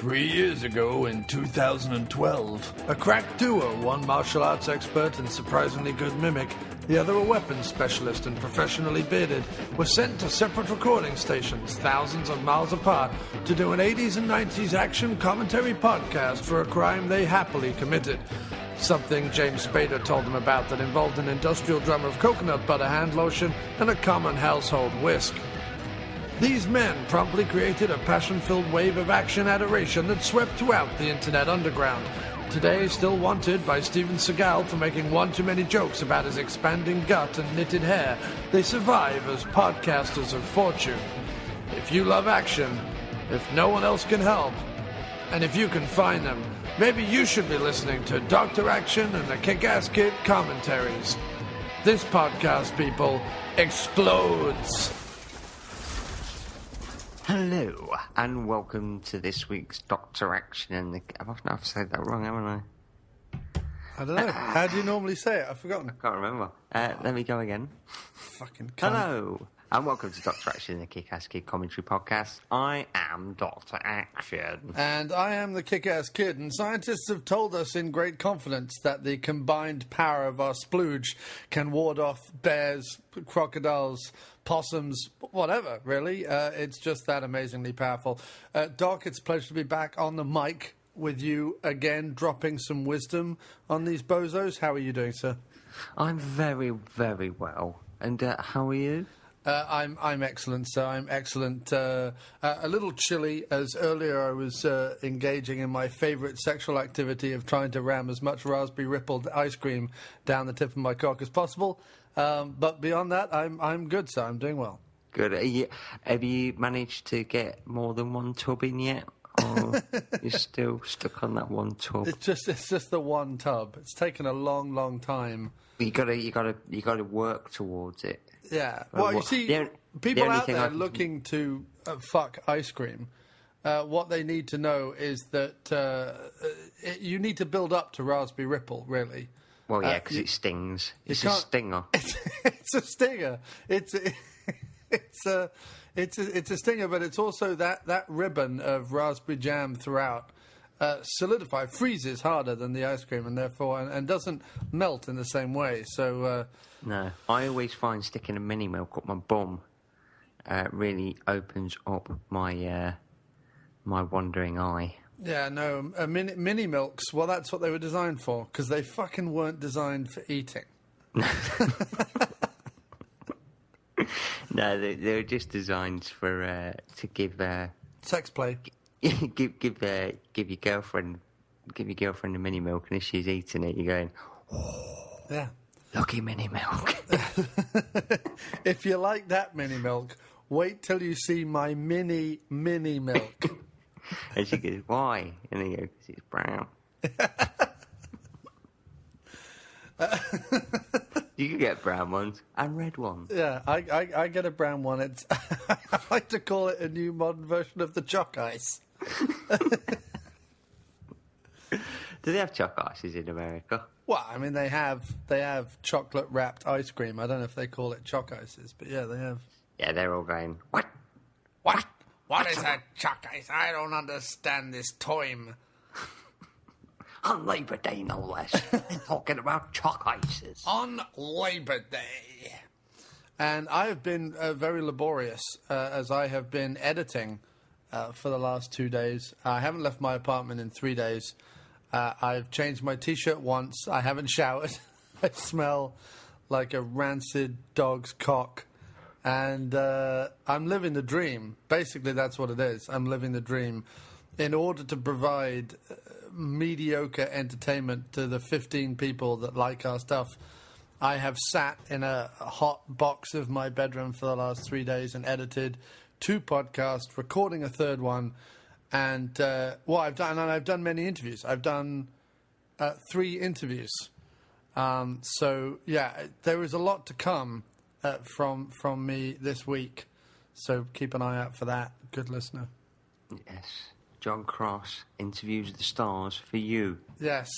3 years ago, in 2012, A crack duo, one martial arts expert and surprisingly good mimic, the other a weapons specialist and professionally bearded, were sent to separate recording stations thousands of miles apart to do an 80s and 90s action commentary podcast for a crime they happily committed. Something James Spader told them about that involved an industrial drum of coconut butter hand lotion and a common household whisk. These men promptly created a passion-filled wave of action adoration that swept throughout the internet underground. Today, still wanted by Steven Seagal for making one too many jokes about his expanding gut and knitted hair, they survive as podcasters of fortune. If you love action, if no one else can help, and if you can find them, maybe you should be listening to Dr. Action and the Kick-Ass Kid commentaries. This podcast, people, explodes. Hello, and welcome to this week's Dr. Action and the... I've said that wrong, haven't I? I don't know. How do you normally say it? I've forgotten. Can't remember. Let me go again. Fucking cunt. Hello, and welcome to Dr. Action and the Kick-Ass Kid commentary podcast. I am Dr. Action. And I am the Kick-Ass Kid, and scientists have told us in great confidence that the combined power of our splooge can ward off bears, crocodiles, possums, whatever, really. It's just that amazingly powerful. Doc, it's a pleasure to be back on the mic with you again, dropping some wisdom on these bozos. How are you doing, sir? I'm very, very well. And how are you? I'm excellent, sir. I'm excellent. A little chilly, as earlier I was engaging in my favourite sexual activity of trying to ram as much raspberry rippled ice cream down the tip of my cock as possible. But beyond that, I'm good, sir. I'm doing well. Good. Have you managed to get more than one tub in yet? Or you're still stuck on that one tub? It's just the one tub. It's taken a long, long time. You gotta work towards it. Yeah. Well, you see, people out there looking to fuck ice cream, what they need to know is that you need to build up to raspberry ripple, really. Well, yeah, because it stings. It's a stinger. It's a stinger. It's a stinger, but it's also that ribbon of raspberry jam throughout freezes harder than the ice cream, and therefore and doesn't melt in the same way. So no, I always find sticking a mini milk up my bum really opens up my my wandering eye. Yeah, no, mini milks. Well, that's what they were designed for, because they fucking weren't designed for eating. No, they were just designed for to give sex play. give your girlfriend a mini milk, and if she's eating it, you're going, oh, yeah, lucky mini milk. If you like that mini milk, wait till you see my mini milk. And she goes, why? And he goes, it's brown. You can get brown ones and red ones. Yeah, I get a brown one. It's I like to call it a new modern version of the choc ice. Do they have choc ices in America? Well, I mean, they have chocolate wrapped ice cream. I don't know if they call it choc ices, but yeah, they have. Yeah, they're all going, what? What is a choc ice? I don't understand this time. On Labor Day, no less. They're talking about choc ices. On Labor Day. And I have been very laborious as I have been editing for the last 2 days. I haven't left my apartment in 3 days. I've changed my T-shirt once. I haven't showered. I smell like a rancid dog's cock. And I'm living the dream. Basically, that's what it is. I'm living the dream in order to provide mediocre entertainment to the 15 people that like our stuff. I have sat in a hot box of my bedroom for the last 3 days and edited 2 podcasts, recording a third one, and I've done many interviews. I've done 3 interviews. So yeah, there is a lot to come from me this week. So keep an eye out for that, good listener. Yes. John Cross interviews the stars for you. Yes.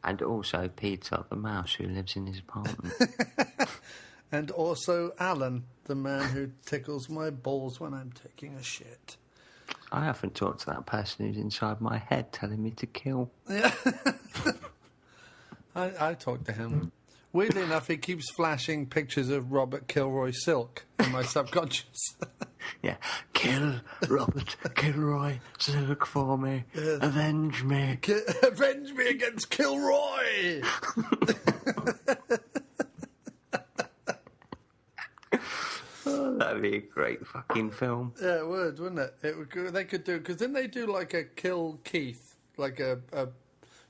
And also Peter, the mouse who lives in his apartment. And also Alan, the man who tickles my balls when I'm taking a shit. I often talk to that person who's inside my head telling me to kill. Yeah. I talk to him. Weirdly enough, he keeps flashing pictures of Robert Kilroy Silk in my subconscious. Yeah. Kill Robert Kilroy Silk for me. Yeah. Avenge me. Avenge me against Kilroy! Oh, that'd be a great fucking film. Yeah, it would, wouldn't it? They could do, because didn't they do like a Kill Keith, like a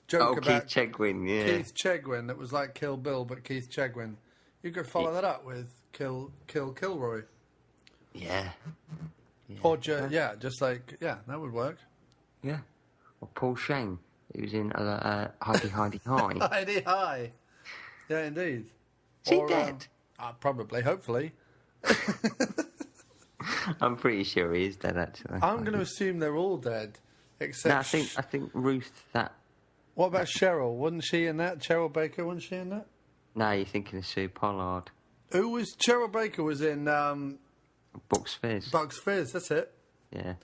joke about Keith Chegwin, yeah. Keith Chegwin that was like Kill Bill, but Keith Chegwin. You could follow that up with Kilroy. Yeah. Or just like that would work. Yeah. Or Paul Shane, who's in Heidi Heidi High. Heidi High. Yeah, indeed. Is he dead? Probably, hopefully. I'm pretty sure he is dead, actually. I'm going to assume they're all dead, except. No, I think Ruth. What about Cheryl? Wasn't she in that? Cheryl Baker, wasn't she in that? No, you're thinking of Sue Pollard. Who was Cheryl Baker? Was in Bucks Fizz. Bucks Fizz. That's it. Yeah.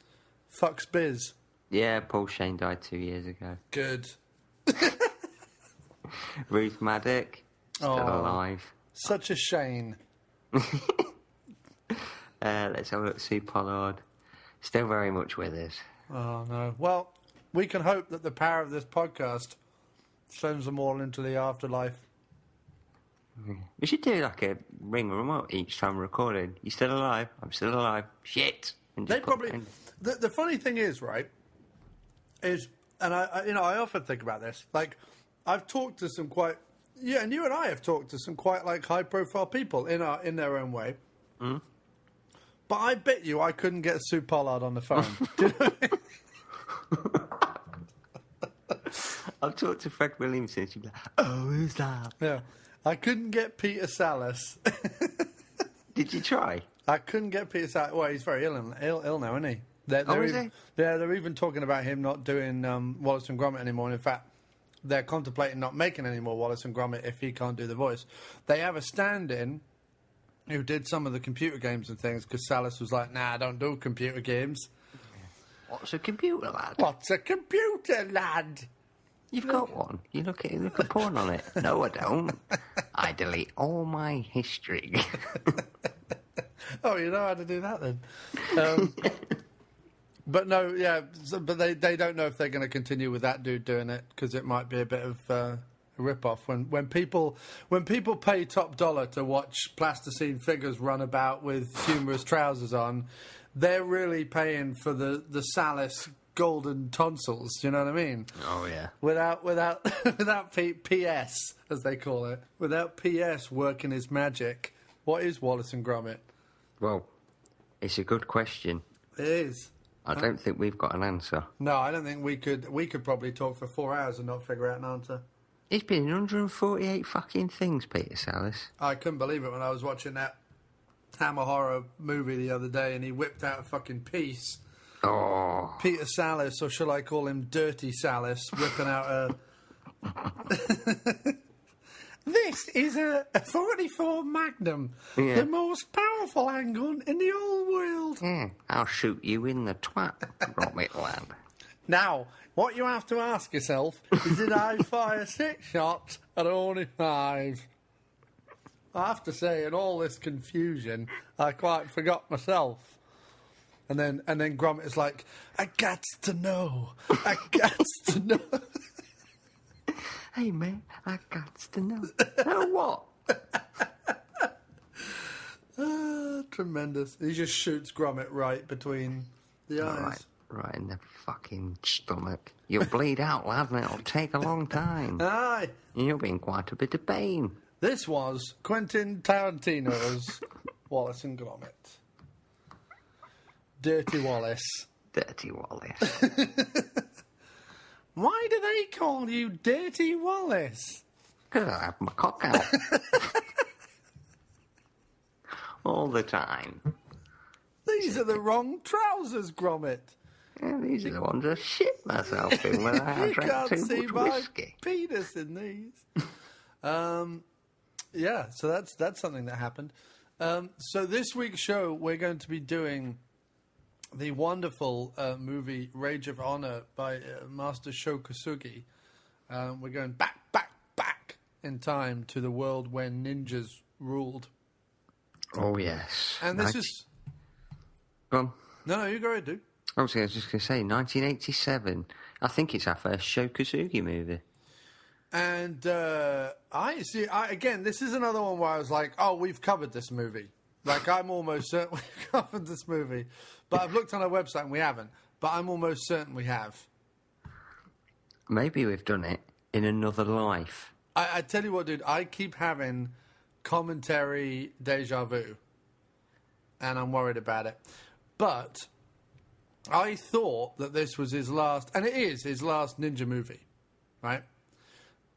Fucks Biz. Yeah, Paul Shane died 2 years ago. Good. Ruth Maddock, still alive. Such a shame. Let's have a look at Sue Pollard. Still very much with us. Oh, no. Well, we can hope that the power of this podcast sends them all into the afterlife. We should do like a ring them up each time we're recording. You still alive? I'm still alive. Shit. They probably... The funny thing is, right, is... And I often think about this. Like, I've talked to some quite... Yeah, and you and I have talked to some quite, like, high-profile people in their own way. Mm. But I bet you I couldn't get Sue Pollard on the phone. Do you know what I mean? I've talked to Fred Williamson. She'd be like, "Oh, who's that?" Yeah. I couldn't get Peter Salas. Did you try? I couldn't get Peter Salas. Well, he's very ill now, isn't he? Is he? Yeah, they're even talking about him not doing Wallace and Gromit anymore. And in fact, they're contemplating not making any more Wallace and Gromit if he can't do the voice. They have a stand-in who did some of the computer games and things because Salas was like, "Nah, I don't do computer games." What's a computer, lad? What's a computer, lad? You've got one. You look at porn on it. No, I don't. I delete all my history. Oh, you know how to do that then. But no, yeah, but they don't know if they're going to continue with that dude doing it because it might be a bit of a rip-off. When people pay top dollar to watch plasticine figures run about with humorous trousers on, they're really paying for the Salas golden tonsils. Do you know what I mean? Oh yeah. Without PS as they call it, without PS working his magic, what is Wallace and Gromit? Well, it's a good question. It is. I don't think we've got an answer. No, I don't think we could. We could probably talk for 4 hours and not figure out an answer. It's been 148 fucking things, Peter Salas. I couldn't believe it when I was watching that Hammer Horror movie the other day and he whipped out a fucking piece. Oh. Peter Salas, or shall I call him Dirty Salas, whipping out a... This is a 44 Magnum, the most powerful handgun in the whole world. Yeah, I'll shoot you in the twat, Gromit lad. Now, what you have to ask yourself is, did I fire 6 shots or only 5? I have to say, in all this confusion, I quite forgot myself. And then Gromit is like, I got to know. I got to know. Hey, man, I got to know. Know what? Tremendous. He just shoots Gromit right between the eyes. Right in the fucking stomach. You'll bleed out, lad, and it'll take a long time. Aye. You'll be in quite a bit of pain. This was Quentin Tarantino's Wallace and Gromit. Dirty Wallace. Dirty Wallace. Why do they call you Dirty Wallace? Because I have my cock out. All the time. These are the wrong trousers, Gromit. Yeah, these are the ones I shit myself in when I drank too much whiskey. Penis in these. Yeah, so that's something that happened. So this week's show, we're going to be doing the wonderful movie Rage of Honor by Master Sho Kosugi. We're going back in time to the world when ninjas ruled. Oh, yes. And this is... Go on. No, you go ahead, dude. I was just going to say, 1987. I think it's our first Sho Kosugi movie. And again, this is another one where I was like, oh, we've covered this movie. Like, I'm almost certain we've covered this movie. But I've looked on our website and we haven't. But I'm almost certain we have. Maybe we've done it in another life. I tell you what, dude, I keep having commentary deja vu. And I'm worried about it. But I thought that this was his last, and it is his last ninja movie, right?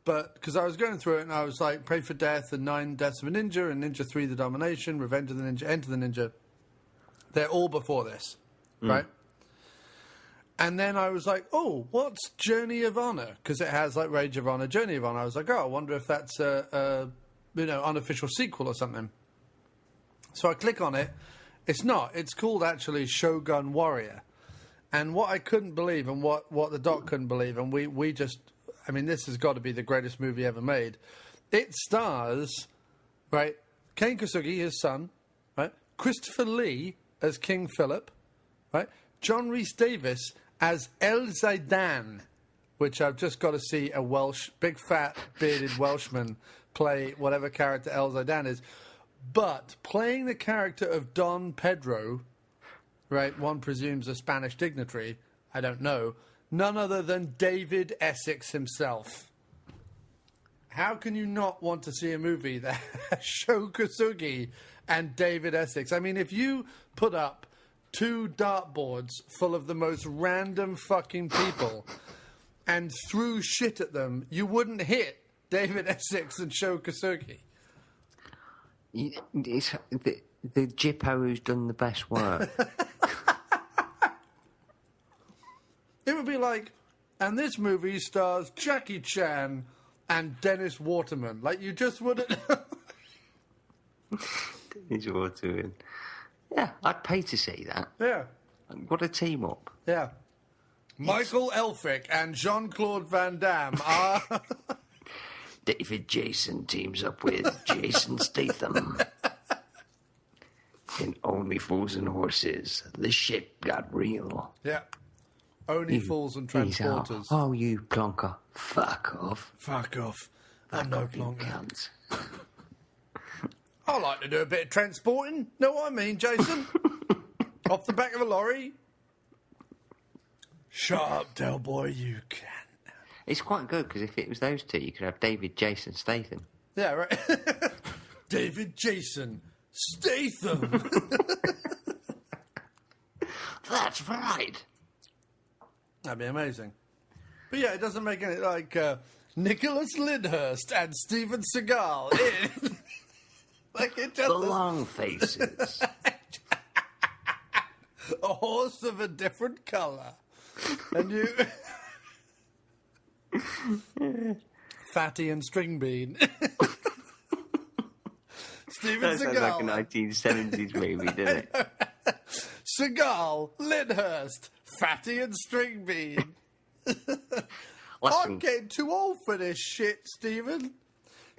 But because I was going through it and I was like, Pray for Death and 9 Deaths of a Ninja and Ninja 3 The Domination, Revenge of the Ninja, Enter the Ninja. They're all before this, right? And then I was like, oh, what's Journey of Honor? Because it has like Rage of Honor, Journey of Honor. I was like, oh, I wonder if that's a unofficial sequel or something. So I click on it. It's not. It's called actually Shogun Warrior. And what I couldn't believe and what the doc couldn't believe, and we just... I mean, this has got to be the greatest movie ever made. It stars, right, Ken Kosugi, his son, right, Christopher Lee as King Philip, right, John Rhys-Davies as El Zaidan, which I've just got to see a Welsh, big fat bearded Welshman play whatever character El Zaidan is. But playing the character of Don Pedro, right, one presumes a Spanish dignitary, I don't know, none other than David Essex himself. How can you not want to see a movie that has Sho Kosugi and David Essex? I mean, if you put up 2 dartboards full of the most random fucking people and threw shit at them, you wouldn't hit David Essex and Sho Kosugi. It's the Jippo who's done the best work. It would be like, and this movie stars Jackie Chan and Dennis Waterman. Like, you just wouldn't... Dennis Waterman. Yeah, I'd pay to see that. Yeah. What a team up. Yeah. Michael Elphick and Jean-Claude Van Damme are... David Jason teams up with Jason Statham. In Only Fools and Horses, the shit got real. Yeah. Only Fools and Transporters. Oh, you plonker. Fuck off. Fuck off. I'm no plonker. Cunt. I like to do a bit of transporting. Know what I mean, Jason? Off the back of a lorry. Shut up, Del Boy, you can. It's quite good, because if it was those two, you could have David Jason Statham. Yeah, right. David Jason Statham. That's right. That'd be amazing. But yeah, it doesn't make any... Like, Nicholas Lyndhurst and Steven Seagal in... Like, it just... The long faces. A horse of a different colour. And you... Fatty and String Bean. Steven That Seagal. sounds like a 1970s movie, doesn't it? Seagal, Lyndhurst, Fatty and String Bean. Listen, I'm getting too old for this shit, Stephen.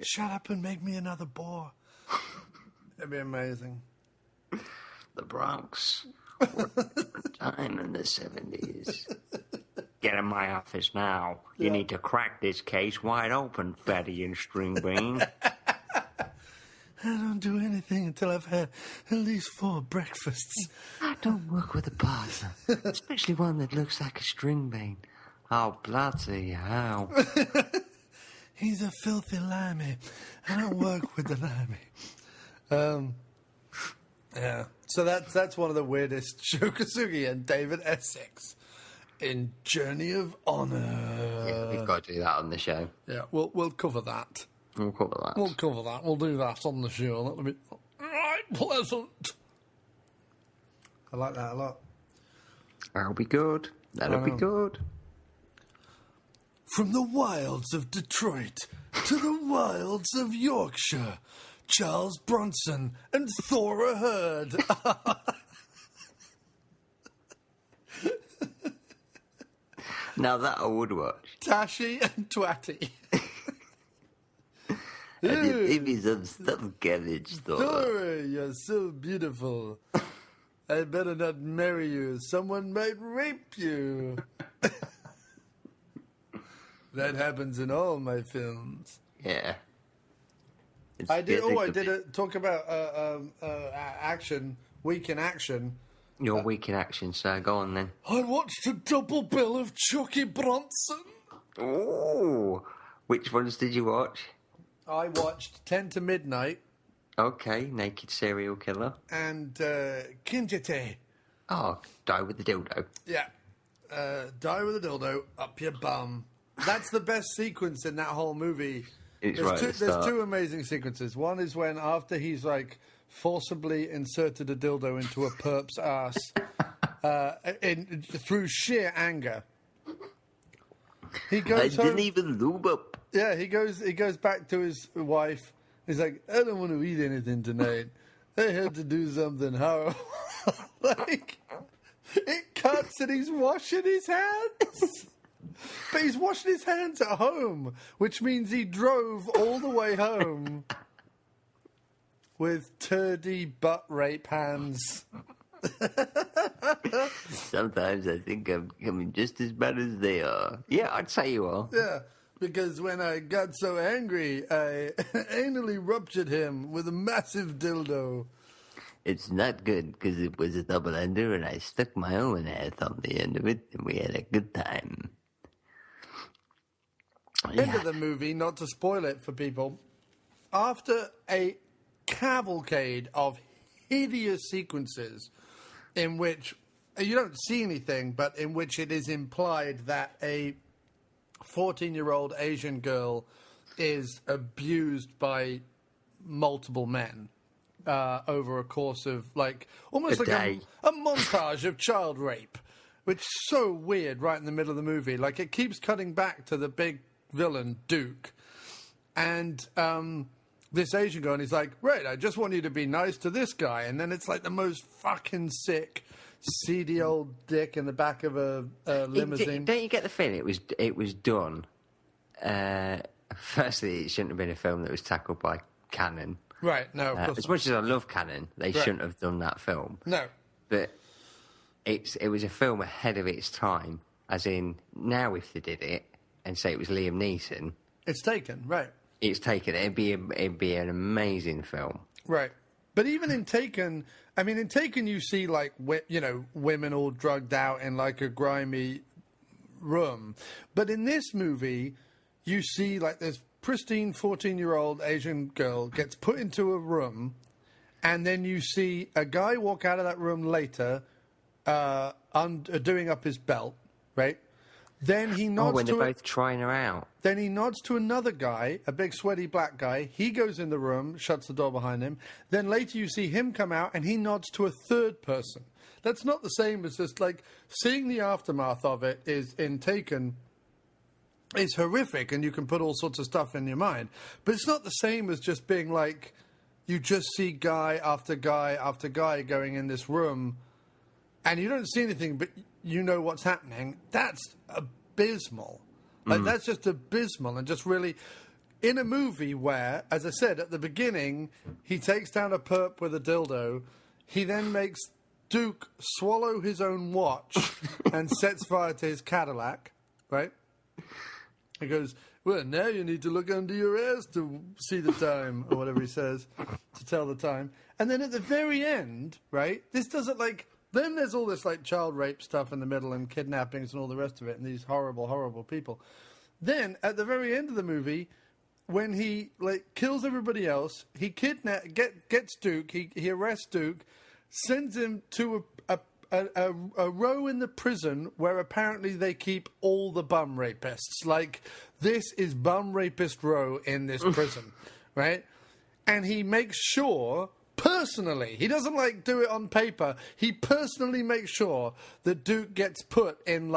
Shut up and make me another boar. It'd be amazing. the Bronx. What a different time in the 70s. Get in my office now. You need to crack this case wide open, Fatty and String Bean. I don't do anything until I've had at least 4 breakfasts. I don't work with a partner, especially one that looks like a string bean. Oh, bloody hell. He's a filthy limey. I don't work with the limey. Yeah. So that's one of the weirdest. Sho Kosugi and David Essex in Journey of Honor. Yeah, we've got to do that on the show. Yeah, we'll cover that. We'll cover that. We'll cover that. We'll do that on the show. That'll be right pleasant. I like that a lot. That'll be good. That'll be good. From the wilds of Detroit to the wilds of Yorkshire, Charles Bronson and Thora Hird. Now that I would watch. Tashi and Twatty. And you give me some stuffed cabbage, though. Sorry, you're so beautiful. I better not marry you. Someone might rape you. That happens in all my films. Yeah. I did talk about action, week in action. Your week in action, sir. Go on, then. I watched a double bill of Chucky Bronson. Oh, which ones did you watch? I watched 10 to Midnight. Okay, Naked Serial Killer. And Kinjite. Oh, Die with the Dildo. Yeah. Die with a dildo up your bum. That's the best sequence in that whole movie. There's two amazing sequences. One is when after he's like forcibly inserted a dildo into a perp's ass through sheer anger. He goes didn't even lube up. Yeah, he goes back to his wife. He's like, I don't want to eat anything tonight. I had to do something horrible. Like, it cuts and he's washing his hands. But he's washing his hands at home, which means he drove all the way home with turdy butt rape hands. Sometimes I think I'm becoming just as bad as they are. Yeah, I'd say you are. Yeah, because when I got so angry, I anally ruptured him with a massive dildo. It's not good because it was a double ender and I stuck my own ass on the end of it and we had a good time. End of the movie, not to spoil it for people, after a cavalcade of hideous sequences in which you don't see anything, but in which it is implied that a 14-year-old Asian girl is abused by multiple men over a course of almost like a montage of child rape, which is so weird right in the middle of the movie. Like, it keeps cutting back to the big villain, Duke, and this Asian guy, and he's like, right, I just want you to be nice to this guy, and then it's like the most fucking sick, seedy old dick in the back of a limousine. Don't you get the feeling it was done? Firstly, it shouldn't have been a film that was tackled by Cannon. Right, no, of course as much as I love Cannon, they shouldn't have done that film. No. But it was a film ahead of its time, as in, now if they did it, and say it was Liam Neeson... It's taken, right. It's taken. It'd be an amazing film. Right. But even in Taken... I mean, in Taken you see, women all drugged out in, a grimy room. But in this movie, you see, this pristine 14-year-old Asian girl gets put into a room, and then you see a guy walk out of that room later, doing up his belt, right? Then he nods when they're both trying her out. Then he nods to another guy, a big sweaty black guy. He goes in the room, shuts the door behind him. Then later you see him come out and he nods to a third person. That's not the same as just seeing the aftermath of it is in Taken is horrific and you can put all sorts of stuff in your mind. But it's not the same as just being you just see guy after guy after guy going in this room and you don't see anything but you know what's happening. That's abysmal. That's just abysmal and just really... In a movie where, as I said, at the beginning, he takes down a perp with a dildo, he then makes Duke swallow his own watch and sets fire to his Cadillac, right? He goes, well, now you need to look under your ass to see the time, or whatever he says, to tell the time. And then at the very end, right, this doesn't Then there's all this child rape stuff in the middle and kidnappings and all the rest of it and these horrible, horrible people. Then at the very end of the movie, when he kills everybody else, he gets Duke, he arrests Duke, sends him to a row in the prison where apparently they keep all the bum rapists. This is bum rapist row in this prison, right? And he makes sure... Personally, he doesn't do it on paper. He personally makes sure that Duke gets put in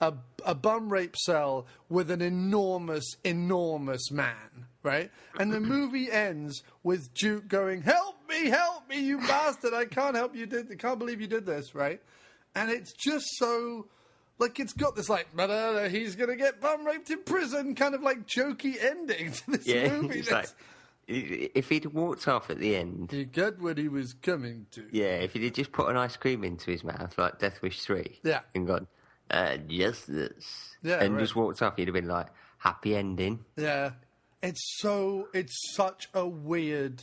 a bum rape cell with an enormous, enormous man, right? And the movie ends with Duke going, help me, you bastard! I can't help you. I can't believe you did this, right? And it's just so Like, it's got this, like, he's going to get bum raped in prison, kind of, like, jokey ending to this movie. It's like, if he'd walked off at the end... He got what he was coming to. Yeah, if he'd just put an ice cream into his mouth, like Death Wish 3, and gone, just this, and just walked off, he'd have been like, happy ending. Yeah. It's such a weird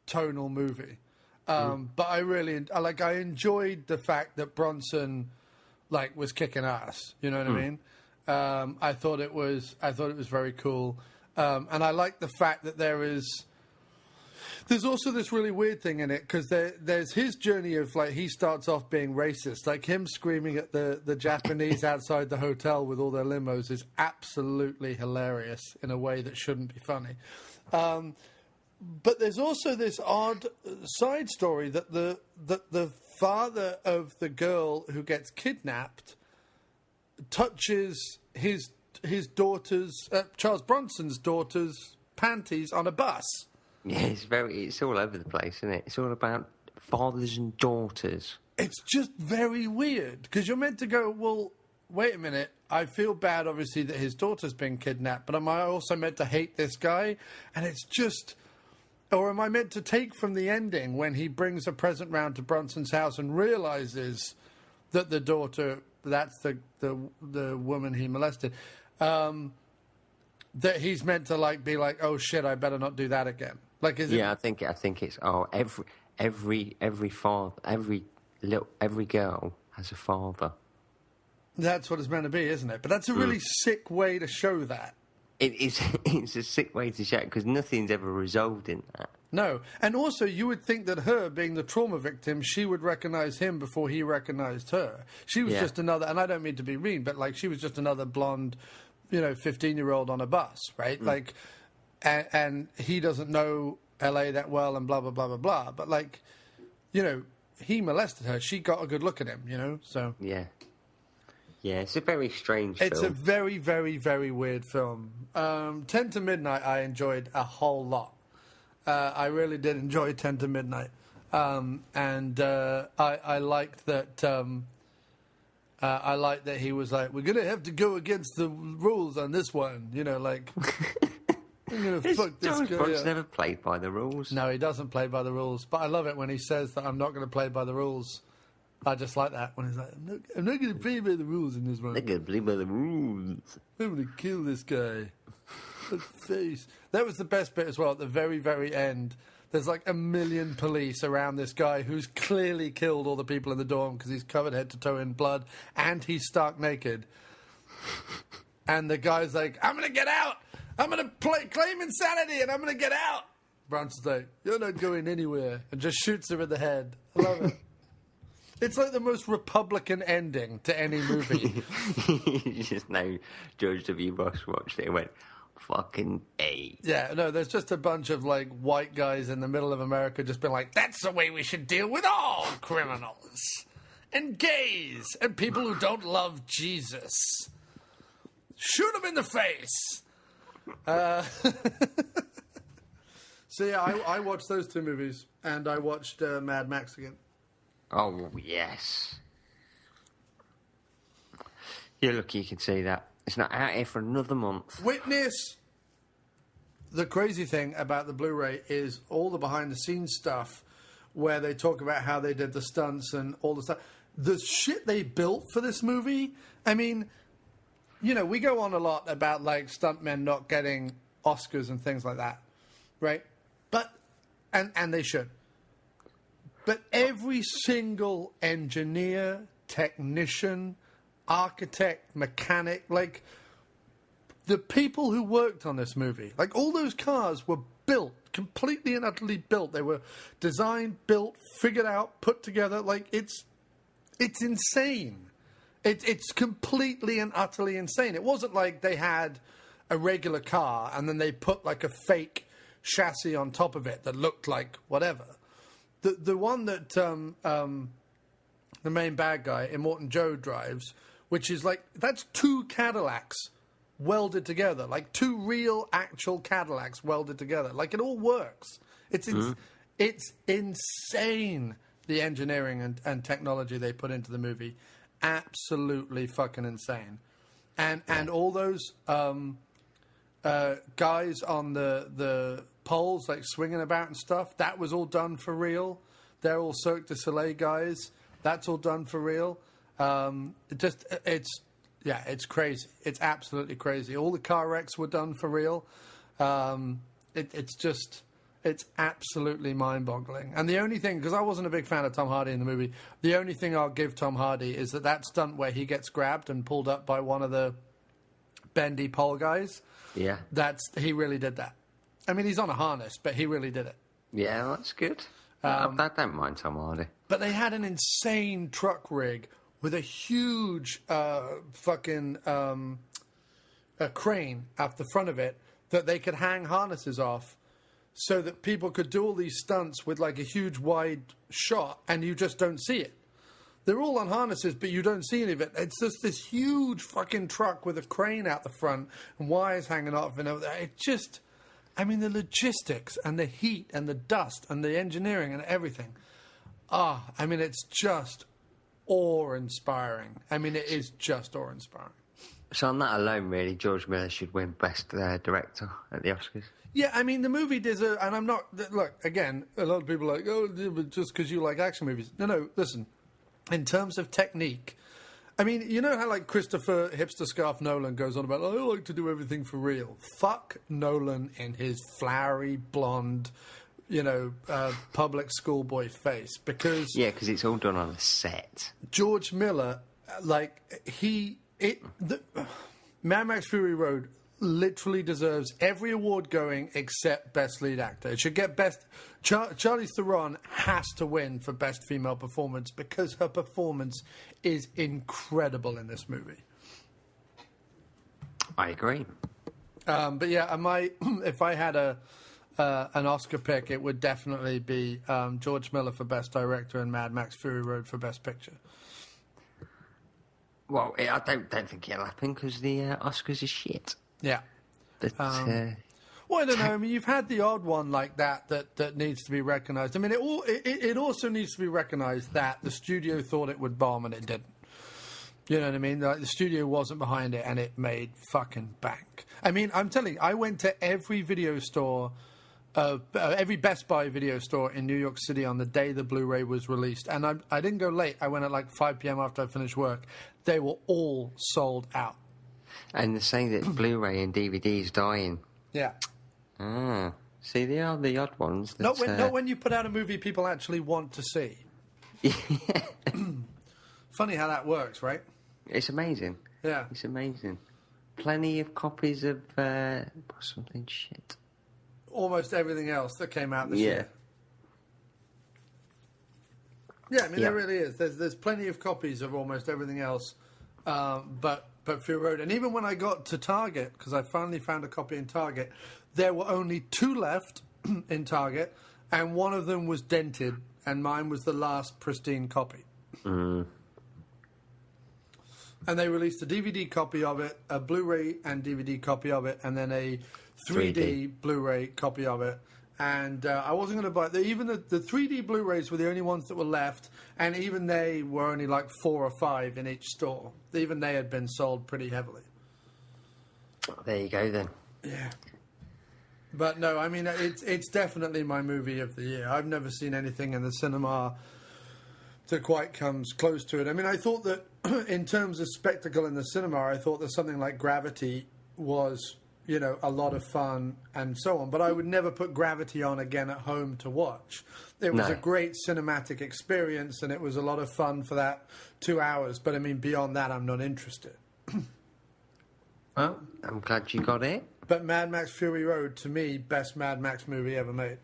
tonal movie. But I enjoyed the fact that Bronson... like, was kicking ass, you know what I mean? I thought it was very cool, and I like the fact that there's also this really weird thing in it because there's his journey of like he starts off being racist, like him screaming at the Japanese outside the hotel with all their limos is absolutely hilarious in a way that shouldn't be funny. But there's also this odd side story that the father of the girl who gets kidnapped touches his daughter's Charles Bronson's daughter's panties on a bus. Yeah, it's all over the place, isn't it? It's all about fathers and daughters. It's just very weird because you're meant to go, well, wait a minute. I feel bad, obviously, that his daughter's been kidnapped, but am I also meant to hate this guy? And it's just... Or am I meant to take from the ending when he brings a present round to Bronson's house and realizes that the daughter, that's the woman he molested, that he's meant to like be like, oh shit, I better not do that again. Like, is it? Yeah, I think it's every father, every girl has a father. That's what it's meant to be, isn't it? But that's a really sick way to show that. It's a sick way to show it because nothing's ever resolved in that. No. And also, you would think that her, being the trauma victim, she would recognize him before he recognized her. She was just another, and I don't mean to be mean, but like she was just another blonde, 15-year-old on a bus, right? Like, and he doesn't know LA that well and blah, blah, blah, blah, blah. But like, he molested her. She got a good look at him, so. Yeah. Yeah, it's a very strange film. It's a very, very, very weird film. 10 to Midnight I enjoyed a whole lot. I really did enjoy 10 to Midnight. And I liked that he was like, we're going to have to go against the rules on this one. I'm going to fuck this guy. Bond's never played by the rules. No, he doesn't play by the rules. But I love it when he says that I'm not going to play by the rules. I just like that when he's like, I'm not going to play by the rules in this one. I'm not going to play by the rules. I'm going to kill this guy. The face. That was the best bit as well. At the very, very end, there's like 1 million police around this guy who's clearly killed all the people in the dorm because he's covered head to toe in blood and he's stark naked. And the guy's like, I'm going to get out. I'm going to claim insanity and I'm going to get out. Bronson's like, you're not going anywhere. And just shoots him in the head. I love it. It's like the most Republican ending to any movie. You just know George W. Bush watched it and went, fucking A. Yeah, no, there's just a bunch of, like, white guys in the middle of America just being like, that's the way we should deal with all criminals. And gays. And people who don't love Jesus. Shoot them in the face. So, yeah, I watched those two movies. And I watched Mad Max again. Oh, yes. You're lucky you can see that. It's not out here for another month. Witness! The crazy thing about the Blu-ray is all the behind-the-scenes stuff where they talk about how they did the stunts and all the stuff. The shit they built for this movie, I mean, we go on a lot about, like, stuntmen not getting Oscars and things like that, right? But, and they should. But every single engineer, technician, architect, mechanic, like, the people who worked on this movie, like, all those cars were built, completely and utterly built. They were designed, built, figured out, put together. Like, it's insane. It's completely and utterly insane. It wasn't like they had a regular car and then they put, like, a fake chassis on top of it that looked like whatever. The one that the main bad guy, Immortan Joe, drives, which is like, that's 2 Cadillacs welded together, like 2 real, actual Cadillacs welded together. Like, it all works. It's insane, the engineering and technology they put into the movie. absolutely fucking insane. And all those guys on the poles, like swinging about and stuff, that was all done for real. They're all Cirque du Soleil guys. That's all done for real. It's crazy. It's absolutely crazy. All the car wrecks were done for real. It's absolutely mind-boggling. And the only thing, because I wasn't a big fan of Tom Hardy in the movie, the only thing I'll give Tom Hardy is that stunt where he gets grabbed and pulled up by one of the bendy pole guys. Yeah. He really did that. I mean, he's on a harness, but he really did it. Yeah, that's good. I don't mind Tom Hardy. But they had an insane truck rig with a huge a crane at the front of it that they could hang harnesses off so that people could do all these stunts with like a huge wide shot and you just don't see it. They're all on harnesses, but you don't see any of it. It's just this huge fucking truck with a crane out the front and wires hanging off and everything. It just... I mean, the logistics and the heat and the dust and the engineering and everything. I mean, it's just awe-inspiring. I mean, it is just awe-inspiring. So on that alone, really, George Miller should win Best Director at the Oscars. Yeah, I mean, the movie deserves... And I'm not... Look, again, a lot of people are like, oh, just because you like action movies. No, listen. In terms of technique... I mean, you know how, like, Christopher Hipster Scarf Nolan goes on about, I like to do everything for real. Fuck Nolan in his flowery, blonde, public schoolboy face. Because... Yeah, because it's all done on a set. George Miller, Mad Max Fury Road literally deserves every award going except Best Lead Actor. It should get Best... Charlize Theron has to win for Best Female Performance because her performance is incredible in this movie. I agree. But yeah, if I had an Oscar pick, it would definitely be George Miller for Best Director and Mad Max Fury Road for Best Picture. Well, I don't think it'll happen because the Oscars is shit. Yeah. But, well, I don't know. I mean, you've had the odd one like that needs to be recognised. I mean, it also needs to be recognised that the studio thought it would bomb and it didn't. You know what I mean? Like, the studio wasn't behind it and it made fucking bank. I mean, I'm telling you, I went to every video store, every Best Buy video store in New York City on the day the Blu-ray was released. And I didn't go late. I went at like 5 p.m. after I finished work. They were all sold out. And they say that Blu-ray and DVD is dying. Yeah. See, they are the odd ones. Not when you put out a movie people actually want to see. Funny how that works, right? It's amazing. Yeah. It's amazing. Plenty of copies of something shit. Almost everything else that came out this year. Yeah, I mean, there really is. There's plenty of copies of almost everything else, but Fury Road. And even when I got to Target, because I finally found a copy in Target, there were only 2 left in Target, and one of them was dented, and mine was the last pristine copy. And they released a DVD copy of it, a Blu-ray and DVD copy of it, and then a 3D Blu-ray copy of it. And I wasn't going to buy... Even the 3D Blu-rays were the only ones that were left, and even they were only like 4 or 5 in each store. Even they had been sold pretty heavily. There you go, then. Yeah. But no, I mean, it's definitely my movie of the year. I've never seen anything in the cinema that quite comes close to it. I mean, I thought that in terms of spectacle in the cinema, I thought that something like Gravity was... a lot of fun and so on. But I would never put Gravity on again at home to watch. It was a great cinematic experience, and it was a lot of fun for that 2 hours. But, I mean, beyond that, I'm not interested. Well, I'm glad you got it. But Mad Max Fury Road, to me, best Mad Max movie ever made.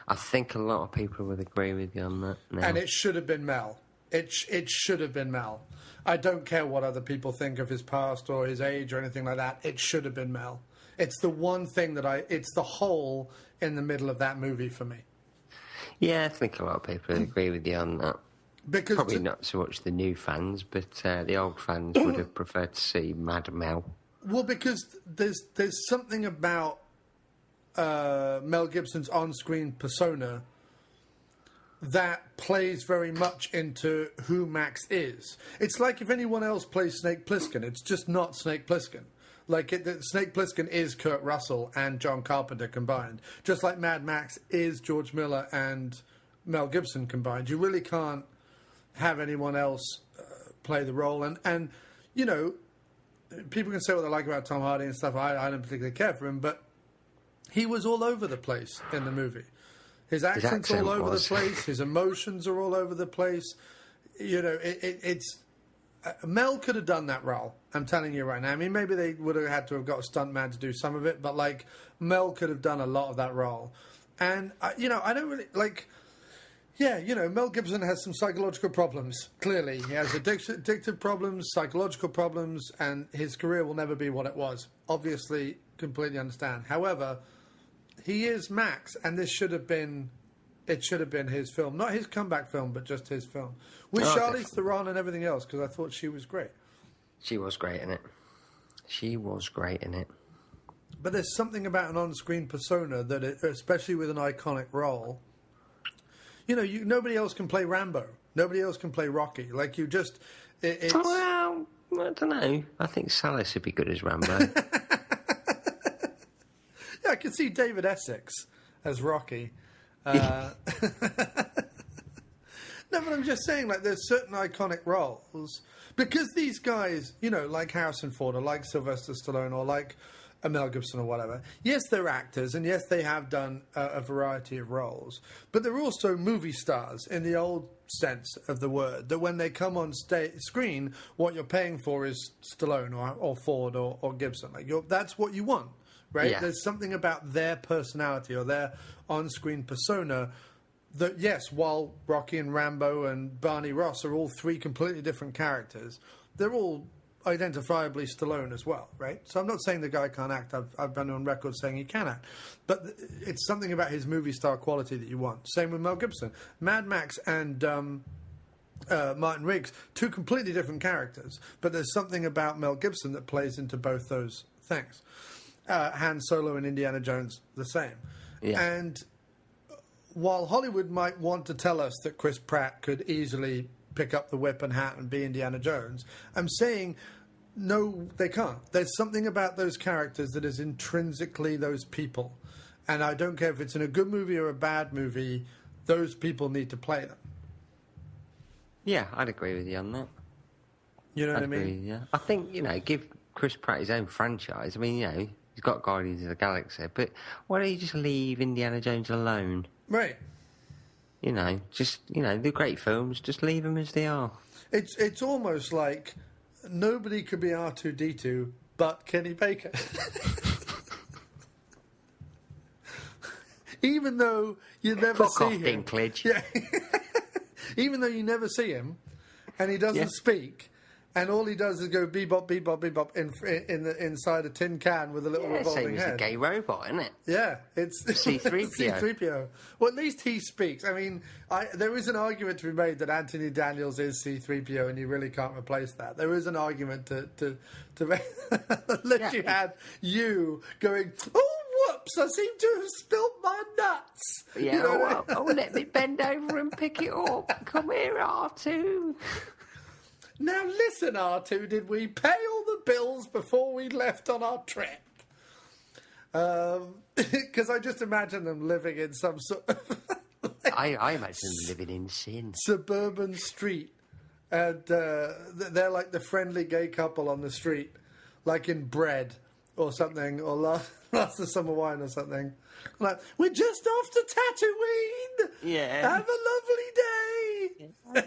I think a lot of people would agree with you on that now. And it should have been Mel. It should have been Mel. I don't care what other people think of his past or his age or anything like that. It should have been Mel. It's the one thing it's the hole in the middle of that movie for me. Yeah, I think a lot of people agree with you on that. Because probably not so much the new fans, but the old fans would have preferred to see Mad Mel. Well, because there's something about Mel Gibson's on-screen persona that plays very much into who Max is. It's like if anyone else plays Snake Plissken, it's just not Snake Plissken. Like, Snake Plissken is Kurt Russell and John Carpenter combined. Just like Mad Max is George Miller and Mel Gibson combined. You really can't have anyone else play the role. And you know, people can say what they like about Tom Hardy and stuff. I don't particularly care for him, but he was all over the place in the movie. His accent's all over the place. His emotions are all over the place. You know, it's... Mel could have done that role. I'm telling you right now. I mean, maybe they would have had to have got a stuntman to do some of it, but, like, Mel could have done a lot of that role. And, you know, I don't really... Like, yeah, you know, Mel Gibson has some psychological problems, clearly. He has addictive problems, psychological problems, and his career will never be what it was. Obviously, completely understand. However, he is Max, and this should have been... It should have been his film. Not his comeback film, but just his film. With Charlize Theron and everything else, because I thought she was great. She was great in it. She was great in it. But there's something about an on-screen persona that, especially with an iconic role... You know, nobody else can play Rambo. Nobody else can play Rocky. Like, you just... Well, I don't know. I think Salas would be good as Rambo. Yeah, I can see David Essex as Rocky. No, but I'm just saying, like, there's certain iconic roles. Because these guys, you know, like Harrison Ford or like Sylvester Stallone or like Mel Gibson or whatever, yes, they're actors, and yes, they have done a variety of roles. But they're also movie stars in the old sense of the word, that when they come on screen, what you're paying for is Stallone or Ford or Gibson. Like, that's what you want, right? Yeah. There's something about their personality or their on-screen persona that, yes, while Rocky and Rambo and Barney Ross are all three completely different characters, they're all identifiably Stallone as well, right? So I'm not saying the guy can't act. I've been on record saying he can act. But it's something about his movie star quality that you want. Same with Mel Gibson. Mad Max and Martin Riggs, two completely different characters. But there's something about Mel Gibson that plays into both those things. Han Solo and Indiana Jones, the same. Yeah. And while Hollywood might want to tell us that Chris Pratt could easily pick up the whip and hat and be Indiana Jones, I'm saying, no, they can't. There's something about those characters that is intrinsically those people. And I don't care if it's in a good movie or a bad movie, those people need to play them. Yeah, I'd agree with you on that. You know what I mean? Yeah, I think, you know, give Chris Pratt his own franchise. I mean, you know, he's got Guardians of the Galaxy, but why don't you just leave Indiana Jones alone? Right. You know, just, you know, the great films, just leave them as they are. It's almost like nobody could be R2-D2 but Kenny Baker. Even though you never see him. Dinklage. Yeah. Even though you never see him and he doesn't speak, and all he does is go bebop, bebop, bebop inside a tin can with a little revolving same head. as a gay robot, isn't it? Yeah, it's C-3PO. C-3PO. Well, at least he speaks. I mean, there is an argument to be made that Anthony Daniels is C-3PO, and you really can't replace that. There is an argument to make unless you had you going, oh, whoops! I seem to have spilt my nuts. Yeah, you know let me bend over and pick it up. Come here, R2. Now listen, R2, did we pay all the bills before we left on our trip? Because I just imagine them living in some sort of... I imagine them living in sin. Suburban street. And they're like the friendly gay couple on the street. Like in Bread or something. Or Last of Summer Wine or something. Like, we're just off to Tatooine! Yeah. Have a lovely day! Yeah.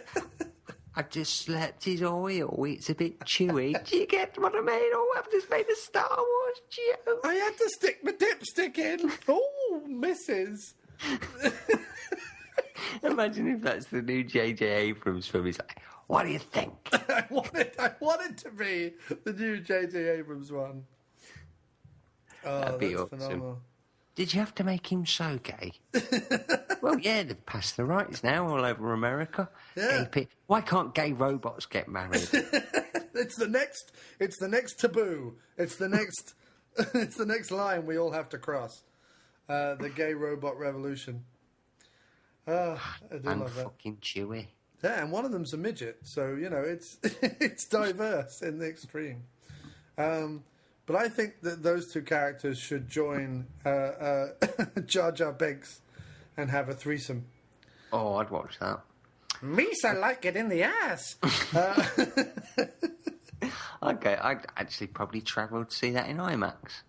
I've just slapped his oil. It's a bit chewy. Do you get what I mean? Oh, I've just made a Star Wars joke. I had to stick my dipstick in. Oh, missus. Imagine if that's the new J.J. Abrams film. He's like, what do you think? I want it to be the new J.J. Abrams one. Oh, That'd be that's awesome. phenomenal. Did you have to make him so gay? Well, yeah, they've passed the rights now all over America. Yeah. Why can't gay robots get married? It's the next taboo. It's the next it's the next line we all have to cross. The gay robot revolution. I do And love that. fucking Chewie. Yeah, and one of them's a midget, so it's it's diverse in the extreme. But I think that those two characters should join Jar Jar Binks and have a threesome. Oh, I'd watch that. Misa like it in the ass. Okay, I'd actually probably travel to see that in IMAX.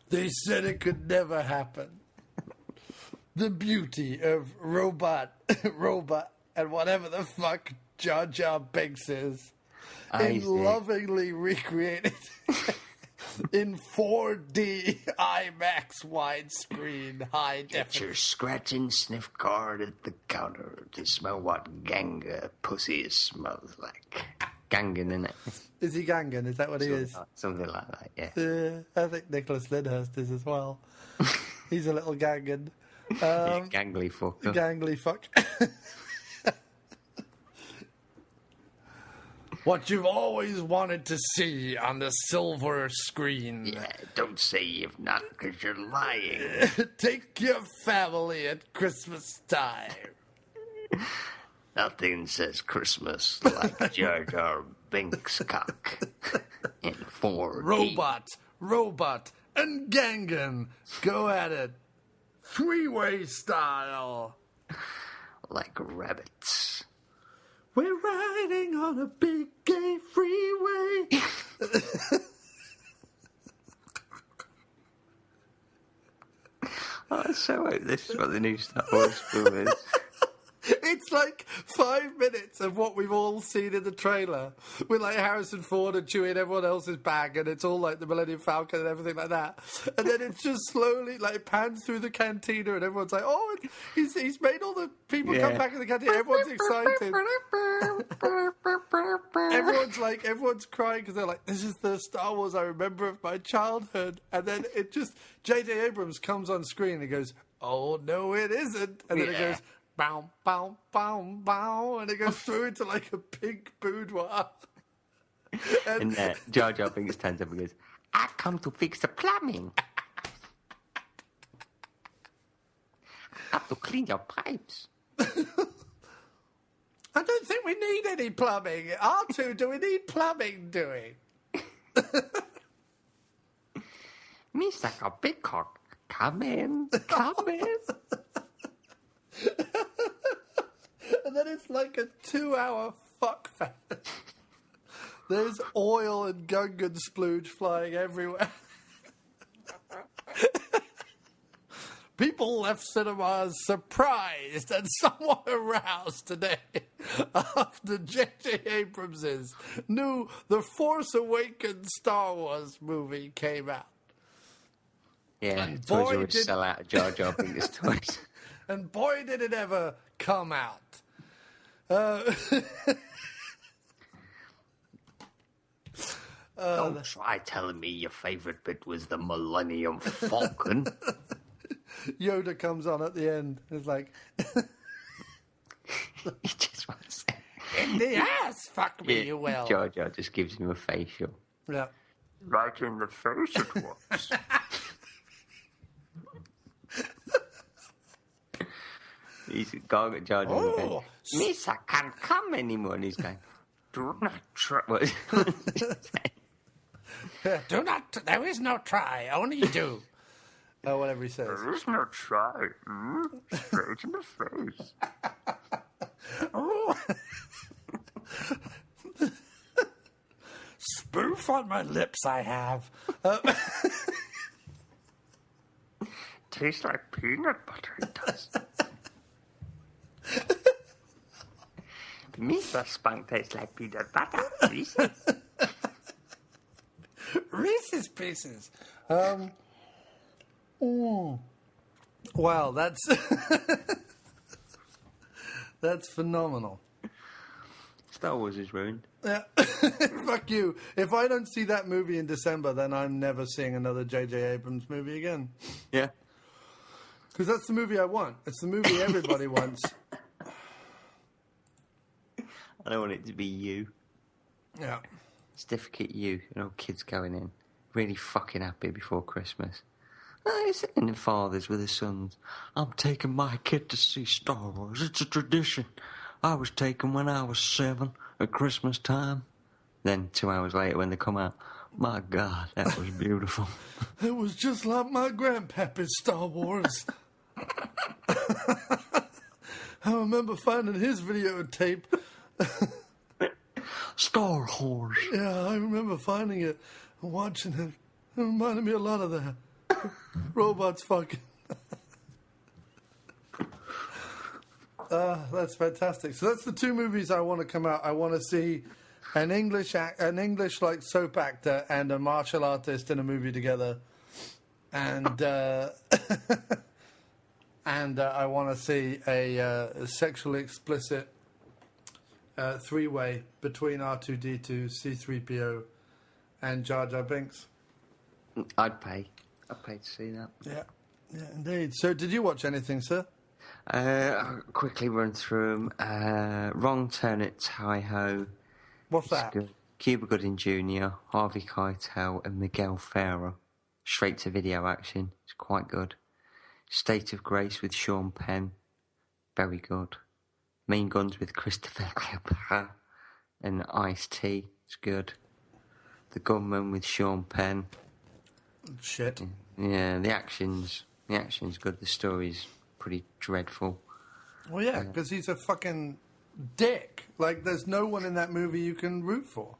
They said it could never happen. The beauty of robot, and whatever the fuck Jar Jar Binks is, lovingly recreated in 4D IMAX widescreen high Get definition. your scratch and sniff card at the counter to smell what Ganga pussy smells like. Gangan, innit? Is he Gangan? Is that what he is? Something like that, yeah. I think Nicholas Lyndhurst is as well. He's a little Gangan. Yeah, gangly fucker. Gangly fuck. What you've always wanted to see on the silver screen. Yeah, don't say you've not, because you're lying. Take your family at Christmas time. Nothing says Christmas like Jar Jar Binks cock in 4D. Robot, and Gangan go at it. Three-way style. Like rabbits. We're riding on a big gay freeway. Oh, so this is what the new Star Wars film is. It's like 5 minutes of what we've all seen in the trailer with like Harrison Ford and Chewie and everyone else is back, and it's all like the Millennium Falcon and everything like that. And then it's just slowly like pans through the cantina and everyone's like, oh, he's made all the people come back in the cantina. Everyone's excited. Everyone's crying because they're like, this is the Star Wars I remember of my childhood. And then it just, J.J. Abrams comes on screen and he goes, oh, no, it isn't. And then it goes, bow, bow, bow, bow, and it goes through into like a pink boudoir. And Jar Jar Binks stands up and goes, I've come to fix the plumbing. I have to clean your pipes. I don't think we need any plumbing. R2, do we need plumbing doing? Mr. Big Cock, come in, come in. And then it's like a 2-hour fuck fest. There's oil and Gungan splooge flying everywhere. People left cinemas surprised and somewhat aroused today after J.J. Abrams' new The Force Awakens Star Wars movie came out. Yeah, And Toys boy, R Us did- sell out Jar Jar Binks toys. And boy, did it ever come out. Don't try telling me your favourite bit was the Millennium Falcon. Yoda comes on at the end. It's like, He just wants to... in the ass, fuck me, you will. Jar Jar just gives him a facial. Yeah. Right in the face it was. He's Jar Jar going, Miss, I can't come anymore. And he's going, do not try. What? Do not, there is no try, only do. Oh, whatever he says. There is no try. Straight in the face. Oh. Spoof on my lips I have. Tastes like peanut butter, it does. Mr. Spunk tastes like peanut butter. Reese's. Reese's Pieces. Wow, that's that's phenomenal. Star Wars is ruined. Yeah. Fuck you. If I don't see that movie in December, then I'm never seeing another J.J. Abrams movie again. Yeah. Because that's the movie I want. It's the movie everybody wants. I don't want it to be you. Yeah. Certificate you, kids going in. Really fucking happy before Christmas. It's in the fathers with the sons. I'm taking my kid to see Star Wars. It's a tradition. I was taken when I was 7 at Christmas time. Then 2 hours later when they come out, my God, that was beautiful. It was just like my grandpappy's Star Wars. I remember finding his videotape. Star Wars. Yeah, I remember finding it and watching it. It reminded me a lot of that. Robots fucking. That's fantastic. So that's the 2 movies I want to come out. I want to see an English like soap actor and a martial artist in a movie together, and I want to see a sexually explicit 3-way between R2-D2, C-3PO, and Jar Jar Binks. I'd pay to see that. Yeah, indeed. So, did you watch anything, sir? I'll quickly run through them. Wrong Turn at Hi-Ho. What's that? Good. Cuba Gooding Jr., Harvey Keitel, and Miguel Ferrer. Straight to video action. It's quite good. State of Grace with Sean Penn. Very good. Mean Guns with Christopher Cleopatra and Ice-T. It's good. The Gunman with Sean Penn. Shit. Yeah, the action's good. The story's pretty dreadful. Well, yeah, because he's a fucking dick. Like, there's no one in that movie you can root for.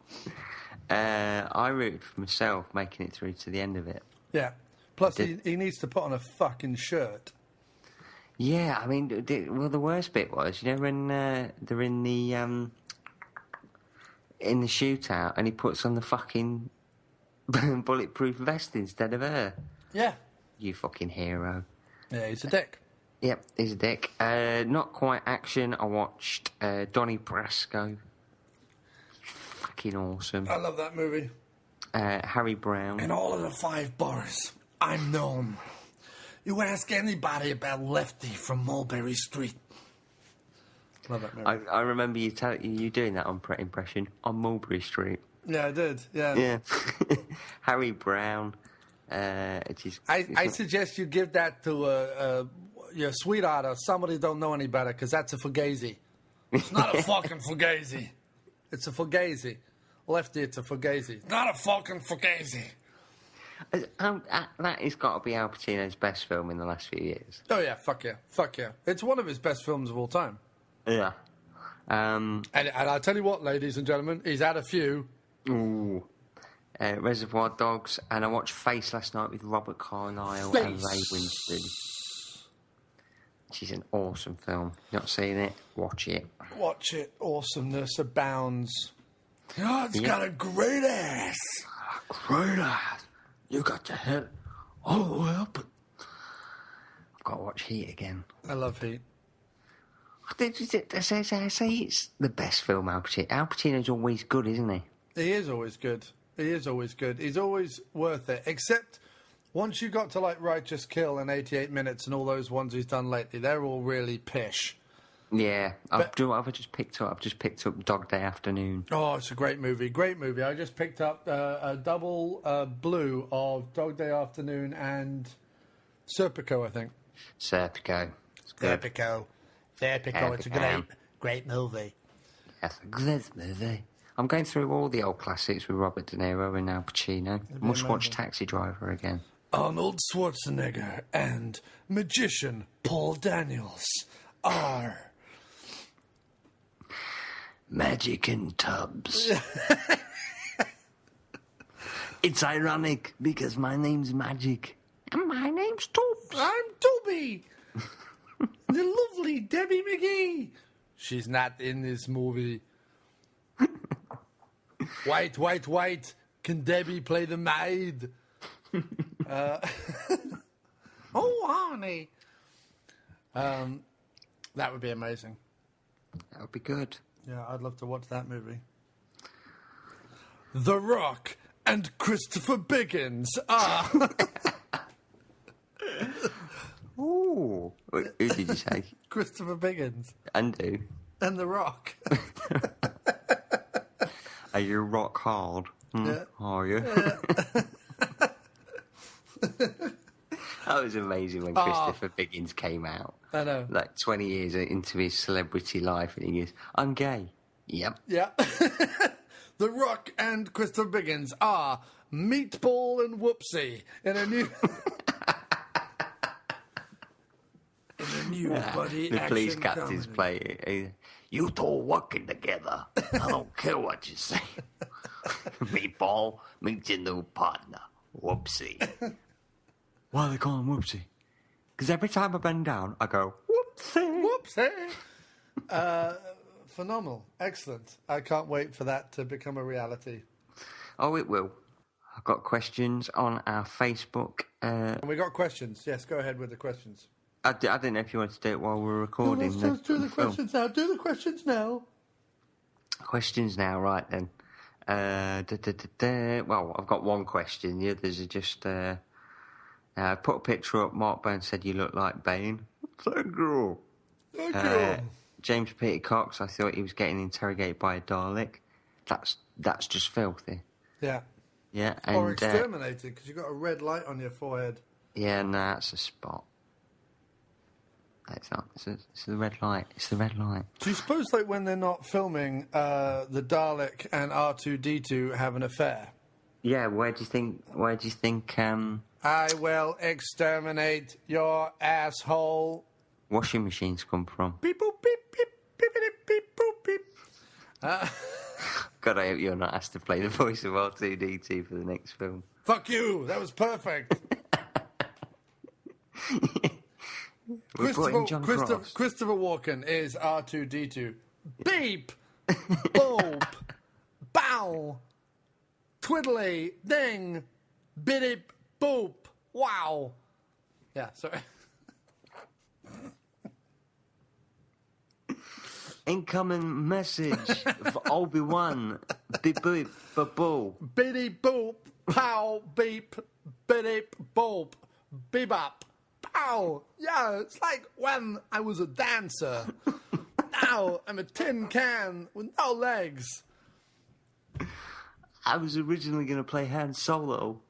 I rooted for myself making it through to the end of it. Yeah. Plus, he needs to put on a fucking shirt. Yeah, I mean, the worst bit was, when they're in the shootout and he puts on the fucking bulletproof vest instead of her. Yeah. You fucking hero. Yeah, he's a dick. Yep, he's a dick. Not quite action. I watched Donnie Brasco. Fucking awesome. I love that movie. Harry Brown. In all of the 5 boroughs, I'm known. You ask anybody about Lefty from Mulberry Street. Love that movie. I remember you doing that impression on Mulberry Street. Yeah, I did. Yeah. Yeah. Harry Brown. I suggest you give that to your sweetheart or somebody who don't know any better, because that's a fugazi. It's not a fucking fugazi. It's a fugazi. Lefty, it's a fugazi. Not a fucking fugazi. That has got to be Al Pacino's best film in the last few years. Oh, yeah. Fuck yeah. Fuck yeah. It's one of his best films of all time. Yeah. And I'll tell you what, ladies and gentlemen, he's had a few. Ooh. Reservoir Dogs, and I watched Face last night with Robert Carlyle and Ray Winston. Which is an awesome film. Not seen it? Watch it. Watch it. Awesomeness abounds. Oh, it's got a great ass. Great ass. You got to hit all the way up. I've got to watch Heat again. I love Heat. I say it's the best film Al Pacino. Al Pacino's always good, isn't he? He is always good. He is always good. He's always worth it. Except once you got to like Righteous Kill and 88 Minutes and all those ones he's done lately, they're all really pish. Yeah. I've just picked up Dog Day Afternoon. Oh, it's a great movie. Great movie. I just picked up a double blue of Dog Day Afternoon and Serpico, I think. Serpico. It's good. Serpico. It's a great movie. That's a good movie. I'm going through all the old classics with Robert De Niro and Al Pacino. Must watch Taxi Driver again. Arnold Schwarzenegger and magician Paul Daniels are Magic in Tubs. It's ironic because my name's Magic and my name's Tubbs. I'm Toby. The lovely Debbie McGee. She's not in this movie. White. Can Debbie play the maid? Oh, honey. That would be amazing. That would be good. Yeah, I'd love to watch that movie. The Rock and Christopher Biggins are... Ooh. Who did you say? Christopher Biggins. And who? And The Rock. Are you rock hard? Yeah. Are you? Yeah. That was amazing when Christopher Biggins came out. I know. Like 20 years into his celebrity life, and he goes, I'm gay. Yep. Yeah. The Rock and Christopher Biggins are Meatball and Whoopsie in a new... buddy the police action captain's comedy. play. You two working together. I don't care what you say. Meatball, meet your new partner. Whoopsie. Why are they calling him Whoopsie? Because every time I bend down, I go, Whoopsie. Whoopsie. Phenomenal. Excellent. I can't wait for that to become a reality. Oh, it will. I've got questions on our Facebook. And we got questions. Yes, go ahead with the questions. I didn't know if you wanted to do it while we're recording. Let's do the questions now. Do the questions now. Questions now, right then. Well, I've got one question. The others are just... I put a picture up. Mark Burns said you look like Bane. Thank you. Thank you. James Peter Cox, I thought he was getting interrogated by a Dalek. That's just filthy. Yeah. Yeah. And, or exterminated, because you've got a red light on your forehead. Yeah, no, that's a spot. It's not. It's the red light. It's the red light. Do you suppose, like, when they're not filming, the Dalek and R2-D2 have an affair? Yeah. Where do you think? I will exterminate your asshole. Washing machines come from? Beep boop beep beep beep beep beep boop beep. God, I hope you're not asked to play the voice of R2-D2 for the next film. Fuck you. That was perfect. Christopher Walken is R2-D2. Beep, boop, bow, twiddly, ding, biddy, boop, wow. Yeah, sorry. Incoming message for Obi-Wan. Beep boop, ba-boo. Biddy, boop, pow, beep, biddy, boop, bebop. Pow! Yeah, it's like when I was a dancer. Now I'm a tin can with no legs. I was originally going to play Han Solo.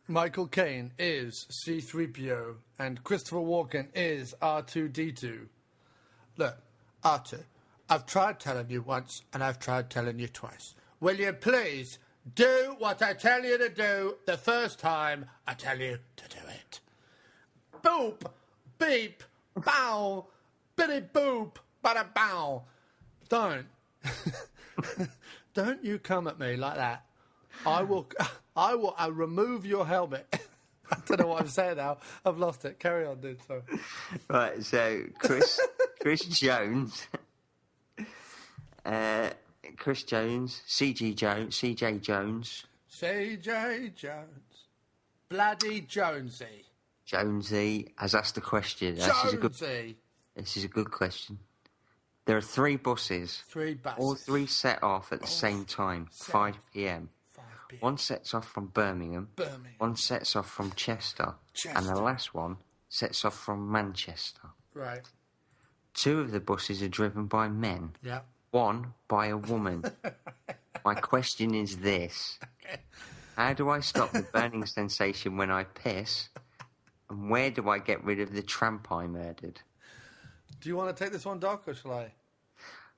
Michael Caine is C-3PO and Christopher Walken is R2-D2. Look, R2, I've tried telling you once and I've tried telling you twice. Will you please do what I tell you to do the first time I tell you to do it? Boop, beep, bow, biddy boop, bada bow. Don't you come at me like that. I'll remove your helmet. I don't know what I'm saying now. I've lost it. Carry on, dude. Sorry. Right, so Chris Jones, CJ Jones, Bloody Jonesy. Jonesy has asked a question. This is a good question. There are 3 buses. 3 buses. All 3 set off at the same time, 5 p.m. One sets off from Birmingham. One sets off from Chester. And the last one sets off from Manchester. Right. 2 of the buses are driven by men. Yeah. 1 by a woman. My question is this. Okay. How do I stop the burning sensation when I piss? And where do I get rid of the tramp I murdered? Do you want to take this one, Doc, or shall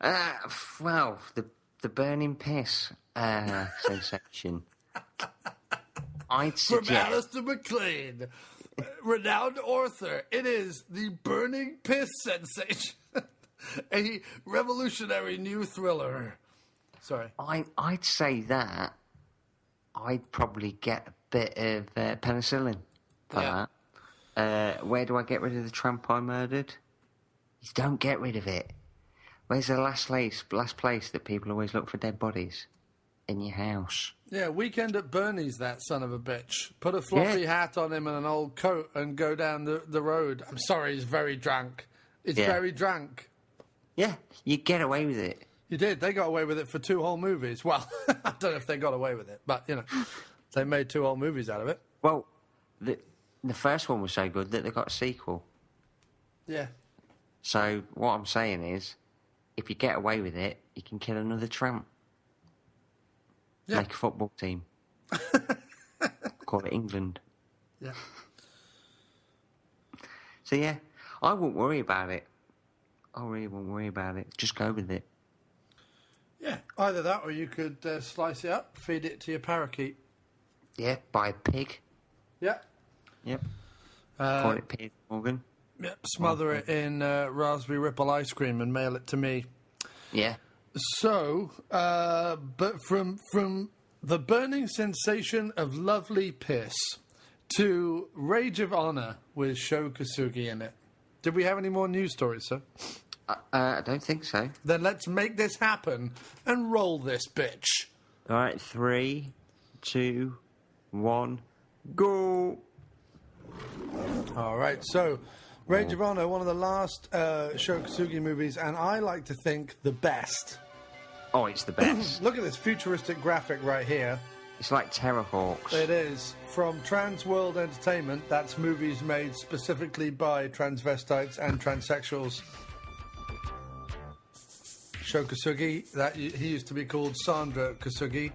I? Well, the burning piss sensation. I'd suggest... From Alistair MacLean, renowned author, it is the burning piss sensation. A revolutionary new thriller. Sorry. I'd say that I'd probably get a bit of penicillin for that. Where do I get rid of the tramp I murdered? You don't get rid of it. Where's the last place that people always look for dead bodies? In your house. Yeah, Weekend at Bernie's, that son of a bitch. Put a floppy hat on him and an old coat and go down the road. I'm sorry, he's very drunk. Very drunk. Yeah, you get away with it. You did. They got away with it for 2 whole movies. Well, I don't know if they got away with it, but, they made 2 whole movies out of it. Well, the first one was so good that they got a sequel. Yeah. So what I'm saying is, if you get away with it, you can kill another tramp. Yeah. Make a football team. Call it England. Yeah. So yeah, I won't worry about it. I really won't worry about it. Just go with it. Yeah, either that or you could slice it up, feed it to your parakeet. Yeah, buy a pig. Yeah. Yep. Call it Piers Morgan. Yeah, smother it in raspberry ripple ice cream and mail it to me. Yeah. So, but from the burning sensation of lovely piss to Rage of Honor with Sho Kosugi in it. Did we have any more news stories, sir? I don't think so. Then let's make this happen and roll this bitch. All right, 3, 2, 1, go! All right, so Rage of Honor, one of the last Sho Kosugi movies, and I like to think the best. Oh, it's the best. Look at this futuristic graphic right here. It's like Terrorhawks. It is. From Trans World Entertainment, that's movies made specifically by transvestites and transsexuals. Sho Kosugi, he used to be called Sandra Kosugi.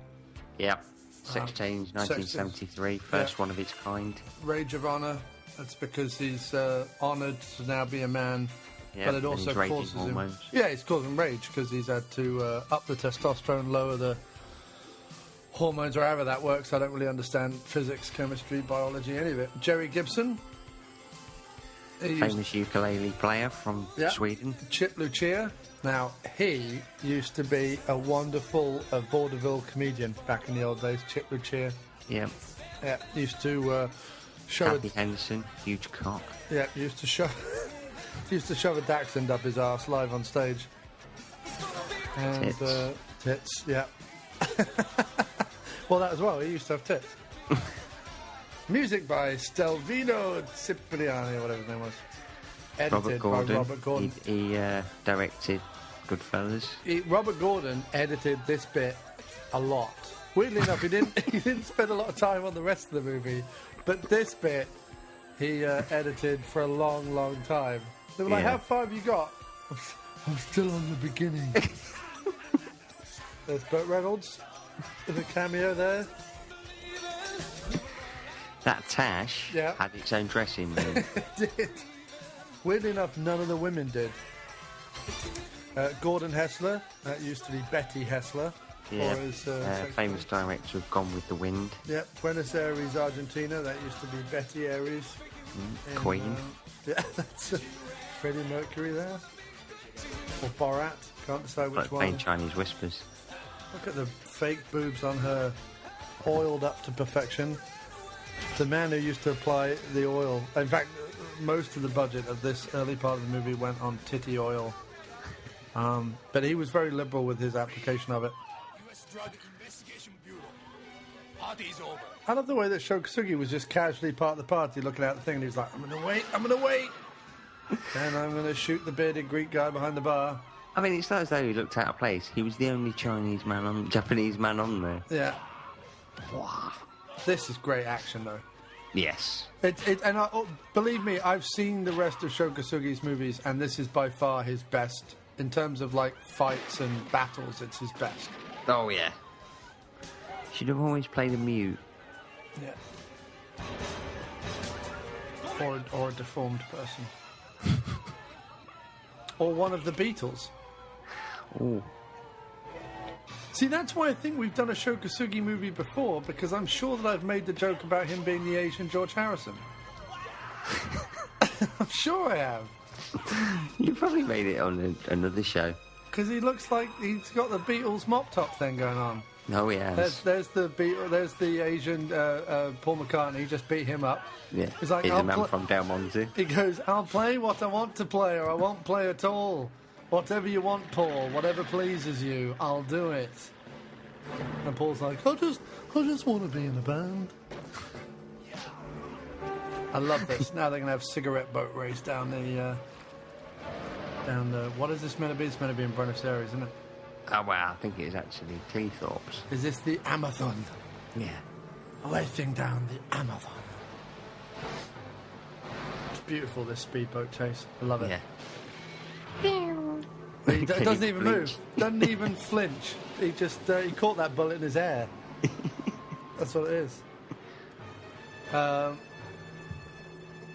Yep. Sex Change, 1973, first one of its kind. Rage of Honor, that's because he's honoured to now be a man. Yep, but it also causes him... Yeah, it's causing rage because he's had to up the testosterone, lower the hormones, or however that works. I don't really understand physics, chemistry, biology, any of it. Jerry Gibson. Famous ukulele player from Sweden. Chip Lucia. Now, he used to be a wonderful vaudeville comedian back in the old days, Chip Lucia. Yeah. Yeah, used to show... Happy Henderson, huge cock. Yeah, used to shove a dachshund up his arse live on stage. And tits, yeah. Well, that as well, he used to have tits. Music by Stelvino Cipriani, or whatever his name was. Edited by Robert Gordon. He directed Goodfellas. Robert Gordon edited this bit a lot. Weirdly enough, he didn't spend a lot of time on the rest of the movie, but this bit he edited for a long, long time. They were like, "How far have you got?" I'm still on the beginning. There's Burt Reynolds with a cameo there. That Tash had its own dressing room. It did. Weirdly enough, none of the women did. Gordon Hessler, that used to be Betty Hessler. Yeah, famous director of Gone with the Wind. Yeah, Buenos Aires, Argentina, that used to be Betty Aries. Queen. Yeah, that's Freddie Mercury there. Or Borat, can't decide which one. Plain Chinese Whispers. Look at the fake boobs on her, oiled up to perfection. The man who used to apply the oil. In fact, most of the budget of this early part of the movie went on titty oil. But he was very liberal with his application of it. US Drug Investigation Bureau. Party's over. I love the way that Sho Kosugi was just casually part of the party looking out the thing and he was like, I'm going to wait. And I'm going to shoot the bearded Greek guy behind the bar. I mean, it's not as though he looked out of place. He was the only Japanese man on there. Yeah. Wow. This is great action, though. Yes. Believe me, I've seen the rest of Sho Kosugi's movies, and this is by far his best. In terms of, like, fights and battles, it's his best. Oh, yeah. Should have always played a mute. Yeah. Or a deformed person. Or one of the Beatles. Oh. See, that's why I think we've done a Sho Kosugi movie before, because I'm sure that I've made the joke about him being the Asian George Harrison. I'm sure I have. You probably made it on another show. Because he looks like he's got the Beatles mop top thing going on. No, he has. There's the Asian Paul McCartney. He just beat him up. Yeah, he's like, he's a man from Del Monte. He goes, I'll play what I want to play, or I won't play at all. Whatever you want, Paul. Whatever pleases you, I'll do it. And Paul's like, I just want to be in a band. I love this. Now they're going to have cigarette boat race down the... What is this meant to be? It's meant to be in Buenos Aires, isn't it? Oh, well, I think it is actually Cleethorpes. Is this the Amazon? Yeah. Racing down the Amazon. It's beautiful, this speedboat chase. I love it. Yeah. He doesn't even move. Doesn't even flinch. He just he caught that bullet in his hair. That's what it is.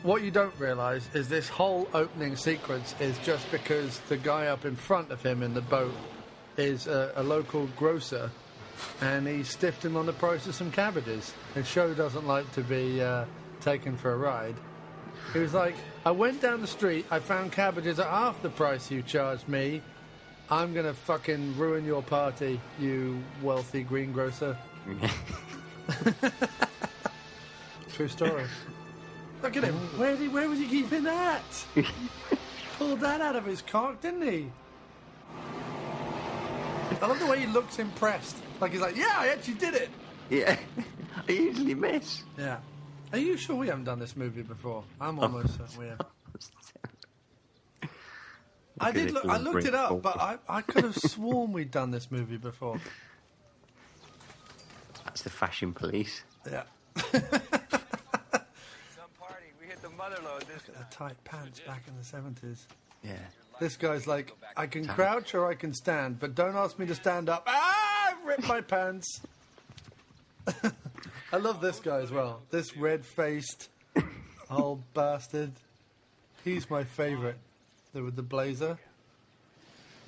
what you don't realise is this whole opening sequence is just because the guy up in front of him in the boat is a local grocer, and he stiffed him on the price of some cabbages. And Show doesn't like to be taken for a ride. He was like, I went down the street, I found cabbages at half the price you charged me. I'm going to fucking ruin your party, you wealthy greengrocer. True story. Look at him. Where was he keeping that? Pulled that out of his cock, didn't he? I love the way he looks impressed. Like he's like, yeah, I actually did it. Yeah, I usually miss. Yeah. Are you sure we haven't done this movie before? I'm almost certain we have. I did look. I looked it up, but I could have sworn we'd done this movie before. That's the fashion police. Yeah. Some party. We hit the mother load this Look at the tight pants back in the 70s. Yeah. This guy's like, I can crouch or I can stand, but don't ask me to stand up. Ah, I've ripped my pants. I love this guy as well. This red-faced old bastard. He's my favourite. With the blazer.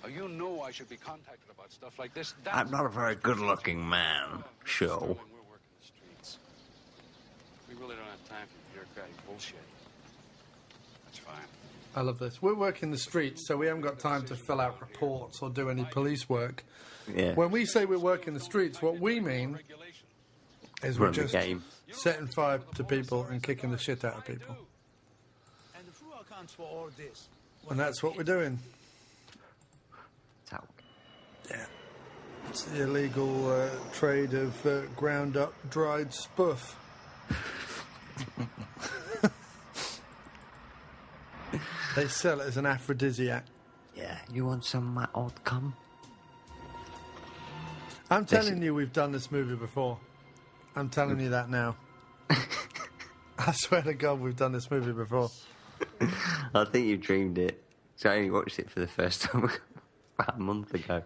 Oh, you know I should be contacted about stuff like this. I'm not a very good-looking man, Show. We're working the streets. We really don't have time for bureaucratic bullshit. That's fine. I love this. We're working the streets, so we haven't got time to fill out reports or do any police work. Yeah. When we say we're working the streets, what we mean is we're Run the just game. setting fire to people and kicking the shit out of people. And who accounts for all this? And that's what we're doing. Talc. Yeah. It's the illegal trade of ground up dried spuff. They sell it as an aphrodisiac. Yeah. You want some of my old cum? I'm telling you we've done this movie before. I'm telling you that now. I swear to God we've done this movie before. I think you dreamed it. So I only watched it for the first time about a month ago.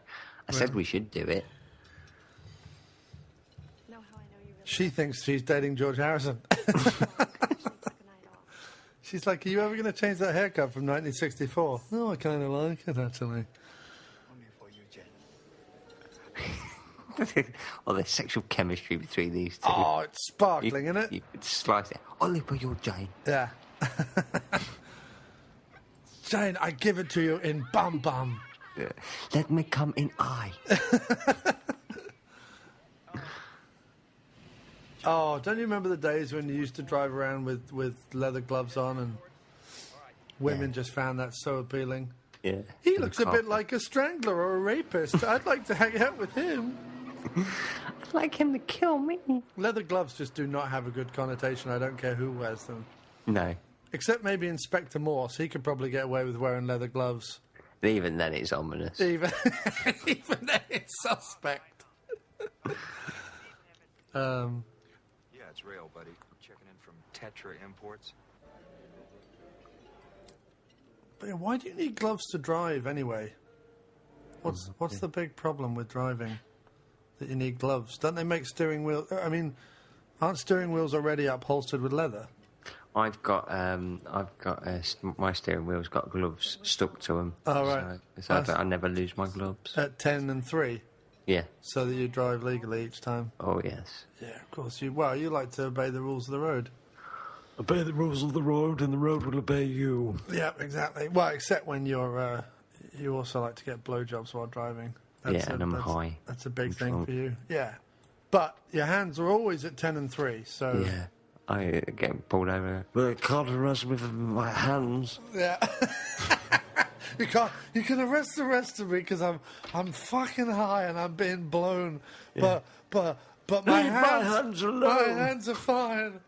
I said we should do it. Know how I know you really She thinks she's dating George Harrison. actually took a night off. She's like, are you ever going to change that haircut from 1964? No, I kind of like it, actually. Only for you, Jen. Or the sexual chemistry between these two. Oh, it's sparkling, isn't it? You could slice it. Only for you, Jane. Yeah. Jane, I give it to you in bum bum. Yeah. Let me come in eye. Oh, don't you remember the days when you used to drive around with leather gloves on and women just found that so appealing? Yeah. He looks a bit like a strangler or a rapist. I'd like to hang out with him. I'd like him to kill me. Leather gloves just do not have a good connotation. I don't care who wears them. No. Except maybe Inspector Morse. He could probably get away with wearing leather gloves. Even then, it's ominous. Even then, it's suspect. Yeah, it's real, buddy. Checking in from Tetra Imports. But yeah, why do you need gloves to drive anyway? What's the big problem with driving that you need gloves? Don't they make steering wheels? I mean, aren't steering wheels already upholstered with leather? I've got my steering wheel's got gloves stuck to them. Oh, right. So I never lose my gloves. At 10 and 3, Yeah. so that you drive legally each time. Oh, yes. Yeah, of course. You like to obey the rules of the road. Obey the rules of the road, and the road will obey you. Yeah, exactly. Well, except when you're, you also like to get blowjobs while driving. And I'm high. That's a big I'm thing drunk. for you. Yeah. But your hands are always at 10 and 3, so... Yeah. I get pulled over. Well, they can't arrest me with my hands. Yeah. You can arrest the rest of me because I'm fucking high and I'm being blown. Yeah. But my Leave hands, my hands alone. My hands are fine.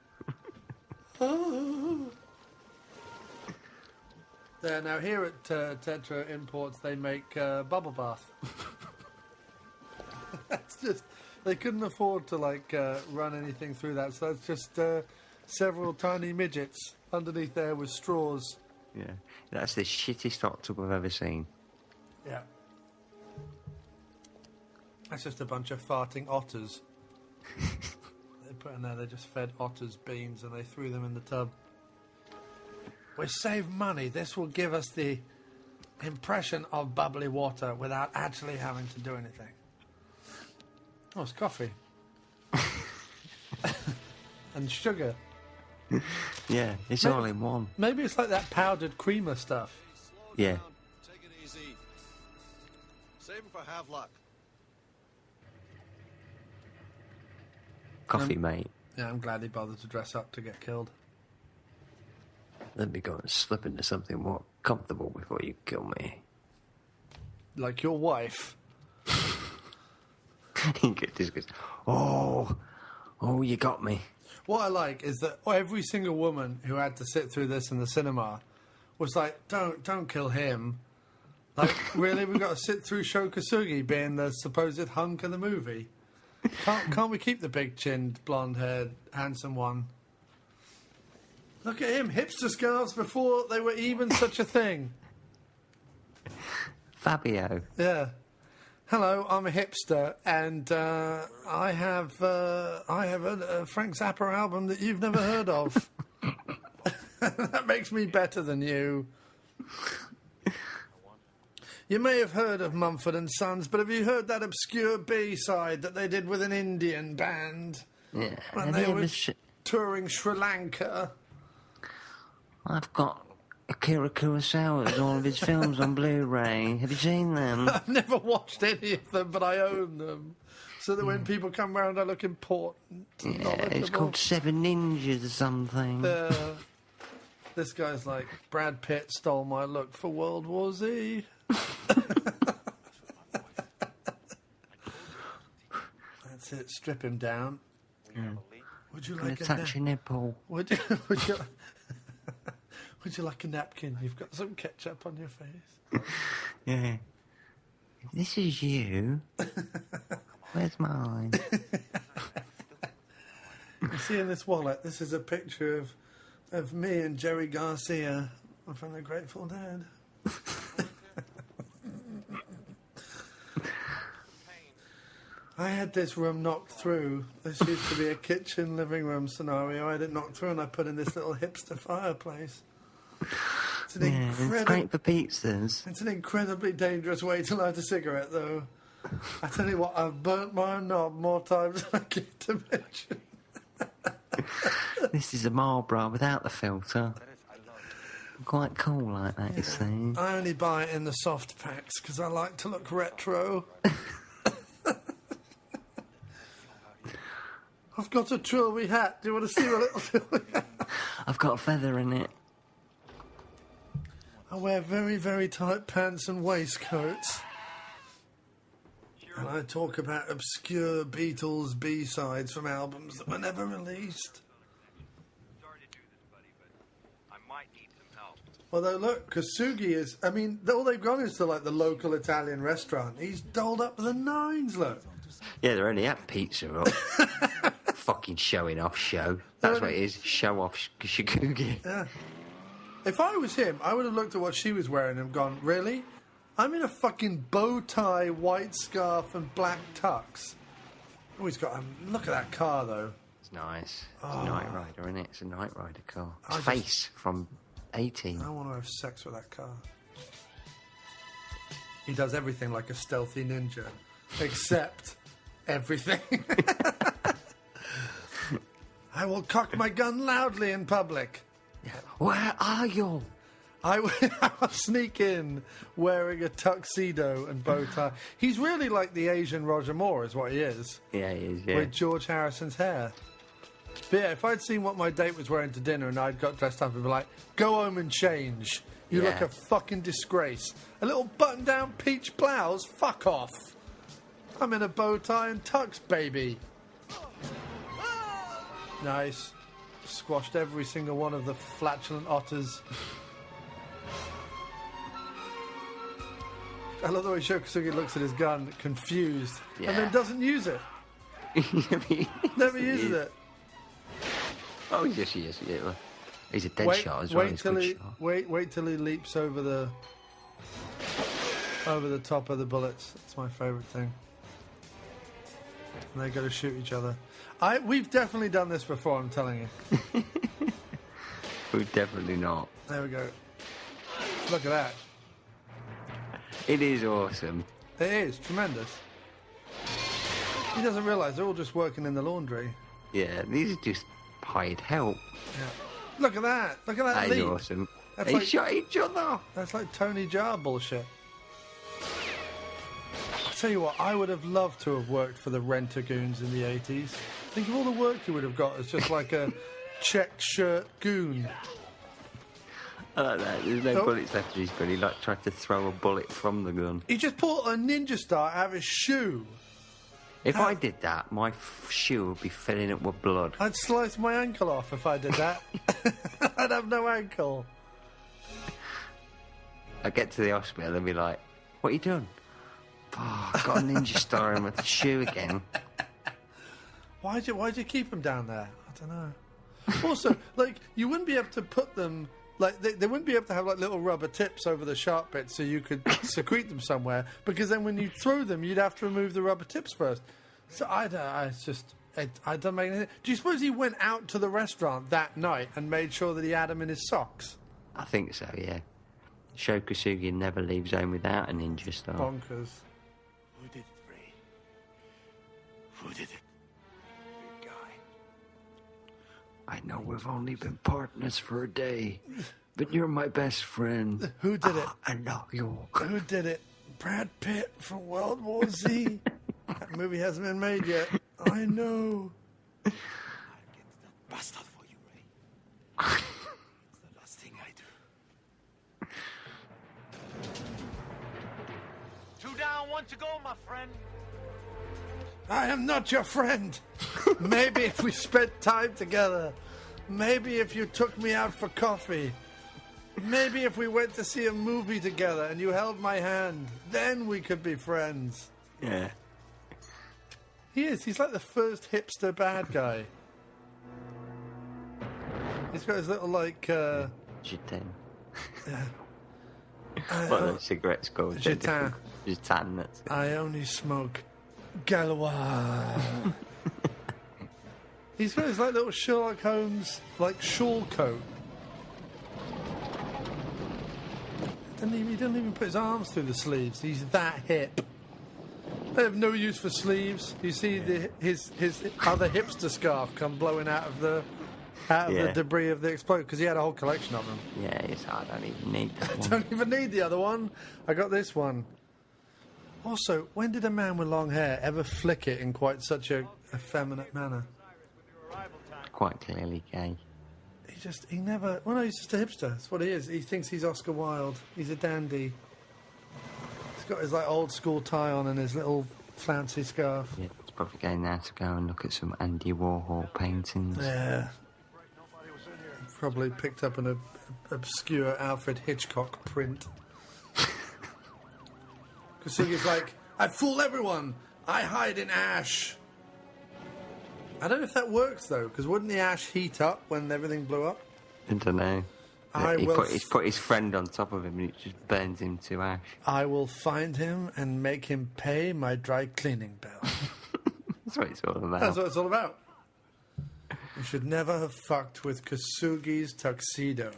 Oh. There, now here at Tetra Imports, they make bubble bath. That's just, they couldn't afford to run anything through that, so it's just several tiny midgets underneath there with straws. Yeah. That's the shittest hot tub I've ever seen. Yeah. That's just a bunch of farting otters. They put in there, they just fed otters beans and they threw them in the tub. We save money. This will give us the impression of bubbly water without actually having to do anything. Oh, it's coffee. And sugar. Yeah, it's all in one. Maybe it's like that powdered creamer stuff. Yeah. Take it easy. Save it for Havelock. Coffee, mate. Yeah, I'm glad he bothered to dress up to get killed. Let me go and slip into something more comfortable before you kill me. Like your wife. He just goes, oh, you got me. What I like is that every single woman who had to sit through this in the cinema was like, don't kill him. Like, really? We've got to sit through Sho Kosugi being the supposed hunk of the movie? Can't we keep the big-chinned, blonde-haired, handsome one? Look at him, hipster scarves before they were even such a thing. Fabio. Yeah. Hello, I'm a hipster, and I have a Frank Zappa album that you've never heard of. That makes me better than you. You may have heard of Mumford and Sons, but have you heard that obscure B-side that they did with an Indian band Yeah. when they were touring Sri Lanka? I've got Akira Kurosawa's all of his films on Blu-ray. Have you seen them? I've never watched any of them, but I own them. So that when people come round, I look important. Yeah, it's called Seven Ninjas or something. This guy's like, Brad Pitt stole my look for World War Z. That's it, strip him down. Would you like a touch your nipple? Would you like a napkin? You've got some ketchup on your face. Yeah. This is you. Where's mine? You see in this wallet, this is a picture of me and Jerry Garcia from The Grateful Dead. I had this room knocked through. This used to be a kitchen living room scenario. I had it knocked through and I put in this little hipster fireplace. It's great for pizzas. It's an incredibly dangerous way to light a cigarette, though. I tell you what, I've burnt my knob more times than I care to mention. This is a Marlboro without the filter. Quite cool like that, you see. I only buy it in the soft packs because I like to look retro. I've got a trilby hat. Do you want to see my little trilby hat? I've got a feather in it. I wear very, very tight pants and waistcoats. And I talk about obscure Beatles B-sides from albums that were never released. Sorry to do this, buddy, but I might need some help. Although, look, Kosugi is... I mean, all they've gone is to, like, the local Italian restaurant. He's dolled up to the nines, look. Yeah, they're only at Pizza Hut. Fucking showing off show. That's what it is. Show off Shikugi. Yeah. If I was him, I would have looked at what she was wearing and gone, really? I'm in a fucking bow tie, white scarf, and black tux. Oh, he's got... look at that car, though. It's nice. It's a Knight Rider, isn't it? It's a Knight Rider car. It's Face from 18. I want to have sex with that car. He does everything like a stealthy ninja, except everything. I will cock my gun loudly in public. Where are you? I will sneak in wearing a tuxedo and bow tie. He's really like the Asian Roger Moore, is what he is. Yeah, he is, yeah. With George Harrison's hair. But yeah, if I'd seen what my date was wearing to dinner and I'd got dressed up, I'd be like, go home and change. You look a fucking disgrace. A little button-down peach blouse? Fuck off. I'm in a bow tie and tux, baby. Nice. Squashed every single one of the flatulent otters. I love the way Sho Kosugi looks at his gun, confused, and then doesn't use it. Never uses it. Oh, yes, he is. Yeah. He's a dead shot as well. Wait till he leaps over the top of the bullets. That's my favourite thing. And they go to shoot each other. We've definitely done this before, I'm telling you. Food, definitely not. There we go. Look at that. It is awesome. It is tremendous. He doesn't realise they're all just working in the laundry. Yeah, these are just hired help. Yeah. Look at that. Look at that That is leap. awesome. That's They like- shot each other. That's like Tony Jaa bullshit. I'll tell you what, I would have loved to have worked for the Rent-A-Goons in the 80s. Think of all the work you would have got as just like a checked shirt goon. I like that. There's no Oh. bullets left in his gun. He like tried to throw a bullet from the gun. He just pulled a ninja star out of his shoe. If I did that, my shoe would be filling up with blood. I'd slice my ankle off if I did that. I'd have no ankle. I'd get to the hospital and be like, what you doing? Oh, I got a ninja star in with the shoe again. Why'd you keep them down there? I don't know. Also, like, you wouldn't be able to put them... Like, they wouldn't be able to have, like, little rubber tips over the sharp bits so you could secrete them somewhere, because then when you throw them, you'd have to remove the rubber tips first. So, I don't make anything... Do you suppose he went out to the restaurant that night and made sure that he had them in his socks? I think so, yeah. Sho Kosugi never leaves home without a ninja star. Bonkers. Who did it, Ray? Who did it? Big guy. I know we've only been partners for a day, but you're my best friend. Who did it? I love you. Who did it? Brad Pitt from World War Z. That movie hasn't been made yet. I know. I'll get that bastard for you, Ray. It's the last thing I do. 2 down, 1 to go, my friend. I am not your friend. Maybe if we spent time together. Maybe if you took me out for coffee. Maybe if we went to see a movie together and you held my hand. Then we could be friends. Yeah. He is. He's like the first hipster bad guy. He's got his little, like... Jitan. What are those cigarettes called? Jitan. Jitan, that's it. I only smoke Galois. He's got his like little Sherlock Holmes like shawl coat. He doesn't even put his arms through the sleeves. He's that hip. They have no use for sleeves. You see his other hipster scarf come blowing out of the debris of the explosion because he had a whole collection of them. Yeah, it's hard. I don't even need that one. Don't even need the other one. I got this one. Also, when did a man with long hair ever flick it in quite such a effeminate manner? Quite clearly gay. He never... Well, no, he's just a hipster. That's what he is. He thinks he's Oscar Wilde. He's a dandy. He's got his, like, old-school tie on and his little flouncy scarf. Yeah, it's probably going now to go and look at some Andy Warhol paintings. Yeah. Probably picked up an obscure Alfred Hitchcock print. Kusugi's like, I fool everyone. I hide in ash. I don't know if that works, though, because wouldn't the ash heat up when everything blew up? I don't know. He's put his friend on top of him and it just burns him to ash. I will find him and make him pay my dry cleaning bill. That's what it's all about. That's what it's all about. You should never have fucked with Kusugi's tuxedo.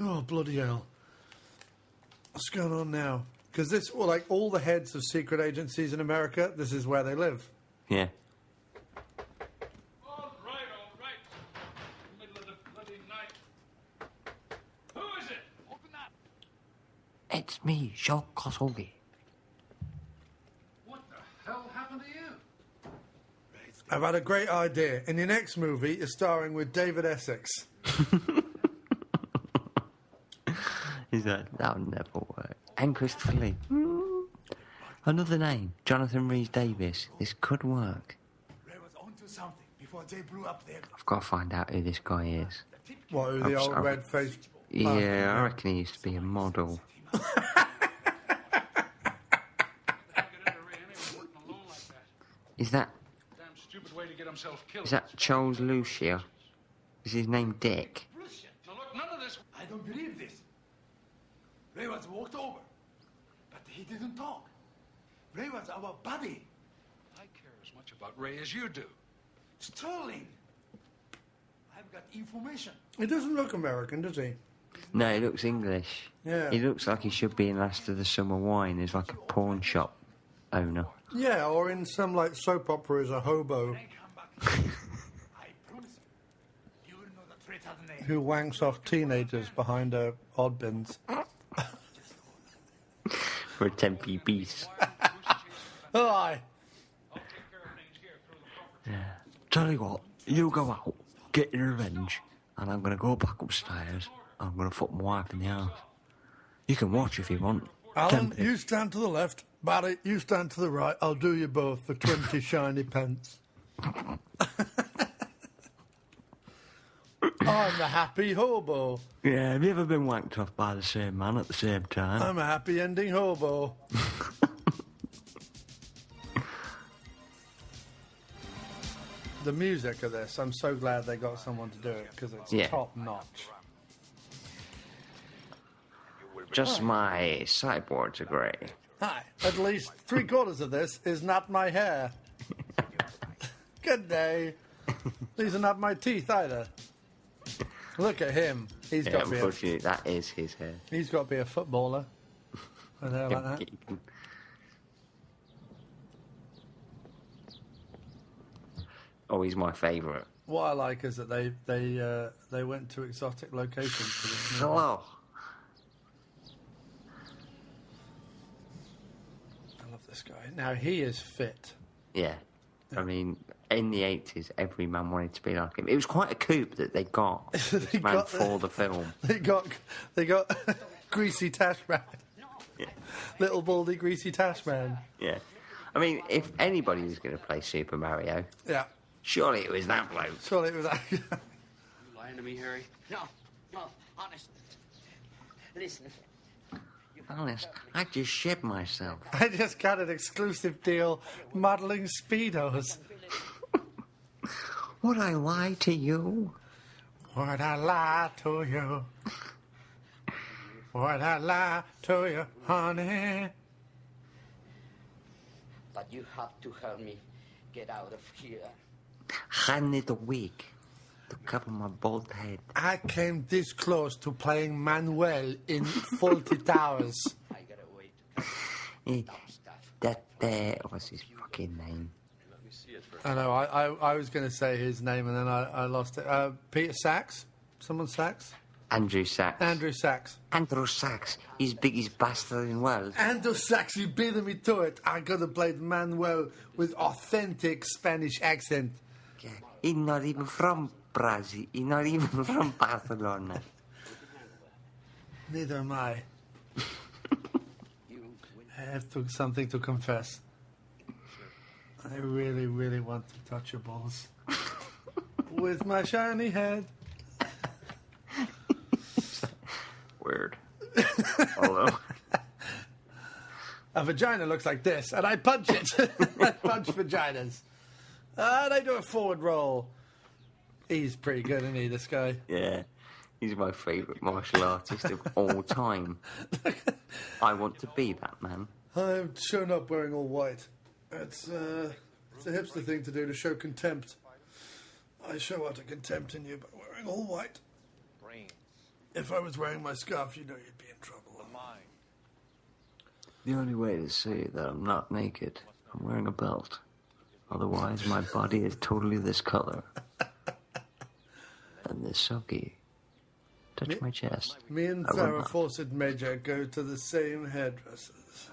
Oh, bloody hell. What's going on now? Because this, well, like all the heads of secret agencies in America, this is where they live. Yeah. All right. Middle of the bloody night. Who is it? Open up. It's me, Sho Kosugi. What the hell happened to you? I've had a great idea. In your next movie, you're starring with David Essex. He's like, that'll never work. And Christopher Lee. Another name, Jonathan Rhys-Davies. This could work. Ray was onto something before they blew up there. I've got to find out who this guy is. What, who the old sorry. red-faced... Yeah, I reckon he used to be a model. Is that Damn stupid way to get himself killed. is that Charles Lucia? Is his name Dick? Now look, none of this. I don't believe this. Ray was walked over, but he didn't talk. Ray was our buddy. I care as much about Ray as you do. Sterling. I've got information. He doesn't look American, does he? No, he looks English. Yeah. He looks like he should be in Last of the Summer Wine. He's like a pawn shop owner. Yeah, or in some like soap opera as a hobo I promise you will know the traitor's name. who wanks off teenagers behind odd bins. For a 10p piece. Oh, aye. Tell you what, you go out, get your revenge, and I'm going to go back upstairs. I'm going to fuck my wife in the house. You can watch if you want. Alan, 10p. you stand to the left. Barry, you stand to the right. I'll do you both for 20 shiny pence. I'm a happy hobo. Yeah, have you ever been wanked off by the same man at the same time? I'm a happy ending hobo. The music of this, I'm so glad they got someone to do it because it's Yeah. top notch. Just my sideboards are grey. Hi. At least 3/4 of this is not my hair. Good day. These are not my teeth either. Look at him. He's Yeah, got to be unfortunately, that is his hair. he's got to be a footballer. With hair like that. Oh, he's my favourite. What I like is that they went to exotic locations for this movie. Hello. I love this guy. Now he is fit. Yeah. I mean, in the 80s, every man wanted to be like him. It was quite a coup that they got this man got for the film. They got Greasy Tash Man. Yeah. Little baldy Greasy Tash Man. Yeah. I mean, if anybody was going to play Super Mario, Yeah. surely it was that bloke. Surely it was that. You lying to me, Harry? No, honest. Listen. Honest, I just shit myself. I just got an exclusive deal modelling Speedos. Would I lie to you? Would I lie to you? Would I lie to you, honey? But you have to help me get out of here. I need a wig to cover my bald head. I came this close to playing Manuel in Fawlty Towers. I gotta wait. What's his fucking name? I know, I was going to say his name and then I lost it. Peter Sachs? Someone Sachs? Andrew Sachs. Andrew Sachs. Andrew Sachs. He's biggest bastard in the world. Andrew Sachs, you beat me to it. I gotta play Manuel with authentic Spanish accent. Yeah. He's not even from Brazil. He's not even from Barcelona. Neither am I. I have something to confess. I really, really want to touch your balls. With my shiny head. Weird. Although. A vagina looks like this, and I punch it. I punch vaginas. And I do a forward roll. He's pretty good, isn't he, this guy? Yeah. He's my favourite martial artist of all time. I want to be that man. I've shown up wearing all white. It's a hipster thing to do to show contempt. I show out a contempt in you by wearing all white. If I was wearing my scarf, you know you'd be in trouble. The only way to see that I'm not naked, I'm wearing a belt. Otherwise, my body is totally this color. And this soggy. Touch my chest. Me and I will Farrah not. Fawcett Major go to the same hairdressers.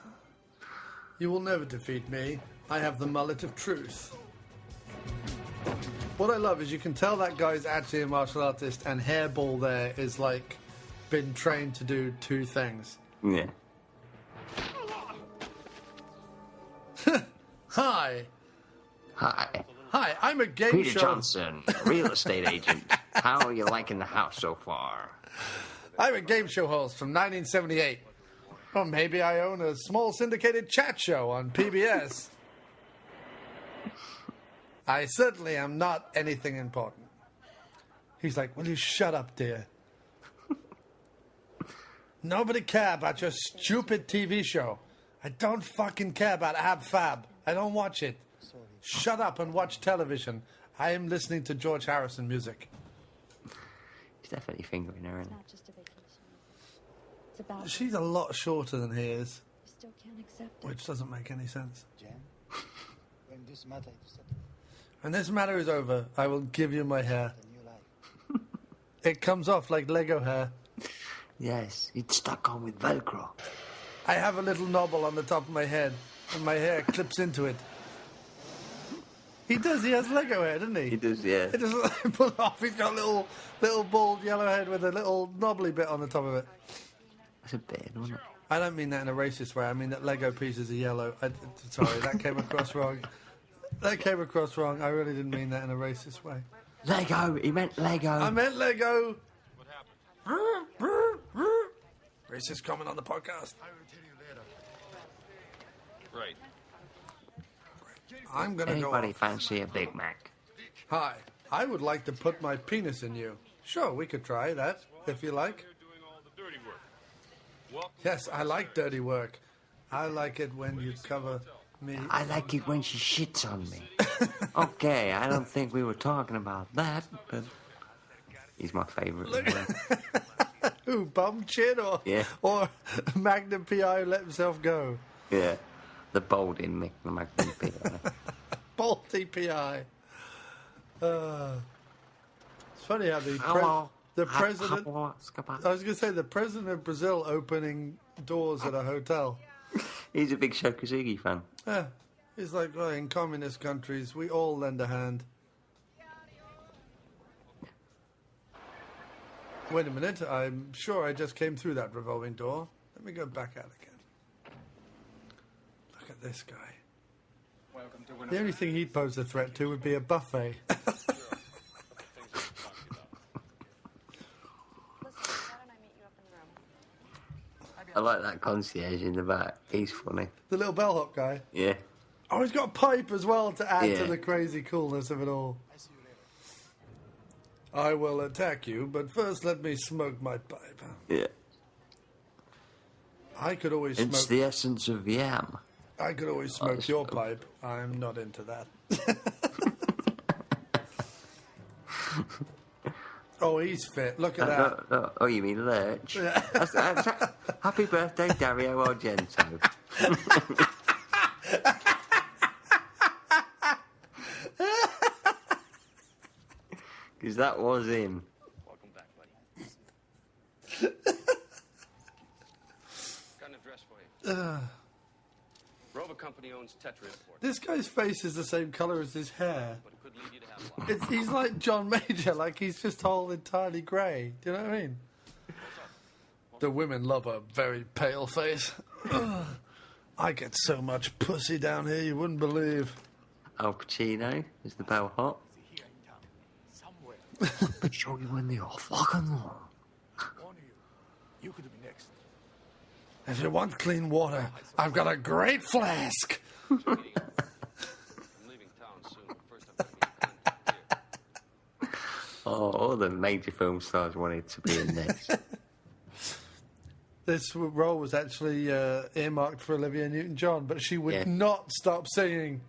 You will never defeat me. I have the mullet of truth. What I love is you can tell that guy's actually a martial artist, and Hairball there is like been trained to do two things. Yeah. Hi. Hi. Hi, I'm a game Peter show. Johnson, real estate agent. How are you liking the house so far? I'm a game show host from 1978. Or maybe I own a small syndicated chat show on PBS. I certainly am not anything important. He's like, will you shut up, dear? Nobody care about your stupid TV show. I don't fucking care about Ab Fab. I don't watch it. Shut up and watch television. I am listening to George Harrison music. He's definitely fingering her, isn't It's not just a vacation, is it? It's about She's a lot shorter than he is, you still can't accept it. which doesn't make any sense. Jen, when this matter is settled, When this matter is over, I will give you my hair. the new life. It comes off like Lego hair. he? Yes, it's stuck on with Velcro. I have a little knobble on the top of my head, and my hair clips into it. He does. He has Lego hair, doesn't he? He does, yeah. It doesn't pull off. He's got a little bald yellow head with a little knobbly bit on the top of it. That's a beard, wasn't it? I don't mean that in a racist way. I mean that Lego pieces are yellow. Sorry, that came across wrong. That came across wrong. I really didn't mean that in a racist way. Lego! He meant Lego! I meant Lego. What happened? Racist comment on the podcast. I will tell you later. Right. I'm gonna go Anybody off. fancy a Big Mac? Hi, I would like to put my penis in you. Sure, we could try that, if you like. You're doing all the dirty work. Well, Yes, I like dirty work. I like it when you cover me. I like it when she shits on me. Okay, I don't think we were talking about that, but he's my favourite. Look- as well. Who, Bum Chin Yeah. or Magnum P.I. who let himself go? Yeah, the Balding Mick the Magnum P.I. Baldy P.I. It's funny how Hello. the president... Hello. I was going to say, the president of Brazil opening doors at a hotel. He's a big Shokuzugi fan. Yeah, he's like, well, in communist countries, we all lend a hand. Wait a minute, I'm sure I just came through that revolving door. Let me go back out again. Look at this guy. welcome to The only thing he'd pose a threat to would be a buffet. Listen, why don't I meet you up in the room? I like that concierge in the back. He's funny. The little bellhop guy. Yeah. Oh, he's got a pipe as well to add Yeah. to the crazy coolness of it all. I see you later. I will attack you, but first let me smoke my pipe. Yeah. I could always It's smoke. the essence of yam. I could always smoke your pipe. I'm not into that. Oh, he's fit. Look at that. No. Oh, you mean Lurch? Happy birthday, Dario Argento. Because that was him. Welcome back, buddy. Got an address for you. Rover Company owns Tetra Import, This guy's face is the same colour as his hair. but it could lead you to have luck. He's like John Major, like he's just all entirely grey. Do you know what I mean? The women love a very pale face. I get so much pussy down here you wouldn't believe. Al Pacino is the bellhop. Here in town. Somewhere. But show you when they are fucking long. One of you. You could be next. If you want clean water, I've got a great flask. I'm leaving town soon, but first I've got to meet a contact here. Oh, all the major film stars wanted to be in this. This role was actually earmarked for Olivia Newton-John, but she would Yeah. not stop singing.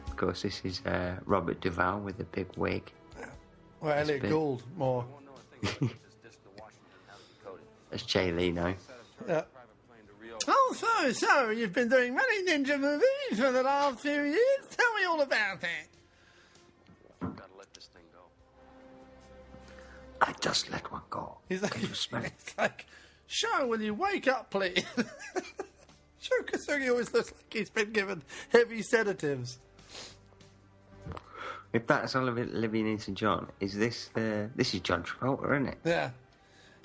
Of course, this is Robert Duvall with a big wig. Well, Elliot big. Gould more. I won't know a thing about this disc to Washington and have it decoded. That's Jay Leno. Set a Yeah. private plane to Rio. Oh, so you've been doing many ninja movies for the last few years. Tell me all about it. Gotta let this thing go. I just let one go. He's like, Can you smell it? it's like, Sho, will you wake up, please? Sho Kasugi always looks like he's been given heavy sedatives. If that's Olivia Newton-John, is this this is John Travolta, isn't it? Yeah.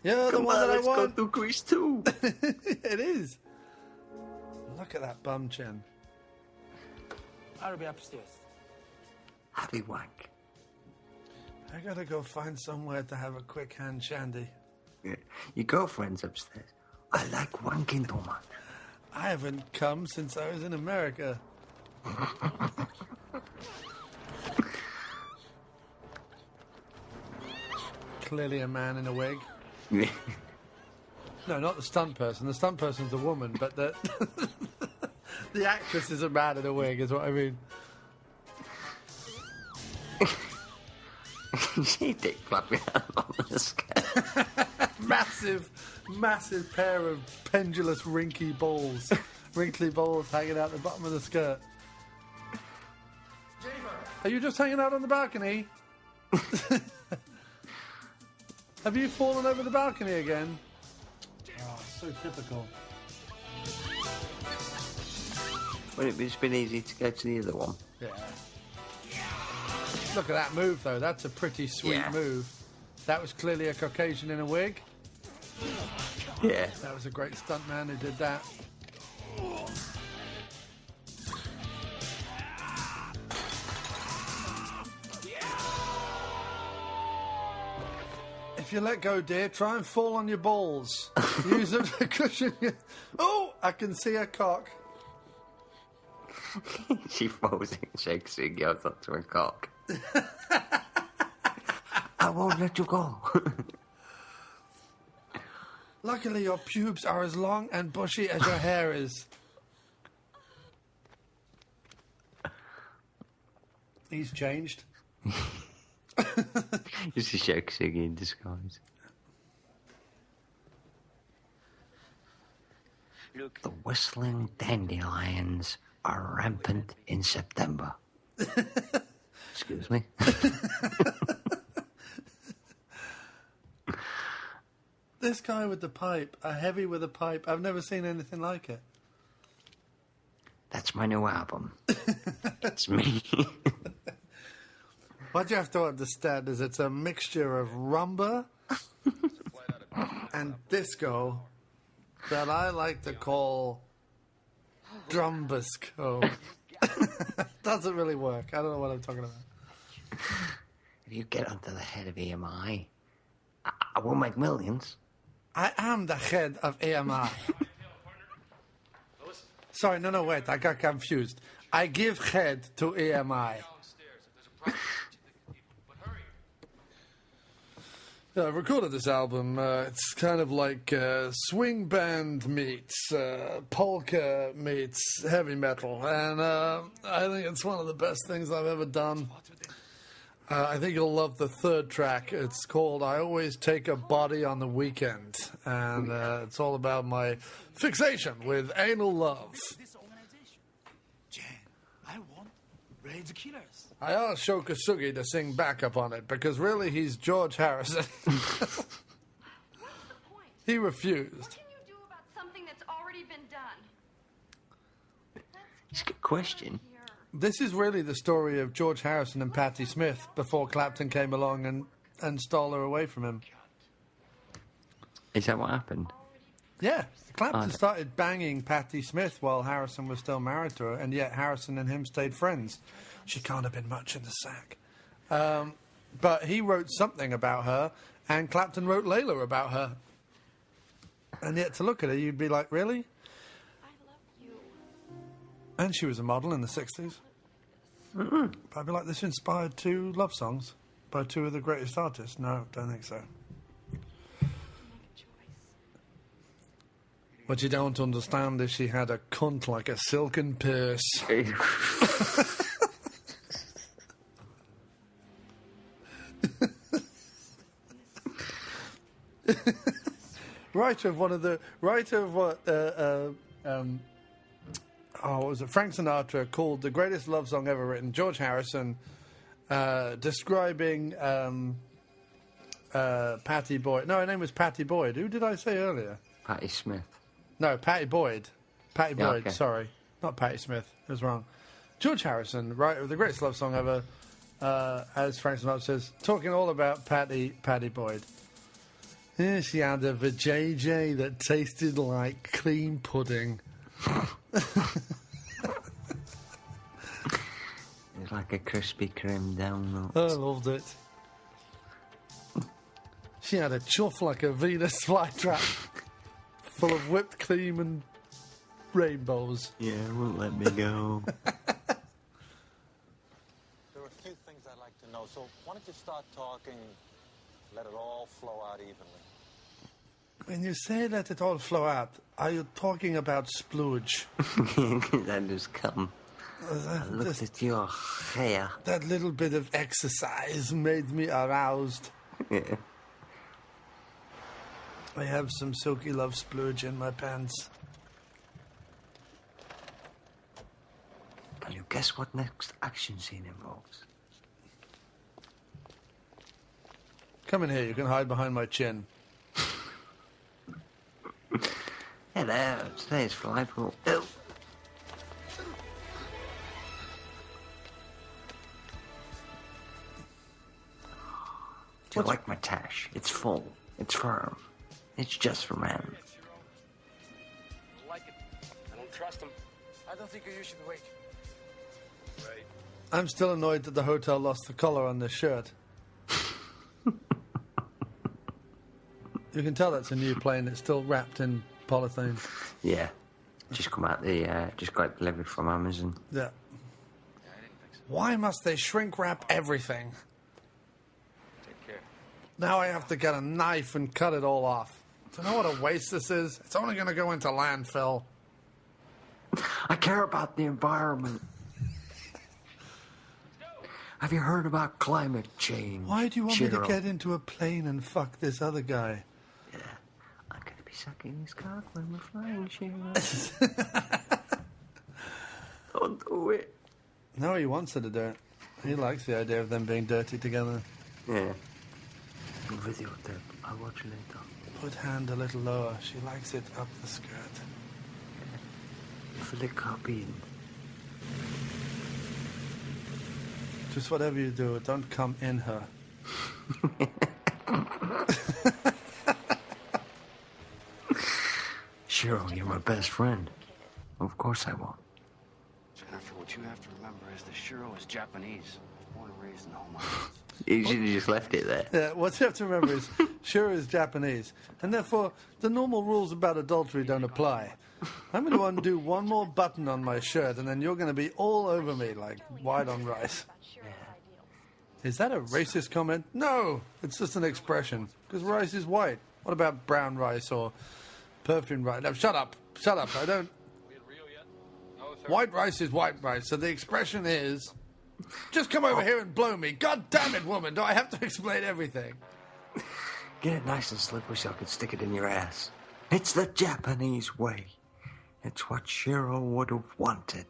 You're the Come one on, that I let's want. go to Greece too. It is. Look at that bum chin. I'll be upstairs. Happy wank. I gotta go find somewhere to have a quick hand shandy. Yeah. Your girlfriend's upstairs. I like wanking too much. I haven't come since I was in America. Clearly a man in a wig. No, not the stunt person. The stunt person's a woman, but the the actress is a man in a wig, is what I mean. She dick flapping on the skirt. massive pair of pendulous wrinkly balls hanging out the bottom of the skirt. Are you just hanging out on the balcony? Have you fallen over the balcony again? Oh, so typical. Wouldn't it just been easy to go to the other one? Yeah. Look at that move, though. That's a pretty sweet move. That was clearly a Caucasian in a wig. Yeah. That was a great stuntman who did that. If you let go, dear, try and fall on your balls. Use them to cushion you. Oh, I can see a cock. She falls and shakes and goes up to her cock. I won't let you go. Luckily, your pubes are as long and bushy as your hair is. He's changed. Just a Shakespeare in disguise. Look, the whistling dandelions are rampant in September. Excuse me. This guy with the pipe, a heavy with a pipe, I've never seen anything like it. That's my new album. It's me. What you have to understand is it's a mixture of rumba and disco that I like to call drumbisco. Doesn't really work. I don't know what I'm talking about. If you get onto the head of EMI, I will make millions. I am the head of EMI. Sorry, no, wait, I got confused. I give head to EMI. Yeah, I've recorded this album. It's kind of like swing band meets polka meets heavy metal, and I think it's one of the best things I've ever done. I think you'll love the third track. It's called "I Always Take a Body on the Weekend," and it's all about my fixation with anal love. Jen, I want Raid the Killers. I asked Shokasugi to sing backup on it because really he's George Harrison. What's the point? He refused. What can you do about something that's already been done? It's a good question. This is really the story of George Harrison and Patti Smith before Clapton came along and stole her away from him. Is that what happened? Yeah. Clapton started banging Patti Smith while Harrison was still married to her, and yet Harrison and him stayed friends. She can't have been much in the sack. But he wrote something about her, and Clapton wrote Layla about her. And yet to look at her, you'd be like, really? I love you. And she was a model in the 60s. Mm-mm. But I'd be like, this inspired 2 love songs by 2 of the greatest artists. No, don't think so. What you don't understand is she had a cunt like a silken purse. Writer of what was it? Frank Sinatra called the greatest love song ever written. George Harrison describing Patty Boyd. No, her name was Patty Boyd. Who did I say earlier? Patti Smith. No, Patty Boyd. Patty Yeah, Boyd, okay. sorry. Not Patti Smith. I was wrong. George Harrison, writer of the greatest love song ever, as Frank Sinatra says, talking all about Patty Boyd. Yeah, she had a vajayjay that tasted like cream pudding. It's like a Krispy Kreme donut. I loved it. She had a chuff like a Venus flytrap, full of whipped cream and rainbows. Yeah, won't let me go. There are a few things I'd like to know, so why don't you start talking, let it all flow out evenly. When you say let it all flow out, are you talking about splooge? That just come. I looked at your hair. That little bit of exercise made me aroused. Yeah. I have some silky love splurge in my pants. Can you guess what next action scene involves? Come in here, you can hide behind my chin. Hello, today's flight will... Oh. Do you like my tash? It's full. It's firm. It's just for men. I like it. I don't trust him. I don't think you should wait. Right. I'm still annoyed that the hotel lost the collar on this shirt. You can tell that's a new plane. It's still wrapped in polythene. Yeah. Just come out just got it delivered from Amazon. Yeah. Why must they shrink wrap everything? Take care. Now I have to get a knife and cut it all off. Do you know what a waste this is? It's only going to go into landfill. I care about the environment. Have you heard about climate change? Why do you want me to Shiro? get into a plane and fuck this other guy? Yeah. I'm going to be sucking his cock when we're flying, Shiro. Don't do it. No, he wants her to do it. He likes the idea of them being dirty together. Yeah. Video tape. I'll watch you later. Put hand a little lower. She likes it up the skirt. Flick up in. Just whatever you do, don't come in her. Shiro, you're my best friend. Of course I won't. Jennifer, what you have to remember is that Shiro is Japanese. Born and raised in the home islands. You should have just left it there. Yeah, what you have to remember is Shiro is Japanese, and therefore the normal rules about adultery don't apply. I'm going to undo one more button on my shirt, and then you're going to be all over me like white on rice. Is that a racist comment? No, it's just an expression, because rice is white. What about brown rice or perfume rice? No, shut up, I don't... White rice is white rice, so the expression is... Just come over here and blow me. God damn it, woman, do I have to explain everything? Get it nice and slippery so I can stick it in your ass. It's the Japanese way. It's what Shiro would have wanted.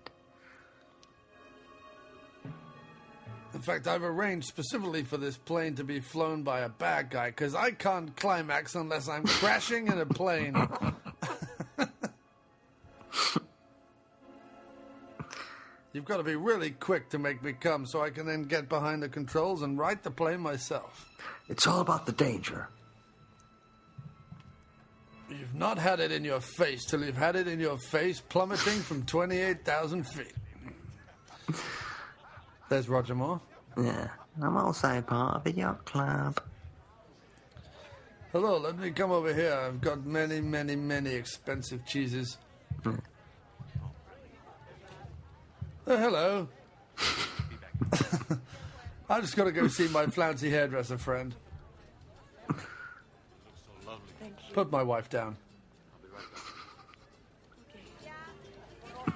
In fact, I've arranged specifically for this plane to be flown by a bad guy, because I can't climax unless I'm crashing in a plane. You've got to be really quick to make me come so I can then get behind the controls and right the plane myself. It's all about the danger. You've not had it in your face till you've had it in your face plummeting from 28,000 feet. There's Roger Moore. Yeah, I'm also part of the yacht club. Hello, let me come over here. I've got many, many, many expensive cheeses. Oh, hello. I just got to go see my flouncy hairdresser friend. Put my wife down.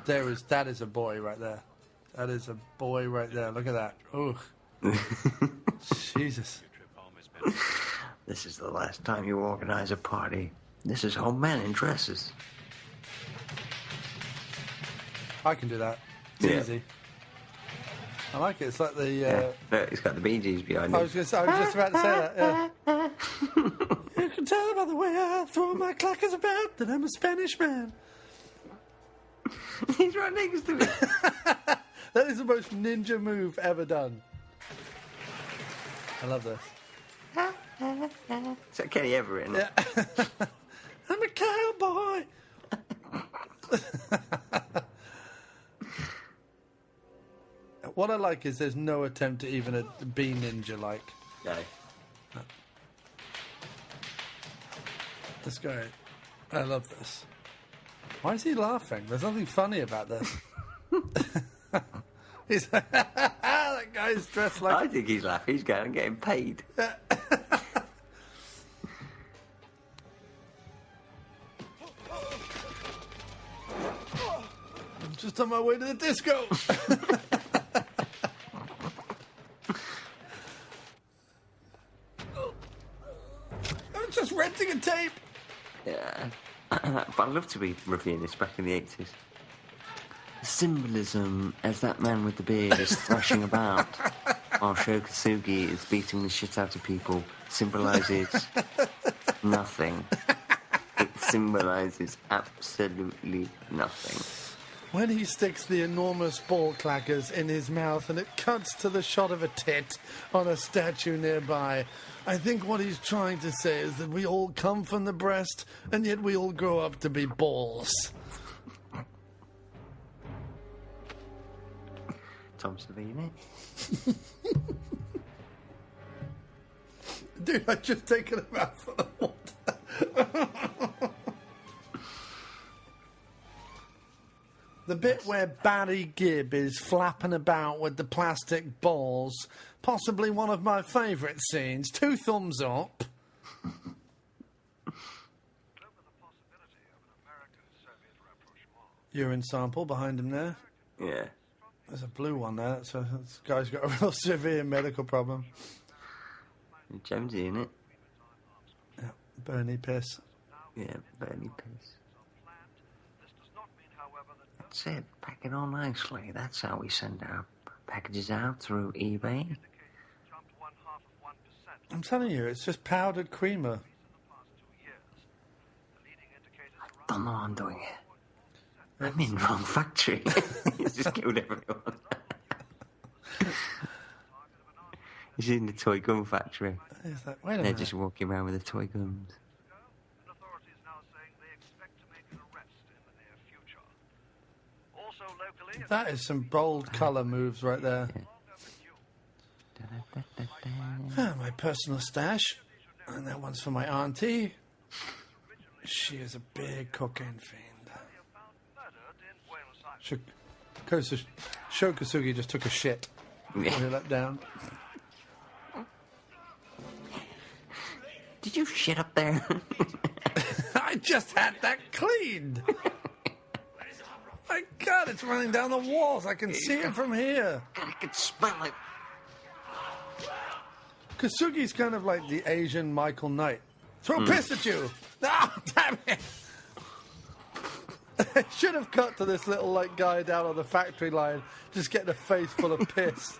That is a boy right there. That is a boy right there. Look at that. Ugh. Jesus. This is the last time you organize a party. This is all men in dresses. I can do that. It's easy. I like it. It's like the... Look, he's got the Bee Gees behind him. I was just about to say that, yeah. You can tell by the way I throw my clackers about that I'm a Spanish man. He's right next to me. That is the most ninja move ever done. I love this. Is that Kenny Everett? Yeah. I'm a cowboy. What I like is there's no attempt to even be ninja-like. No. This guy, I love this. Why is he laughing? There's nothing funny about this. He's that guy's dressed like... I think he's laughing. He's going and getting paid. just on my way to the disco. I'm just renting a tape. Yeah. But I'd love to be reviewing this back in the 80s. The symbolism as that man with the beard is thrashing about while Shokasugi is beating the shit out of people symbolises nothing. It symbolises absolutely nothing. When he sticks the enormous ball clackers in his mouth and it cuts to the shot of a tit on a statue nearby, I think what he's trying to say is that we all come from the breast and yet we all grow up to be balls. Tom Savini. Dude, I just taken a mouthful of water. The bit where Barry Gibb is flapping about with the plastic balls, possibly one of my favourite scenes. 2 thumbs up. Urine sample behind him there. Yeah. There's a blue one there, so this guy's got a real severe medical problem. Jonesy in it. Yeah, Bernie piss. Yeah, Bernie piss. That's it. Pack it on nicely. That's how we send our packages out through eBay. I'm telling you, it's just powdered creamer. I don't know I'm doing it. I'm in wrong factory. He's just killed everyone. He's in the toy gun factory. He's like, wait a They're minute. just walking around with the toy guns. That is some bold colour moves right there. My personal stash. And that one's for my auntie. She is a big cocaine fiend. Shokasugi just took a shit before he let down. Did you shit up there? I just had that cleaned. My God, it's running down the walls. I can see it from here. I can smell it. Kasugi's kind of like the Asian Michael Knight. Throw piss at you. Ah, damn it. I should have cut to this little like guy down on the factory line, just getting a face full of piss.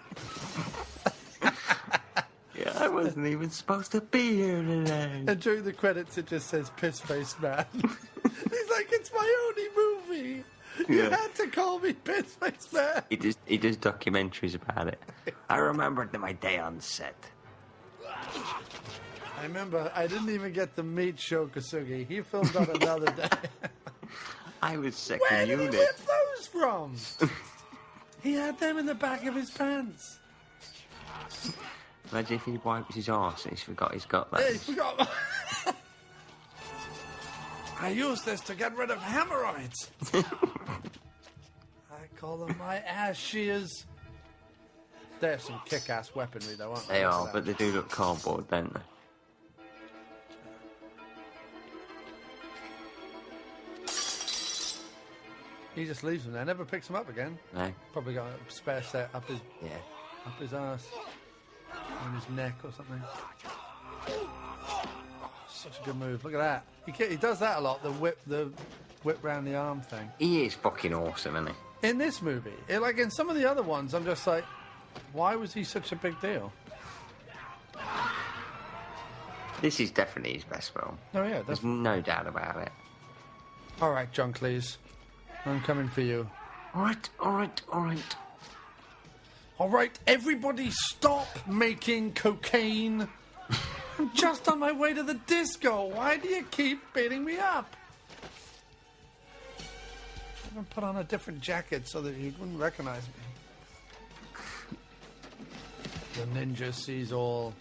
Yeah, I wasn't even supposed to be here today. And during the credits, it just says "Piss Face Man." He's like, "It's my only movie. You had to call me Piss Face Man." He does documentaries about it. I remembered my day on set. I remember I didn't even get to meet Shokasugi. He filmed on another day. I was second Where did unit. he whip those from? He had them in the back of his pants. Imagine if he wipes his arse and he's forgot he's got that. Hey, he forgot. I use this to get rid of hemorrhoids. I call them my ass shears. They're some kick-ass weaponry, though, aren't they? They are, but they do look cardboard, don't they? He just leaves them there, never picks them up again. No. Probably got a spare set up his ass, on his neck or something. Oh, such a good move! Look at that. He does that a lot. The whip round the arm thing. He is fucking awesome, isn't he? In this movie, like in some of the other ones, I'm just like, why was he such a big deal? This is definitely his best film. Oh yeah, There's no doubt about it. All right, John Cleese, I'm coming for you. All right. All right, everybody stop making cocaine. I'm just on my way to the disco. Why do you keep beating me up? I even put on a different jacket so that you wouldn't recognize me. The ninja sees all.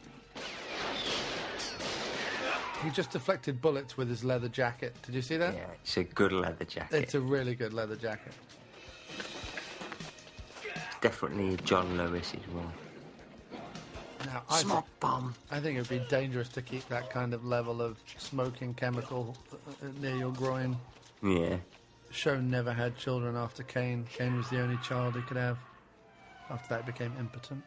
He just deflected bullets with his leather jacket. Did you see that? Yeah, it's a good leather jacket. It's a really good leather jacket. Definitely John Lewis as well. Now, Smoke bomb. I think it would be dangerous to keep that kind of level of smoking chemical near your groin. Yeah. The show never had children after Kane. Kane was the only child he could have. After that, he became impotent.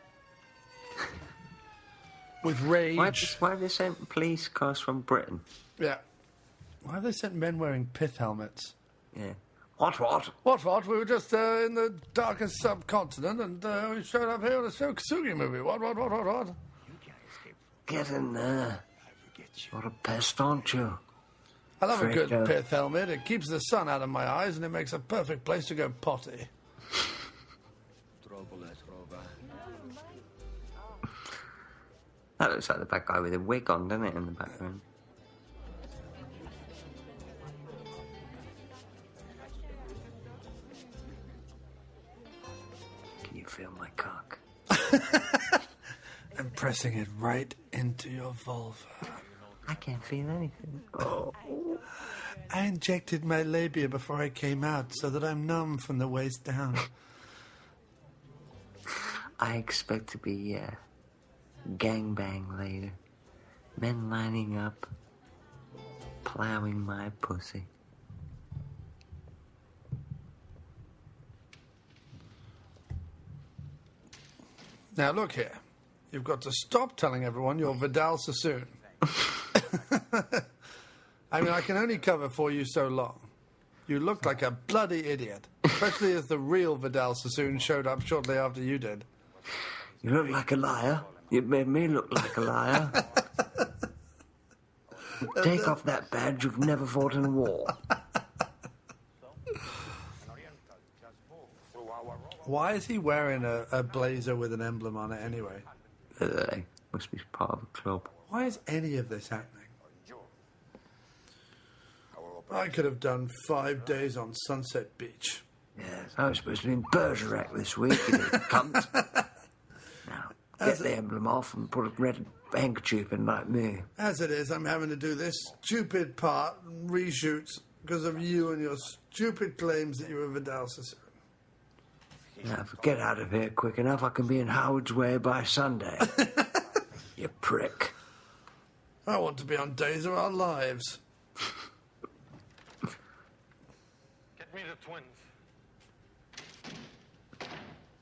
With rage. Why have they sent police cars from Britain? Yeah. Why have they sent men wearing pith helmets? Yeah. What? What? We were just in the darkest subcontinent and we showed up here with a Kasugi movie. What? Get in there. What a pest, aren't you? I love a good Spreaker. pith helmet. It keeps the sun out of my eyes and it makes a perfect place to go potty. That looks like the bad guy with a wig on, doesn't it, in the background? Can you feel my cock? I'm pressing it right into your vulva. I can't feel anything. Oh. I injected my labia before I came out so that I'm numb from the waist down. I expect to be, gangbang later. Men lining up, plowing my pussy. Now look here. You've got to stop telling everyone you're Vidal Sassoon. I mean, I can only cover for you so long. You looked like a bloody idiot, especially as the real Vidal Sassoon showed up shortly after you did. You look like a liar. You made me look like a liar. Take off that badge. You've never fought in a war. Why is he wearing a blazer with an emblem on it anyway? Must be part of a club. Why is any of this happening? I could have done 5 days on Sunset Beach. Yes, I was supposed to be in Bergerac this week, you cunt. Now, get the emblem off and put a red handkerchief in like me. As it is, I'm having to do this stupid part and reshoots because of you and your stupid claims that you were Vidal Sassoon. Now, if I get out of here quick enough, I can be in Howard's Way by Sunday. You prick. I want to be on Days of Our Lives. Get me the twins.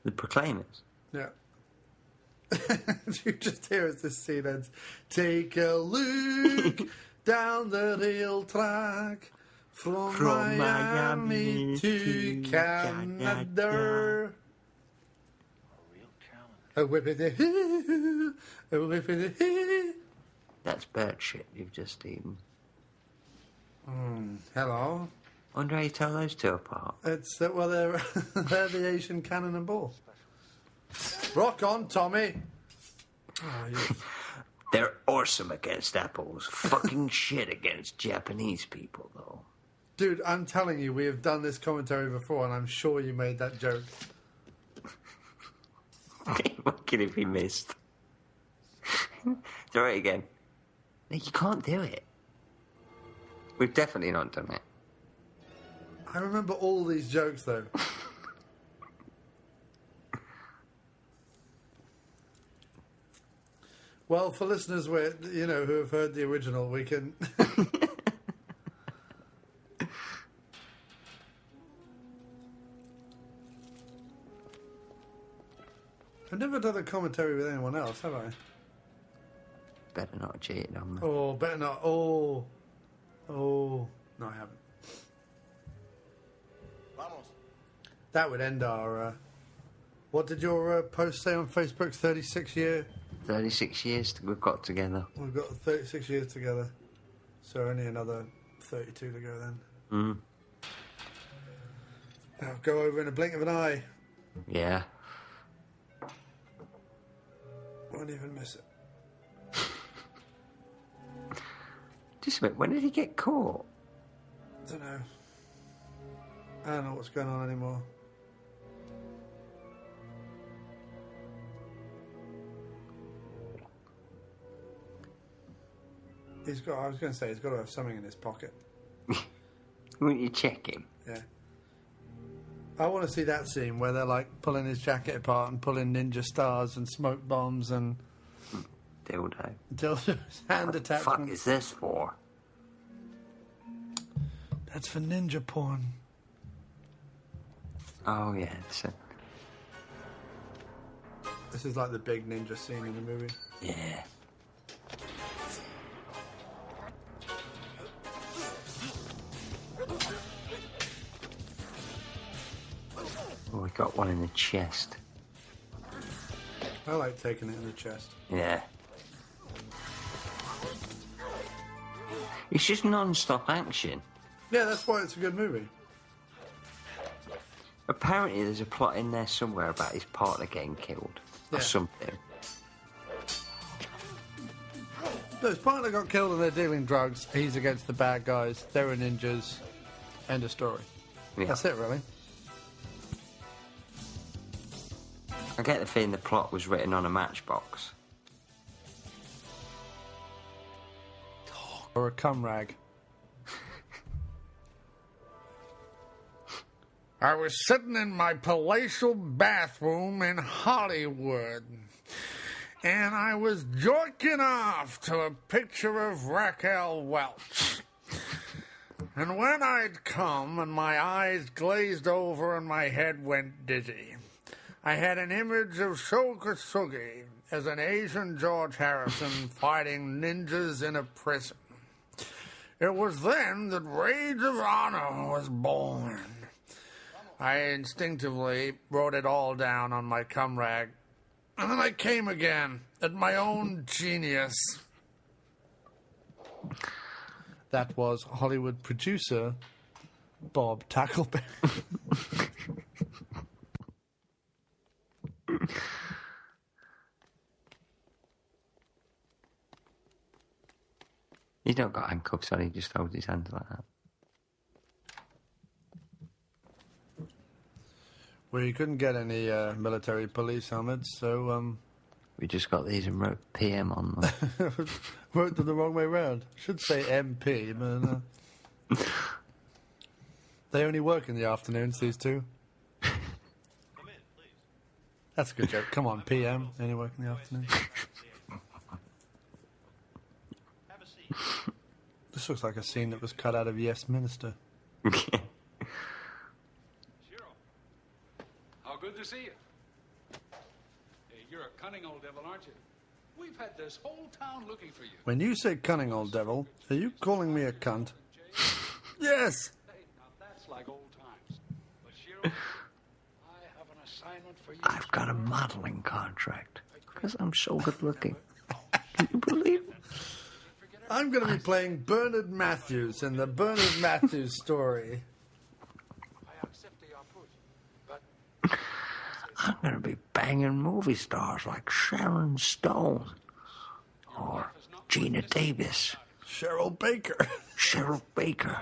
The Proclaimers. Yeah. You just hear as this scene ends. Take a look down the rail track from Miami to Canada. A whippity-hoo, a whippity-hoo. That's bird shit you've just eaten. Hello. I wonder how you tell those two apart. It's well, they're the Asian cannonball. Rock on, Tommy. Oh, They're awesome against apples. Fucking shit against Japanese people, though. dude, I'm telling you, we have done this commentary before, and I'm sure you made that joke. What could it be missed? Do it again. No, you can't do it. We've definitely not done it. I remember all these jokes, though. Well, for listeners who have heard the original, we can... I've never done a commentary with anyone else, have I? Better not cheat on me. Oh, better not. Oh. No, I haven't. Vamos. That would end our... what did your post say on Facebook? 36 year... 36 years we've got together. We've got 36 years together. So only another 32 to go then. I'll go over in a blink of an eye. Yeah. Won't even miss it. Just a minute, when did he get caught? Don't know. I don't know what's going on anymore. He's got to have something in his pocket. Wouldn't you check him? Yeah. I want to see that scene where they're like pulling his jacket apart and pulling ninja stars and smoke bombs and Dildo. hand What the fuck attachments. is this for? That's for ninja porn. Oh, yeah. So, This is like the big ninja scene in the movie. yeah. Oh, we got one in the chest. I like taking it in the chest. Yeah. It's just non-stop action. Yeah, that's why it's a good movie. Apparently there's a plot in there somewhere about his partner getting killed. Or Yeah. something. No, his partner got killed and they're dealing drugs. He's against the bad guys. They're ninjas. End of story. Yeah. That's it, really. I get the feeling the plot was written on a matchbox. Or a cum rag. I was sitting in my palatial bathroom in Hollywood, and I was jerking off to a picture of Raquel Welch. And when I'd come and my eyes glazed over and my head went dizzy, I had an image of Sho Kosugi as an Asian George Harrison fighting ninjas in a prison. It was then that Rage of Honor was born. I instinctively wrote it all down on my cum rag, and then I came again at my own genius. That was Hollywood producer Bob Tackleberry. He's not got handcuffs on, he just holds his hands like that. Well, you couldn't get any military police helmets, so We just got these and wrote PM on them. wrote them the wrong way round. Should say MP, but they only work in the afternoons, these two. That's a good joke. Come on, PM, only work in the afternoon. This looks like a scene that was cut out of Yes Minister. Shiro, how good to see you. Hey, you're a cunning old devil, aren't you? We've had this whole town looking for you. When you say cunning old devil, are you calling me a cunt? Yes! Hey, now that's like old times. But Shiro, I have an assignment for you. I've got a modeling contract because I'm so good looking. Can you believe it? I'm going to be playing Bernard Matthews in the Bernard Matthews story. I accept the approach, but I'm going to be banging movie stars like Sharon Stone or Gina Davis, Cheryl Baker. Cheryl Baker.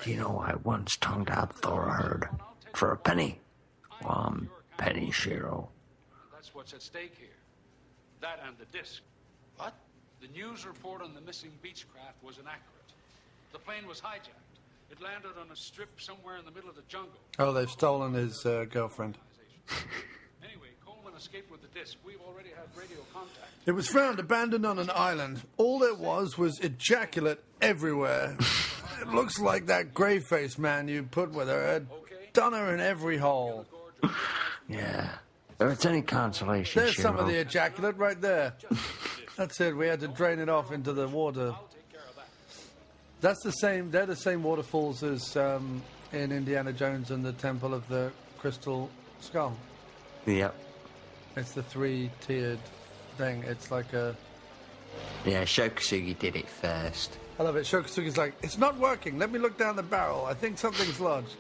You know, I once tongued out Thor Herd for a penny. One penny, Shiro. that's what's at stake here. That and the disc. What? The news report on the missing Beechcraft was inaccurate. The plane was hijacked. It landed on a strip somewhere in the middle of the jungle. Oh, they've stolen his girlfriend. Anyway, Coleman escaped with the disc. We've already had radio contact. It was found abandoned on an island. All there was ejaculate everywhere. It looks like that grey-faced man you put with her had done her in every hole. Yeah. If it's any consolation, There's Shiro. some of the ejaculate right there. That's it. We had to drain it off into the water. That's the same. They're the same waterfalls as in Indiana Jones and the Temple of the Crystal Skull. Yep. It's the three-tiered thing. It's like a... Yeah, Shokusugi did it first. I love it. Shokusugi's like, it's not working. Let me look down the barrel. I think something's lodged.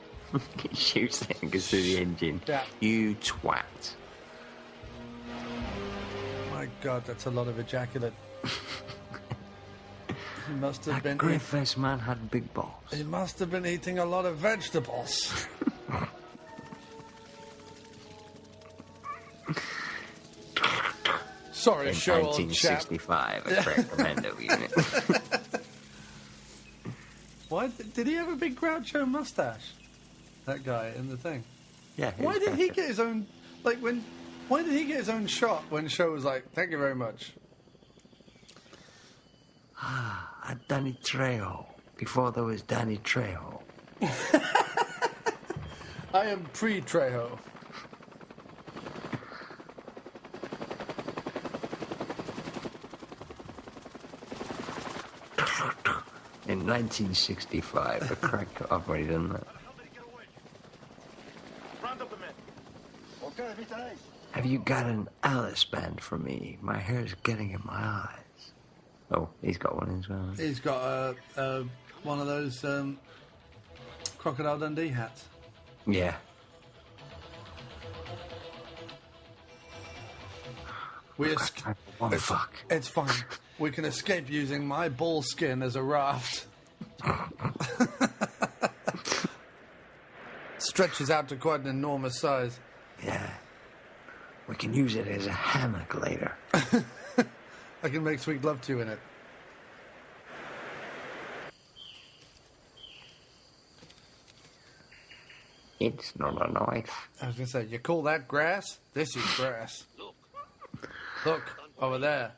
He shoots it and goes through the engine. Yeah. You twat. My God, that's a lot of ejaculate. He must have That been... grey-faced man had big balls. He must have been eating a lot of vegetables. Sorry, In show old chap. 1965, a crack commando unit. Why did he have a big Groucho mustache? That guy in the thing. Yeah. Why did he get his own? Why did he get his own shot when Show was like, "Thank you very much"? Danny Trejo. Before there was Danny Trejo. I am pre-Trejo. In 1965, a crack. I've already done that. Round up the men. Okay, Vitalis. Have you got an Alice band for me? My hair's getting in my eyes. Oh, he's got one as well. He's got one of those Crocodile Dundee hats. Yeah. One fuck. It's fine. We can escape using my bull skin as a raft. Stretches out to quite an enormous size. Yeah. We can use it as a hammock later. I can make sweet love to you in it. It's not a knife. I was going to say, you call that grass? This is grass. Look, over there.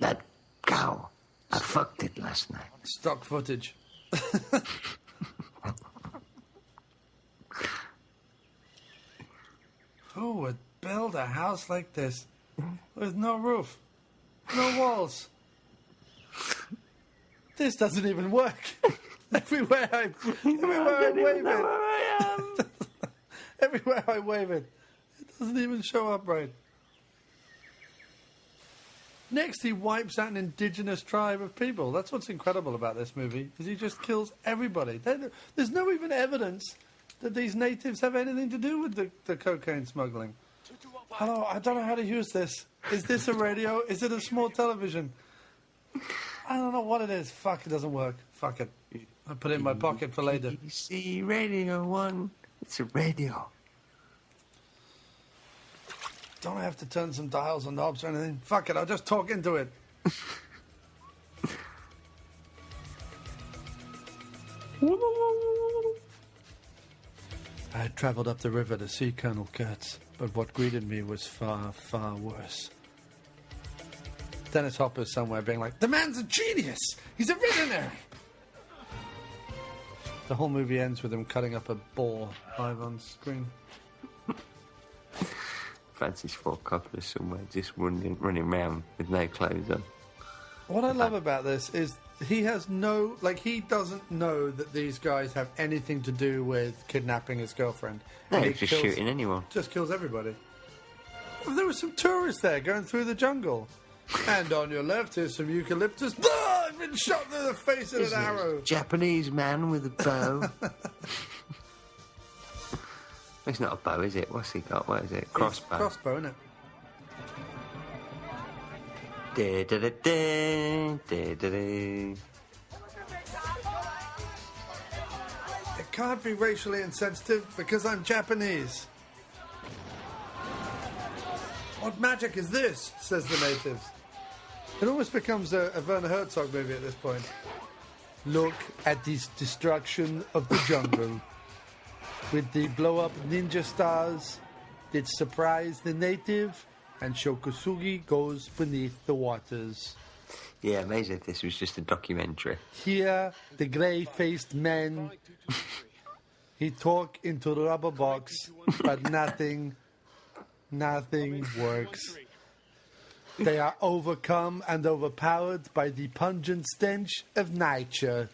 That cow. I fucked it last night. Stock footage. Who would build a house like this with no roof, no walls? This doesn't even work. Everywhere I wave it. Everywhere I wave it, it doesn't even show up right. Next, he wipes out an indigenous tribe of people. That's what's incredible about this movie, is he just kills everybody. There's no even evidence that these natives have anything to do with the cocaine smuggling. Hello, I don't know how to use this. Is this a radio? Is it a small television? I don't know what it is. Fuck, it doesn't work. Fuck it. I put it in my pocket for later. See, Radio 1. It's a radio. Don't I have to turn some dials or knobs or anything? Fuck it, I'll just talk into it. I had travelled up the river to see Colonel Kurtz, but what greeted me was far, far worse. Dennis Hopper's somewhere being like, the man's a genius! He's a visionary! The whole movie ends with him cutting up a boar live on screen. Francis Ford Coppola somewhere just running around with no clothes on. What I love about this is he has he doesn't know that these guys have anything to do with kidnapping his girlfriend. No, he's just shooting anyone. Just kills everybody. There were some tourists there going through the jungle. And on your left is some eucalyptus. Ah, I've been shot through the face with an arrow. Japanese man with a bow. It's not a bow, is it? What's he got? What is it? Crossbow. Crossbow, isn't it? It can't be racially insensitive because I'm Japanese. What magic is this? Says the natives. It almost becomes a Werner Herzog movie at this point. Look at this destruction of the jungle. With the blow-up ninja stars that surprise the native, and Shokusugi goes beneath the waters. Yeah, amazing if this was just a documentary. Here, the grey-faced men, he talk into the rubber box, but nothing works. They are overcome and overpowered by the pungent stench of nature.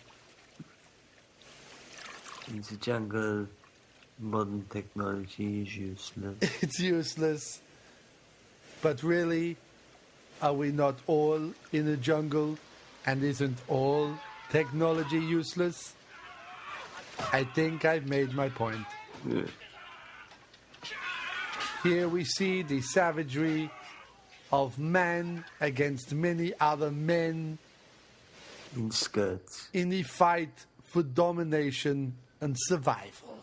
In the jungle, modern technology is useless. It's useless. But really, are we not all in a jungle, and isn't all technology useless? I think I've made my point. Yeah. Here we see the savagery of man against many other men in skirts in the fight for domination and survival.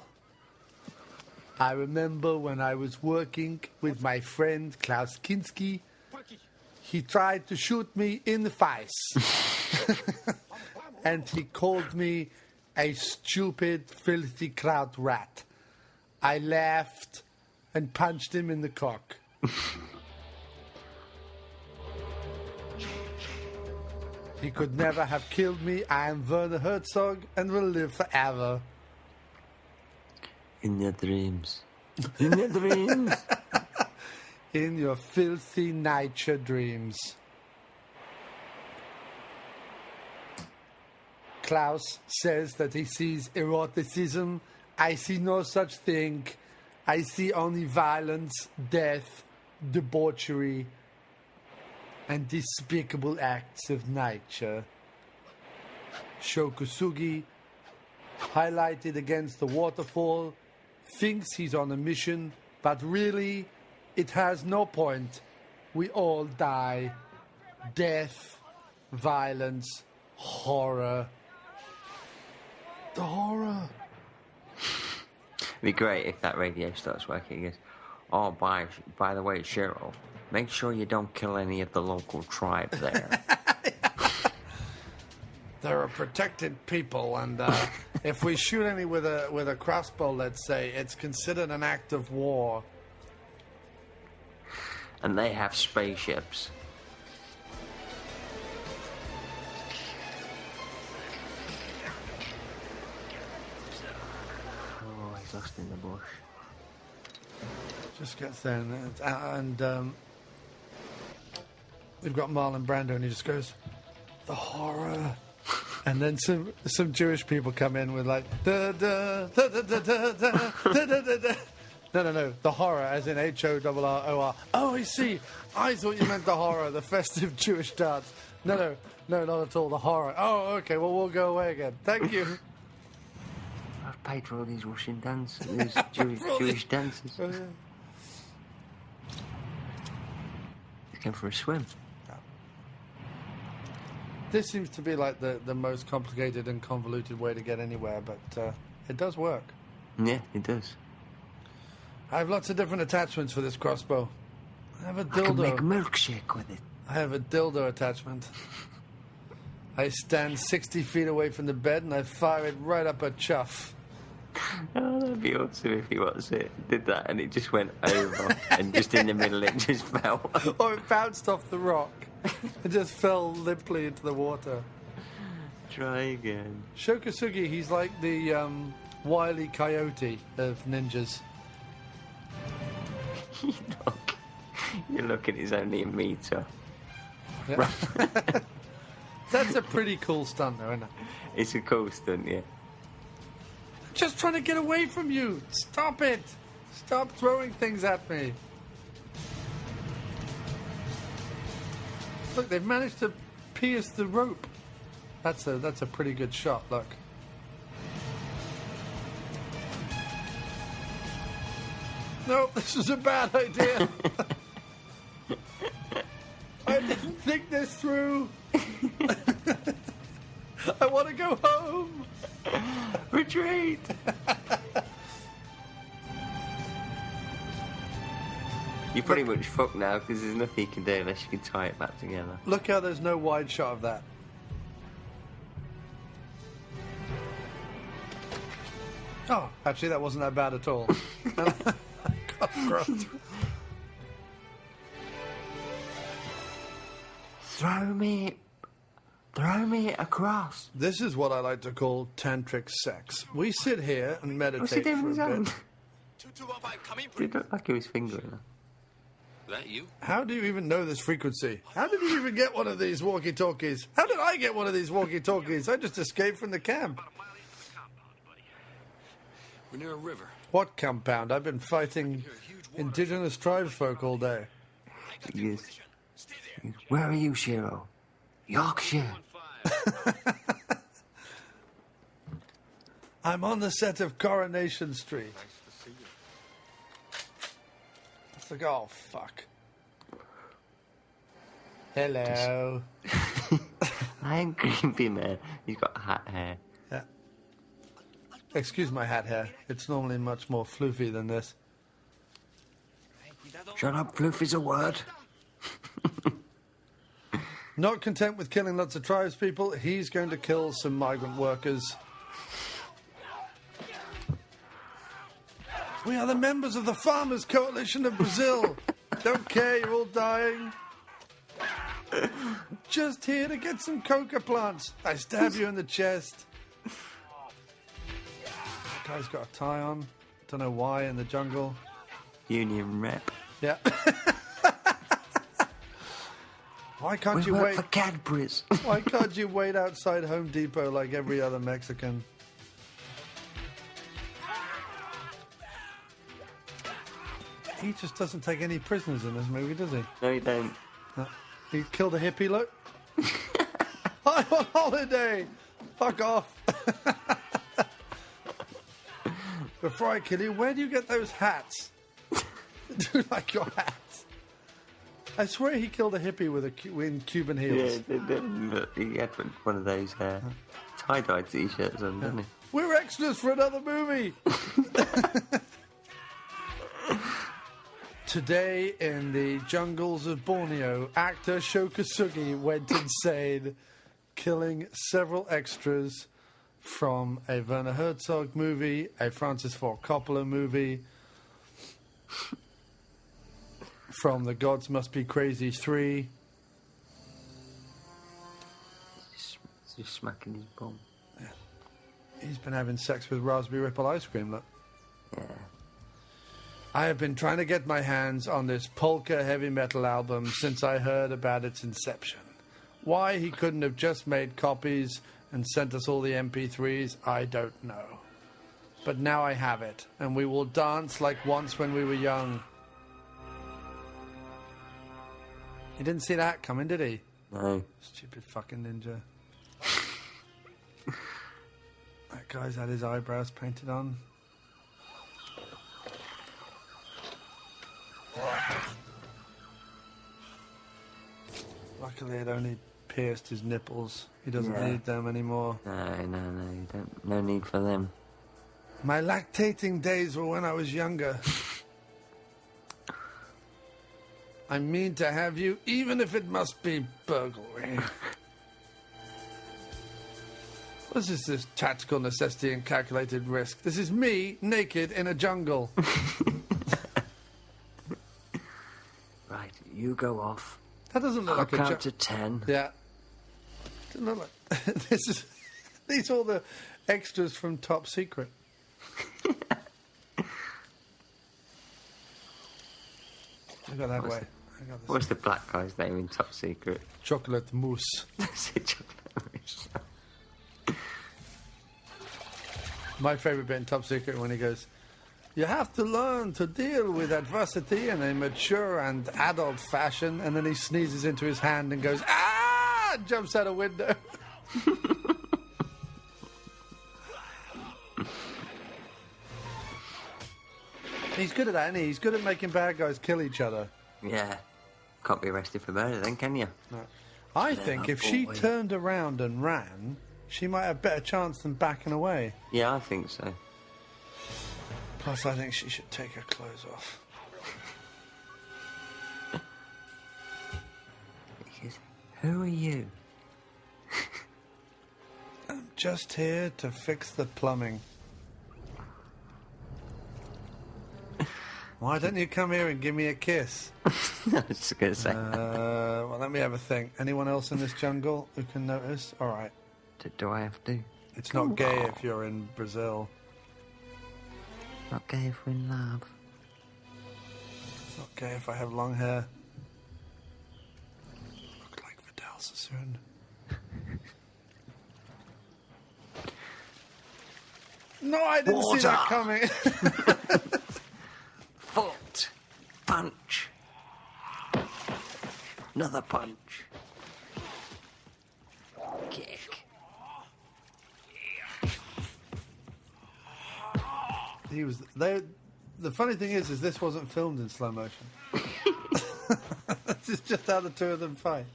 I remember when I was working with my friend Klaus Kinski, he tried to shoot me in the face. And he called me a stupid, filthy kraut rat. I laughed and punched him in the cock. He could never have killed me. I am Werner Herzog and will live forever. In your dreams. In your dreams. In your filthy nature dreams. Klaus says that he sees eroticism. I see no such thing. I see only violence, death, debauchery, and despicable acts of nature. Shokusugi, highlighted against the waterfall, thinks he's on a mission, but really, it has no point. We all die. Death, violence, horror. The horror. It'd be great if that radio starts working. It goes, oh, by the way, Cheryl, make sure you don't kill any of the local tribe there. They're a protected people, and if we shoot any with a crossbow, let's say, it's considered an act of war. And they have spaceships. Oh, he's lost in the bush. Just gets there, and we've got Marlon Brando, and he just goes, the horror. And then some Jewish people come in with like da da da da da da da da da da. No, the horror, as in HORROR. Oh, I see. I thought you meant the horror, the festive Jewish dance. No, not at all. The horror. Oh, okay. Well, we'll go away again. Thank you. I've paid for all these Russian dances, these Jewish dances. Oh, yeah. He's going for a swim. This seems to be like the most complicated and convoluted way to get anywhere, but it does work. Yeah, it does. I have lots of different attachments for this crossbow. I have a dildo. I can make a milkshake with it. I have a dildo attachment. I stand 60 feet away from the bed and I fire it right up her chuff. Oh, that'd be awesome if he did that and it just went over and just in the middle it just fell. Or it bounced off the rock. It just fell limply into the water. Try again. Shokusugi, he's like the Wile E. Coyote of ninjas. You look at it's only a meter. Yeah. That's a pretty cool stunt, though, isn't it? It's a cool stunt, yeah. I'm just trying to get away from you. Stop it. Stop throwing things at me. Look, they've managed to pierce the rope. That's a pretty good shot, look. No, this is a bad idea. I didn't think this through. I want to go home. Retreat. You're pretty much fucked now because there's nothing you can do unless you can tie it back together. Look how there's no wide shot of that. Oh, actually, that wasn't that bad at all. God, gross. Throw me across. This is what I like to call tantric sex. We sit here and meditate What's he doing for with his a hand? bit. 2215 coming. Did look like he was fingering her. That you? How do you even know this frequency? How did you even get one of these walkie-talkies? How did I get one of these walkie-talkies? I just escaped from the camp. We're near a river. What compound? I've been fighting indigenous tribes folk all day. Yes. Where are you, Shiro? Yorkshire. I'm on the set of Coronation Street. It's like, oh, fuck. Hello. I'm creepy, man. He's got hat hair. Yeah. Excuse my hat hair. It's normally much more floofy than this. Shut up, floof is a word. Not content with killing lots of tribespeople, he's going to kill some migrant workers. We are the members of the Farmers Coalition of Brazil. Don't care, you're all dying. Just here to get some coca plants. I stab you in the chest. That guy's got a tie on. Don't know why in the jungle. Union rep. Yeah. Why can't We you work wait? for Cadbury's. Why can't you wait outside Home Depot like every other Mexican? He just doesn't take any prisoners in this movie, does he? No, you don't. He killed a hippie, look. I'm on holiday. Fuck off. Before I kill you, where do you get those hats? Do you like your hats? I swear he killed a hippie with Cuban heels. Yeah, he had one of those tie-dye t-shirts on, didn't he? We're extras for another movie. Today in the jungles of Borneo, actor Shokasugi went insane, killing several extras from a Werner Herzog movie, a Francis Ford Coppola movie, from The Gods Must Be Crazy 3. He's smacking his bum. Yeah. He's been having sex with Raspberry Ripple ice cream, look. Yeah. I have been trying to get my hands on this polka heavy metal album since I heard about its inception. Why he couldn't have just made copies and sent us all the MP3s, I don't know. But now I have it, and we will dance like once when we were young. He didn't see that coming, did he? No. Stupid fucking ninja. That guy's had his eyebrows painted on. Luckily, it only pierced his nipples. He doesn't need them anymore. No, you don't. No need for them. My lactating days were when I was younger. I mean to have you, even if it must be burglary. What is this tactical necessity and calculated risk? This is me, naked, in a jungle. Right, you go off. That doesn't look I'll like a count to 10. Yeah. Doesn't look like... These are all the extras from Top Secret. I got that way. I got this. What's the black guy's name in Top Secret? Chocolate mousse. That's it, chocolate mousse. My favourite bit in Top Secret when he goes, you have to learn to deal with adversity in a mature and adult fashion, and then he sneezes into his hand and goes, ah! And jumps out a window. He's good at that, isn't he? He's good at making bad guys kill each other. Yeah. Can't be arrested for murder then, can you? No. I think if she turned around and ran, she might have a better chance than backing away. Yeah, I think so. Plus, I think she should take her clothes off. Because who are you? I'm just here to fix the plumbing. Why don't you come here and give me a kiss? I was just going to say. Well, let me have a think. Anyone else in this jungle who can notice? All right. Do I have to? It's not gay if you're in Brazil. Not gay if we're in love. It's not gay if I have long hair. Look like Vidal Sassoon. No, I didn't see that coming. Foot. Punch. Another punch. Kick. He was. The funny thing is this wasn't filmed in slow motion. This is just how the two of them fight.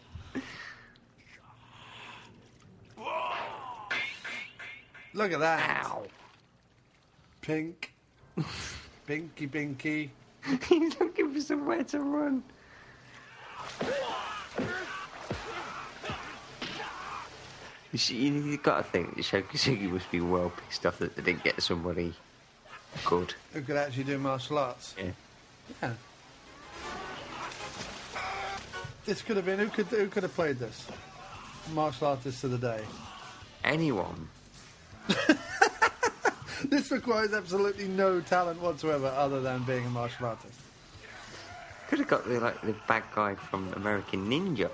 Look at that. Ow. Pink. Pinky, pinky. He's looking for somewhere to run. You've got to think that Shokasugi must be well pissed off that they didn't get somebody good. Who could actually do martial arts. Yeah. Yeah. This could have been... Who could have played this? Martial artists of the day. Anyone. This requires absolutely no talent whatsoever other than being a martial artist. Could have got the bad guy from American Ninja.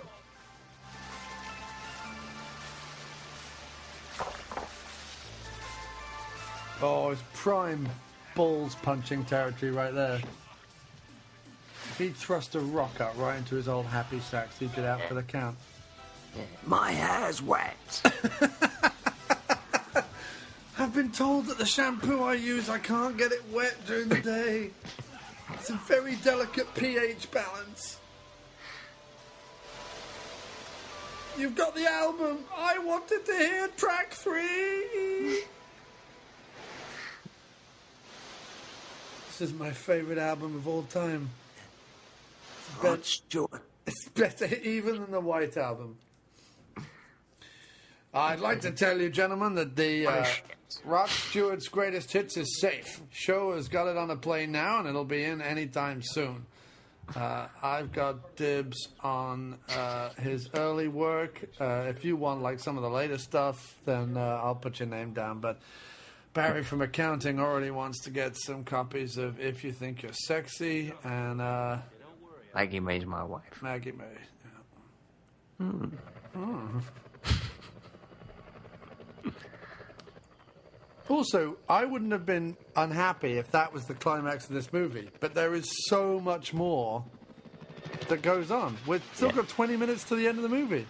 Oh, it's prime balls punching territory right there. If he thrust a rock up right into his old happy sacks, he'd get out for the count. My hair's wet. I've been told that the shampoo I use, I can't get it wet during the day. It's a very delicate pH balance. You've got the album. I wanted to hear track 3. This is my favourite album of all time. It's better even than the White Album. I'd like to tell you, gentlemen, that the Rod Stewart's Greatest Hits is safe. Show has got it on a plane now, and it'll be in anytime soon. I've got dibs on his early work. If you want like some of the latest stuff, then I'll put your name down. But Barry from accounting already wants to get some copies of If You Think You're Sexy and Maggie May's my wife. Maggie May. Yeah. Also, I wouldn't have been unhappy if that was the climax of this movie, but there is so much more that goes on. We've still got 20 minutes to the end of the movie.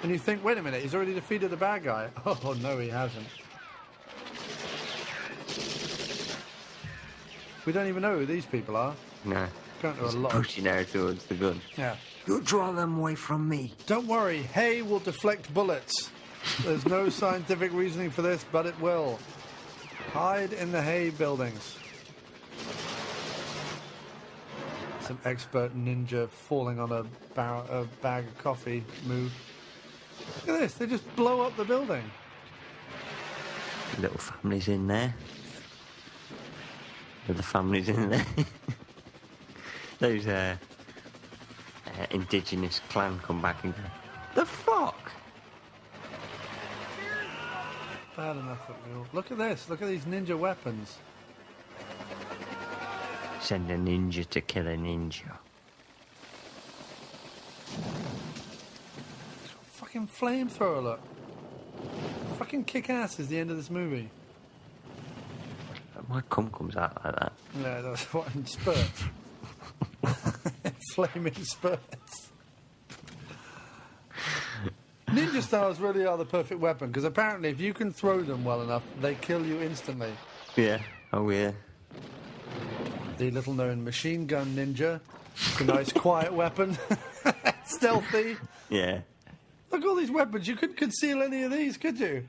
And you think, wait a minute, he's already defeated the bad guy. Oh, no, he hasn't. We don't even know who these people are. No. Don't know a lot. Pushing her towards the gun. Yeah. You draw them away from me. Don't worry, hay will deflect bullets. There's no scientific reasoning for this, but it will. Hide in the hay buildings. Some expert ninja falling on a bag of coffee move. Look at this, they just blow up the building. Little families in there. The families in there. Those indigenous clan come back and go, the fuck? Bad enough that we all... Look at this, look at these ninja weapons. Send a ninja to kill a ninja. Fucking flamethrower, look. Fucking kick-ass is the end of this movie. My cum comes out like that. Yeah, that's what, in spurts. Flaming spurts. Ninja stars really are the perfect weapon, because apparently if you can throw them well enough, they kill you instantly. Yeah, oh yeah. The little-known machine gun ninja. It's a nice, quiet weapon. Stealthy. Yeah. Look at all these weapons. You couldn't conceal any of these, could you?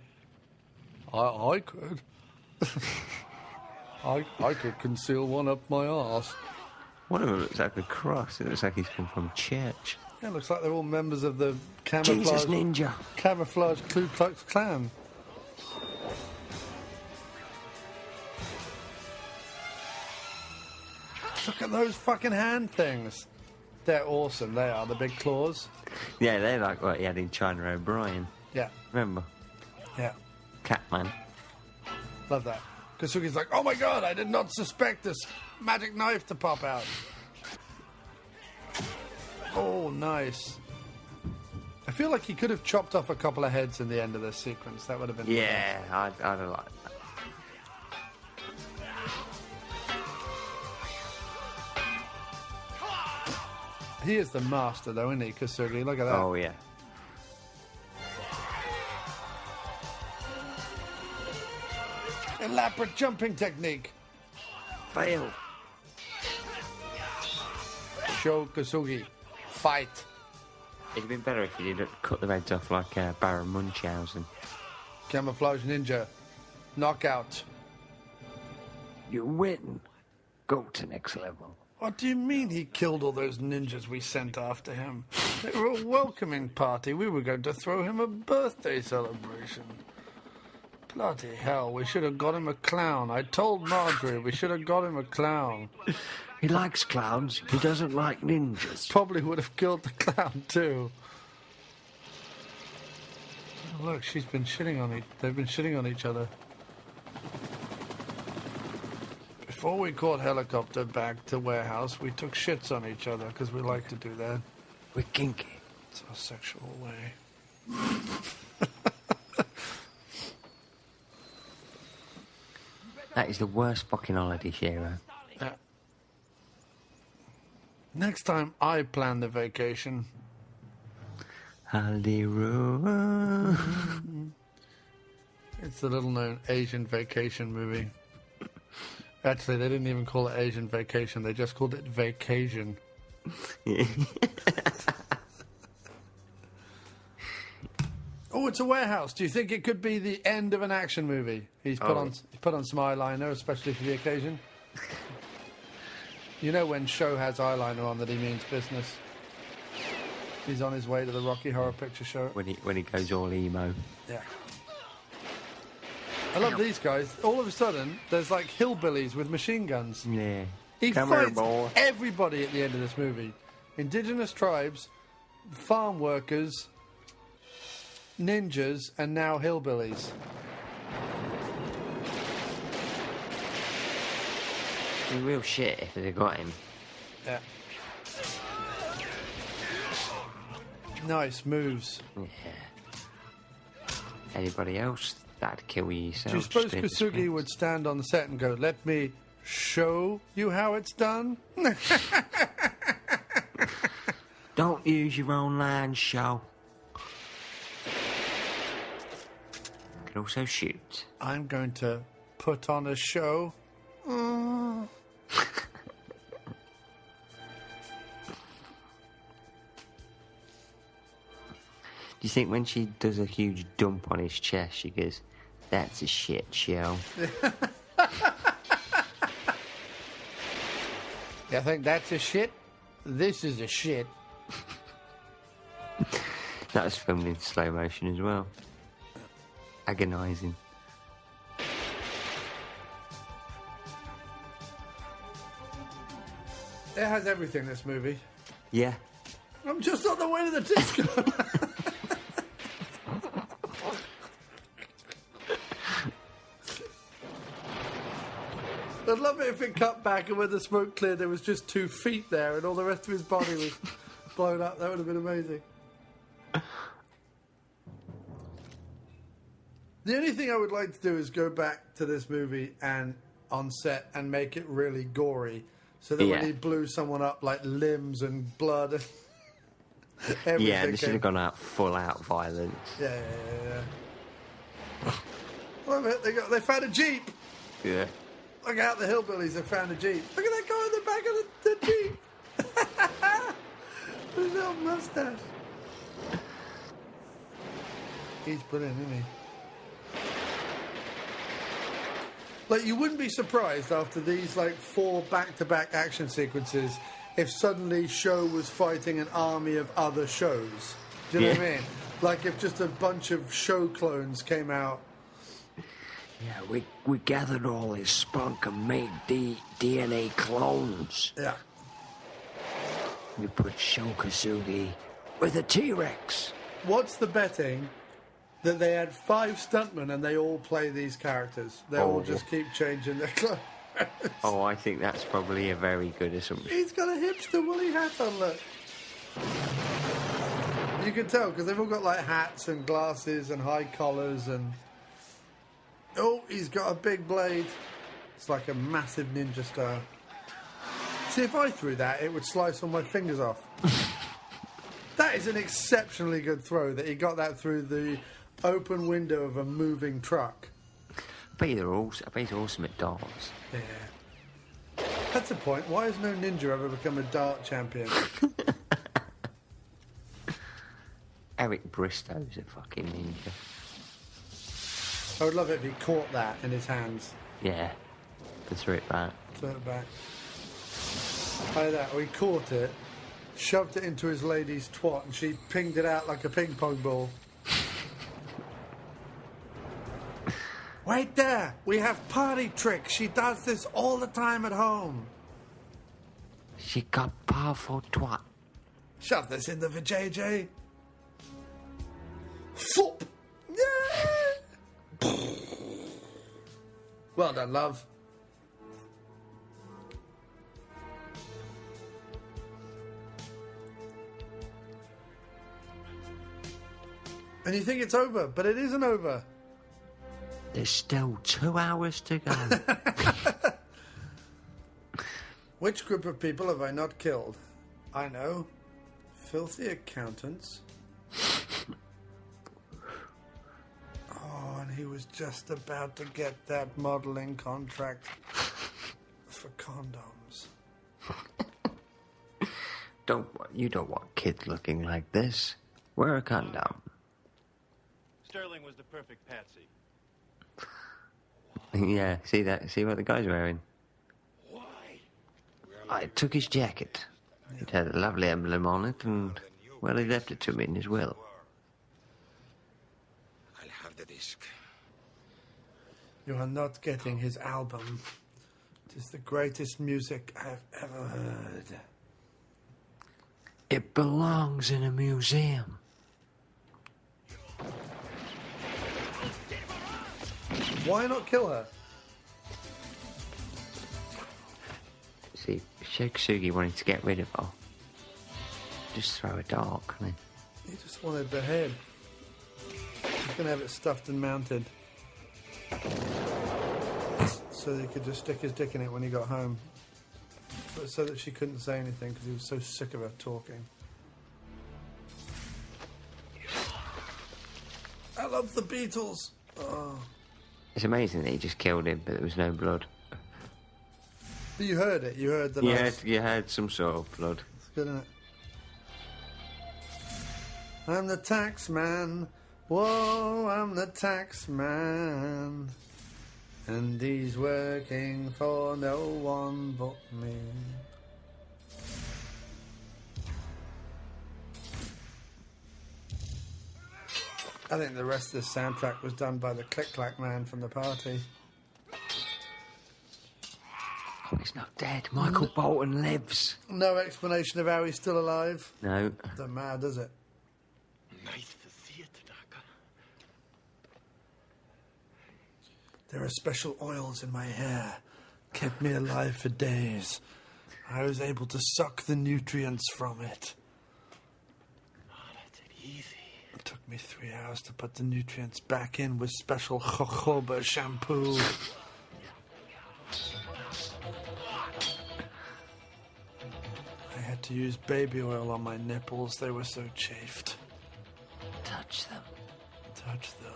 I could. I could conceal one up my arse. One of them looks like a cross. It looks like he's come from church. Yeah, it looks like they're all members of the Jesus Ninja. Camouflage Ku Klux Klan. Look at those fucking hand things. They're awesome. They are, the big claws. Yeah, they're like what he had in China O'Brien. Yeah. Remember? Yeah. Catman. Love that. Kasugi's like, oh my god, I did not suspect this magic knife to pop out. Oh, nice. I feel like he could have chopped off a couple of heads in the end of this sequence. That would have been... Yeah, I'd have liked that. He is the master, though, isn't he, Kasugi? Look at that. Oh, yeah. Elaborate jumping technique. Fail. Show Kasugi. Fight. It'd been better if you didn't cut the heads off like Baron Munchausen. Camouflage ninja. Knockout. You win. Go to next level. What do you mean he killed all those ninjas we sent after him? They were a welcoming party. We were going to throw him a birthday celebration. Bloody hell, we should have got him a clown. I told Marjorie we should have got him a clown. He likes clowns. He doesn't like ninjas. Probably would have killed the clown too. Oh, look, she's been shitting on they've been shitting on each other. Before we caught helicopter back to warehouse, we took shits on each other because we like to do that. We're kinky. It's our sexual way. That is the worst fucking holiday, Shiro. Yeah. Next time I plan the vacation. Holiday road. It's the little-known Asian vacation movie. Actually, they didn't even call it Asian Vacation. They just called it Vacation. Oh, it's a warehouse. Do you think it could be the end of an action movie? He's put on some eyeliner, especially for the occasion. You know when Show has eyeliner on that he means business. He's on his way to the Rocky Horror Picture Show. When he goes all emo. Yeah. I love these guys. All of a sudden, there's like hillbillies with machine guns. Yeah. He Come here, fights boy. everybody at the end of this movie. Indigenous tribes, farm workers, ninjas, and now hillbillies. Be real shit if they'd got him. Yeah. Nice moves. Yeah. Anybody else? That'd kill you yourself. Do you suppose Spit the Kusugi screens. would stand on the set and go, "Let me show you how it's done"? Don't use your own line, Show. Can also shoot. I'm going to put on a show. Do you think when she does a huge dump on his chest, she goes, "That's a shit show"? You think that's a shit? This is a shit. That was filmed in slow motion as well. Agonising. It has everything, this movie. Yeah. I'm just on the way to the disco. I'd love it if it cut back and when the smoke cleared there was just 2 feet there and all the rest of his body was blown up. That would have been amazing. The only thing I would like to do is go back to this movie and on set and make it really gory. So that when he blew someone up, like limbs and blood and everything. Yeah, this should have gone out full out violence. Yeah. Love it. They found a Jeep. Yeah. Look out, the hillbillies have found a Jeep. Look at that guy in the back of the Jeep. With his little mustache. He's brilliant, isn't he? Like, you wouldn't be surprised after these, like, 4 back-to-back action sequences if suddenly Show was fighting an army of other shows. Do you know what I mean? Like, if just a bunch of Show clones came out. Yeah, we gathered all his spunk and made DNA clones. Yeah. We put Shokasugi with a T-Rex. What's the betting that they had 5 stuntmen and they all play these characters? They all just keep changing their clothes. Oh, I think that's probably a very good assumption. He's got a hipster woolly hat on, look. You can tell because they've all got like hats and glasses and high collars and... Oh, he's got a big blade. It's like a massive ninja star. See, if I threw that, it would slice all my fingers off. That is an exceptionally good throw that he got that through the open window of a moving truck. I bet he's awesome at darts. Yeah. That's the point. Why has no ninja ever become a dart champion? Eric Bristow's a fucking ninja. I would love it if he caught that in his hands. Yeah. And threw it back. Throw it back. Like that. Or he caught it, shoved it into his lady's twat, and she pinged it out like a ping pong ball. Wait there! We have party tricks. She does this all the time at home. She got powerful twat. Shove this in the vajayjay. Flop! Yeah! Well done, love. And you think it's over, but it isn't over. There's still 2 hours to go. Which group of people have I not killed? I know. Filthy accountants. Oh, and he was just about to get that modelling contract for condoms. You don't want kids looking like this. Wear a condom. Sterling was the perfect patsy. Yeah, see that? See what the guy's wearing? Why? I took his jacket. It had a lovely emblem on it, and, well, he left it to me in his will. I'll have the disc. You are not getting his album. It is the greatest music I've ever heard. It belongs in a museum. Why not kill her? See, Shoksugi wanted to get rid of her. Just throw a dart, couldn't He just wanted the head. He's going to have it stuffed and mounted. So that he could just stick his dick in it when he got home. But so that she couldn't say anything because he was so sick of her talking. I love the Beatles. Oh. It's amazing that he just killed him, but there was no blood. But you heard it. You heard the Yeah, nice... you had some sort of blood. It's good, isn't it? I'm the tax man. Whoa, I'm the tax man. And he's working for no one but me. I think the rest of the soundtrack was done by the Click Clack Man from the party. Oh, he's not dead. Michael Bolton lives. No explanation of how he's still alive. No. Doesn't matter, does it? Nice to see it, Tanaka. There are special oils in my hair. Kept me alive for days. I was able to suck the nutrients from it. Oh, that's easy. It took me 3 hours to put the nutrients back in with special jojoba shampoo. I had to use baby oil on my nipples. They were so chafed. Touch them. Touch them.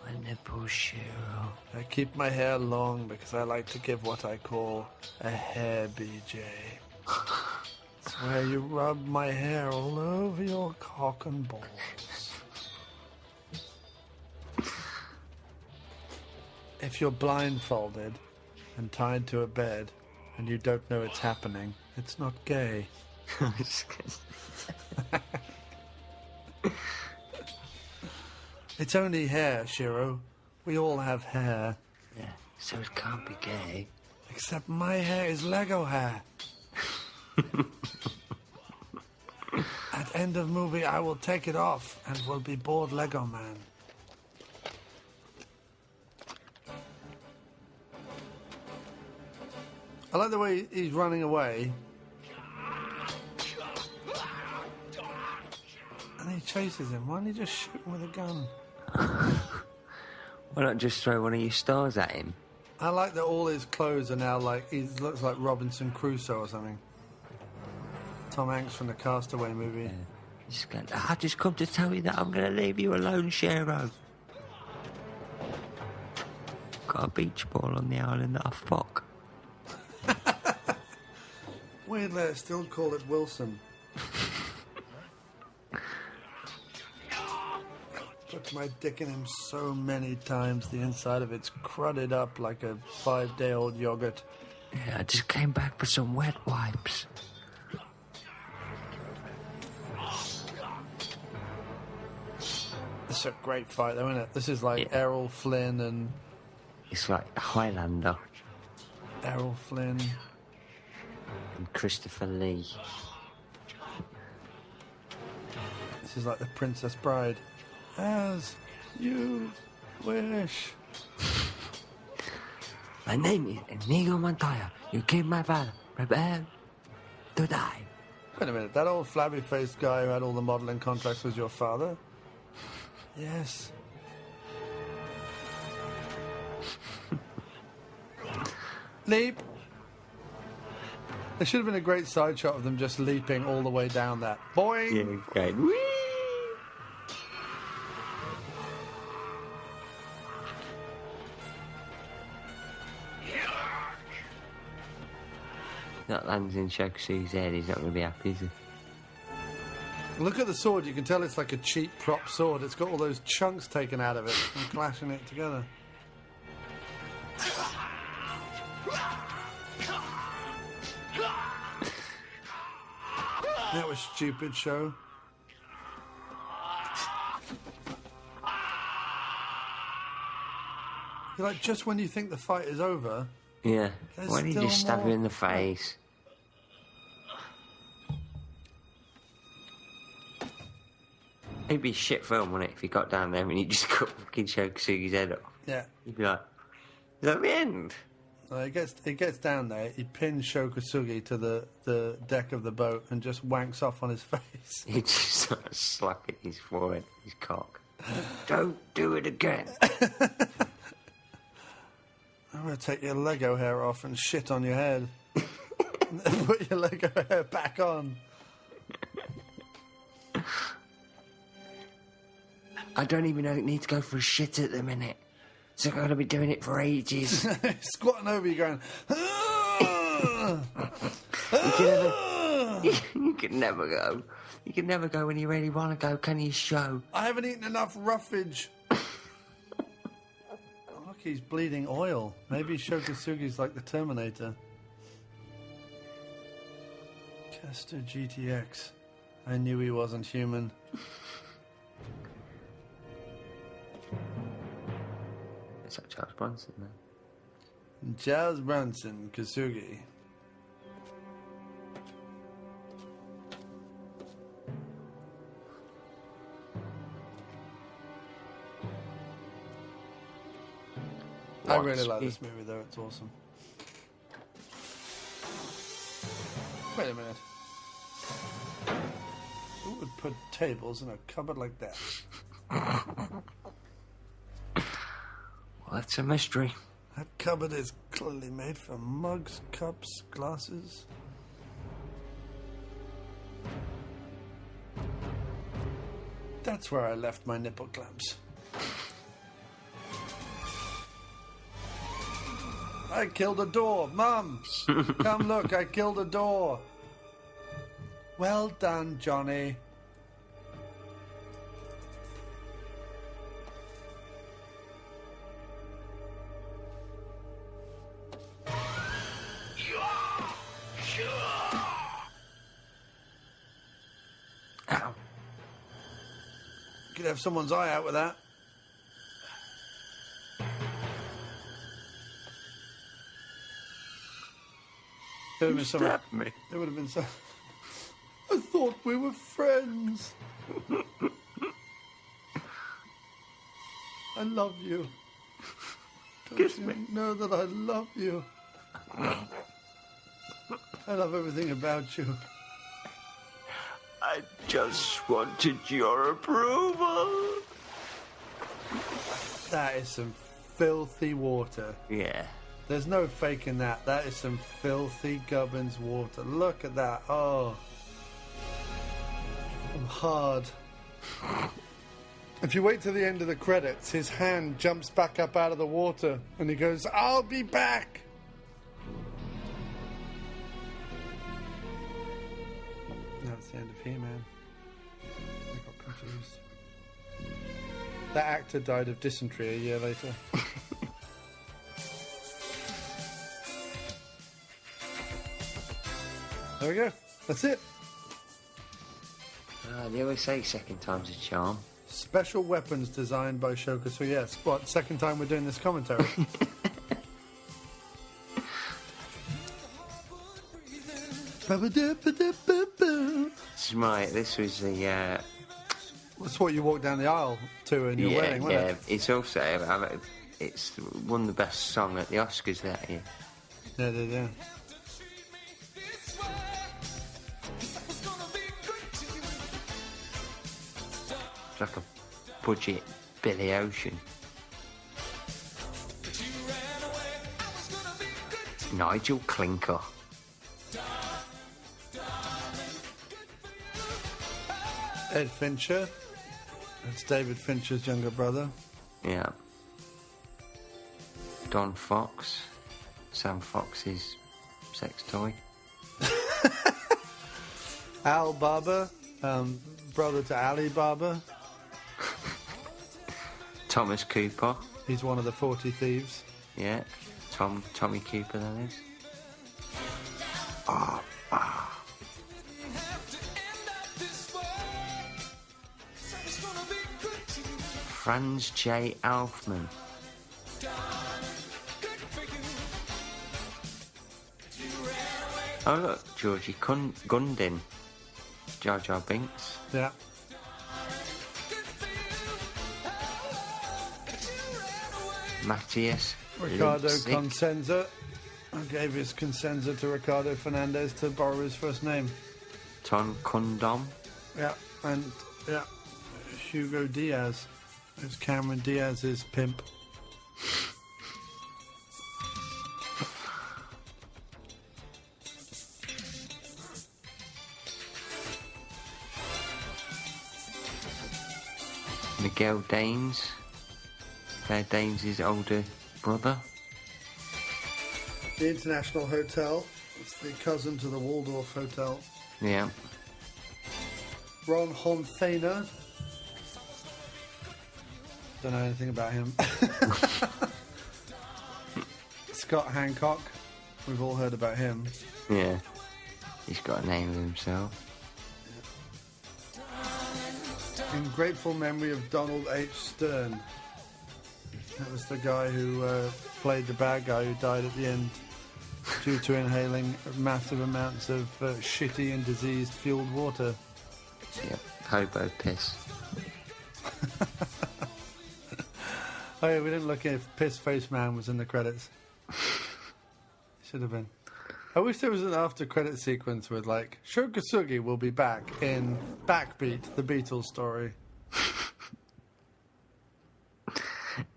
My nipples, Shiro. I keep my hair long because I like to give what I call a hair BJ. It's where you rub my hair all over your cock and balls. If you're blindfolded and tied to a bed and you don't know it's happening, it's not gay. It's only hair, Shiro. We all have hair. Yeah, so it can't be gay. Except my hair is Lego hair. At end of movie, I will take it off and will be bored Lego man. I like the way he's running away. And he chases him. Why don't you just shoot him with a gun? Why not just throw one of your stars at him? I like that all his clothes are now like... He looks like Robinson Crusoe or something. Tom Hanks from the Castaway movie. Yeah. Just going, I just come to tell you that I'm going to leave you alone, Shiro. Got a beach ball on the island that I fuck. Weirdly, I still call it Wilson. Put my dick in him so many times, the inside of it's crudded up like a 5-day-old yogurt. Yeah, I just came back for some wet wipes. This is a great fight, though, isn't it? This is like Errol Flynn and... It's like Highlander. Errol Flynn. And Christopher Lee. This is like the Princess Bride. As you wish. My name is Inigo Montoya. You killed my father. Prepare to die. Wait a minute, that old flabby-faced guy who had all the modelling contracts was your father? Yes. Leap. There should have been a great side shot of them just leaping all the way down that. Boing! Yeah, okay. Whee! That lands in Shokasu's head, he's not going to be happy, is he? Look at the sword, you can tell it's like a cheap prop sword. It's got all those chunks taken out of it from clashing it together. That was stupid, show. You're like, just when you think the fight is over... Yeah, There's why don't you still just stab more. him in the face? It'd be a shit film, wouldn't it, if he got down there and he just cut fucking Shokasugi's head off? Yeah. He'd be like, is that the end? It gets down there, he pins Shokasugi to the deck of the boat and just wanks off on his face. He just starts slapping his forehead, his cock. Don't do it again. I'm going to take your Lego hair off and shit on your head. And then put your Lego hair back on. I don't even need to go for a shit at the minute. So I'm going to be doing it for ages. Squatting over you going... You can never go. You can never go when you really want to go, can you, show? I haven't eaten enough roughage. Look, he's bleeding oil. Maybe Shokasugi's like the Terminator. Kester GTX. I knew he wasn't human. It's like Charles Bronson, man. Charles Bronson, Kasugi. I really like this movie, though. It's awesome. Wait a minute. Who would put tables in a cupboard like that? Well, that's a mystery. That cupboard is clearly made for mugs, cups, glasses. That's where I left my nipple clamps. I killed a door. Mum, come look, I killed a door. Well done, Johnny. Ow. Could have someone's eye out with that. It would have been so. Stabbed me. It would have been so. I thought we were friends. I love you. Don't Kiss you me. know that I love you? I love everything about you. I just wanted your approval. That is some filthy water. Yeah. There's no faking that. That is some filthy Gubbins water. Look at that. Oh. I'm hard. If you wait till the end of the credits, his hand jumps back up out of the water and he goes, I'll be back. Now it's the end of He-Man. I got confused. That actor died of dysentery a year later. There we go. That's it. They always say second time's a charm. Special weapons designed by Shoka. So yes, what, second time we're doing this commentary? This was the... That's what you walked down the aisle to in your wedding, wasn't it? It's also... It's won the best song at the Oscars that year. Yeah. It's like a budget Billy Ocean. Nigel Clinker. Ed Fincher. It's David Fincher's younger brother. Yeah. Don Fox. Sam Fox's sex toy. Al Barber, brother to Ali Barber. Thomas Cooper. He's one of the 40 Thieves. Yeah. Tommy Cooper, that is. Franz J. Alfman. Oh look, Georgie Gundin. Jar Jar Binks. Yeah. Matthias Ricardo Lipsick. Consenza. I gave his Consenza to Ricardo Fernandez to borrow his first name. Ton Kundom. Yeah, and yeah, Hugo Diaz. It's Cameron Diaz's pimp. Miguel Danes. Claire Danes' older brother. The International Hotel. It's the cousin to the Waldorf Hotel. Yeah. Ron Honthena. Don't know anything about him. Scott Hancock. We've all heard about him. Yeah. He's got a name of himself. In grateful memory of Donald H. Stern. That was the guy who played the bad guy who died at the end due to inhaling massive amounts of shitty and diseased fueled water. Yep. Hobo piss. Oh yeah, we didn't look if Piss Face Man was in the credits. Should have been. I wish there was an after credit sequence with like Shokasugi will be back in Backbeat, the Beatles story.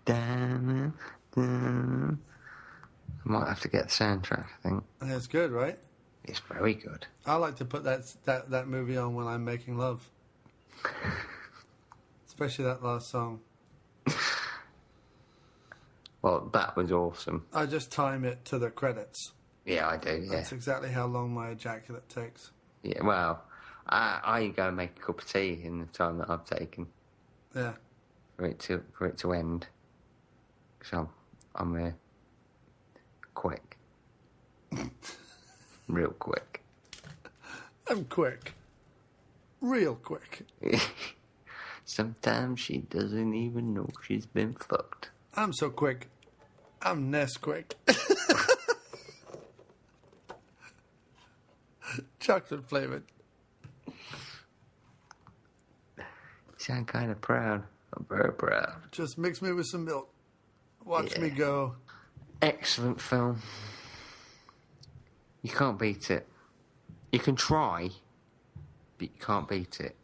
Damn. I might have to get the soundtrack, I think. It's good, right? It's very good. I like to put that movie on when I'm making love. Especially that last song. Well, that was awesome. I just time it to the credits. Yeah, I do, yeah. That's exactly how long my ejaculate takes. Yeah, well, I go and make a cup of tea in the time that I've taken Yeah. for it to end. So I'm quick. Real quick. I'm quick. Real quick. Sometimes she doesn't even know she's been fucked. I'm so quick. I'm Nesquik. Chocolate flavoured. You sound kind of proud. I'm very proud. Just mix me with some milk. Watch Yeah. me go. Excellent film. You can't beat it. You can try, but you can't beat it.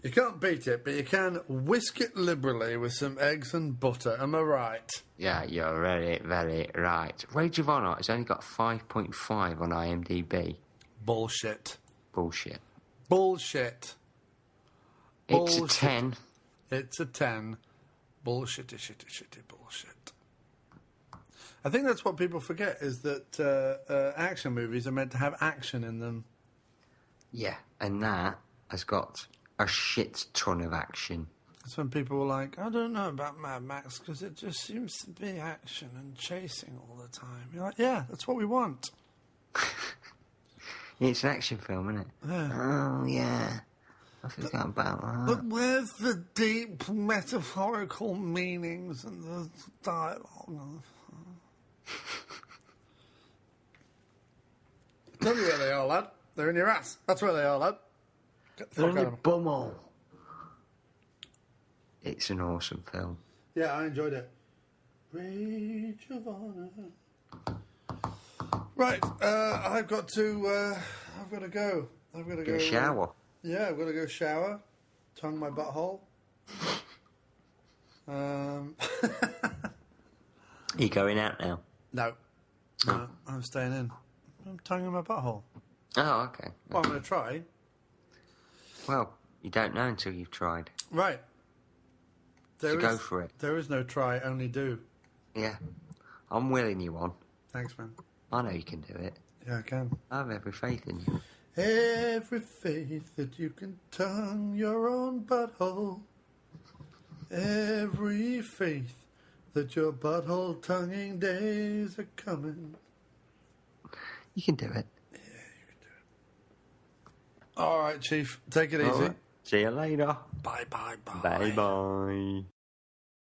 You can't beat it, but you can whisk it liberally with some eggs and butter. Am I right? Yeah, you're very, very right. Rage of Honor has only got 5.5 on IMDb. Bullshit. Bullshit. Bullshit. It's a Bullshit. 10. It's a 10. Bullshitty, shitty, shitty bullshit. I think that's what people forget, is that action movies are meant to have action in them. Yeah, and that has got a shit ton of action. That's when people were like, I don't know about Mad Max, because it just seems to be action and chasing all the time. You're like, yeah, that's what we want. It's an action film, isn't it? Yeah. Oh, yeah. I forgot about that. But where's the deep metaphorical meanings and the dialogue? Tell me where they are, lad. They're in your ass. That's where they are, lad. Get the They're fuck in out the of them. bumhole. It's an awesome film. Yeah, I enjoyed it. Rage of Honor. Right, I've got to go. I've got to Get go a shower. Yeah, I've got to go shower. Tongue my butthole. You going out now? No. No, I'm staying in. I'm tonguing my butthole. Oh, okay. Well, I'm going to try. Well, you don't know until you've tried. Right. Go for it. There is no try, only do. Yeah. I'm willing you on. Thanks, man. I know you can do it. Yeah, I can. I have every faith in you. Every faith that you can tongue your own butthole. Every faith that your butthole tonguing days are coming. You can do it. Yeah, you can do it. All right, Chief. Take it easy. All right. See you later. Bye, bye, bye. Bye, bye.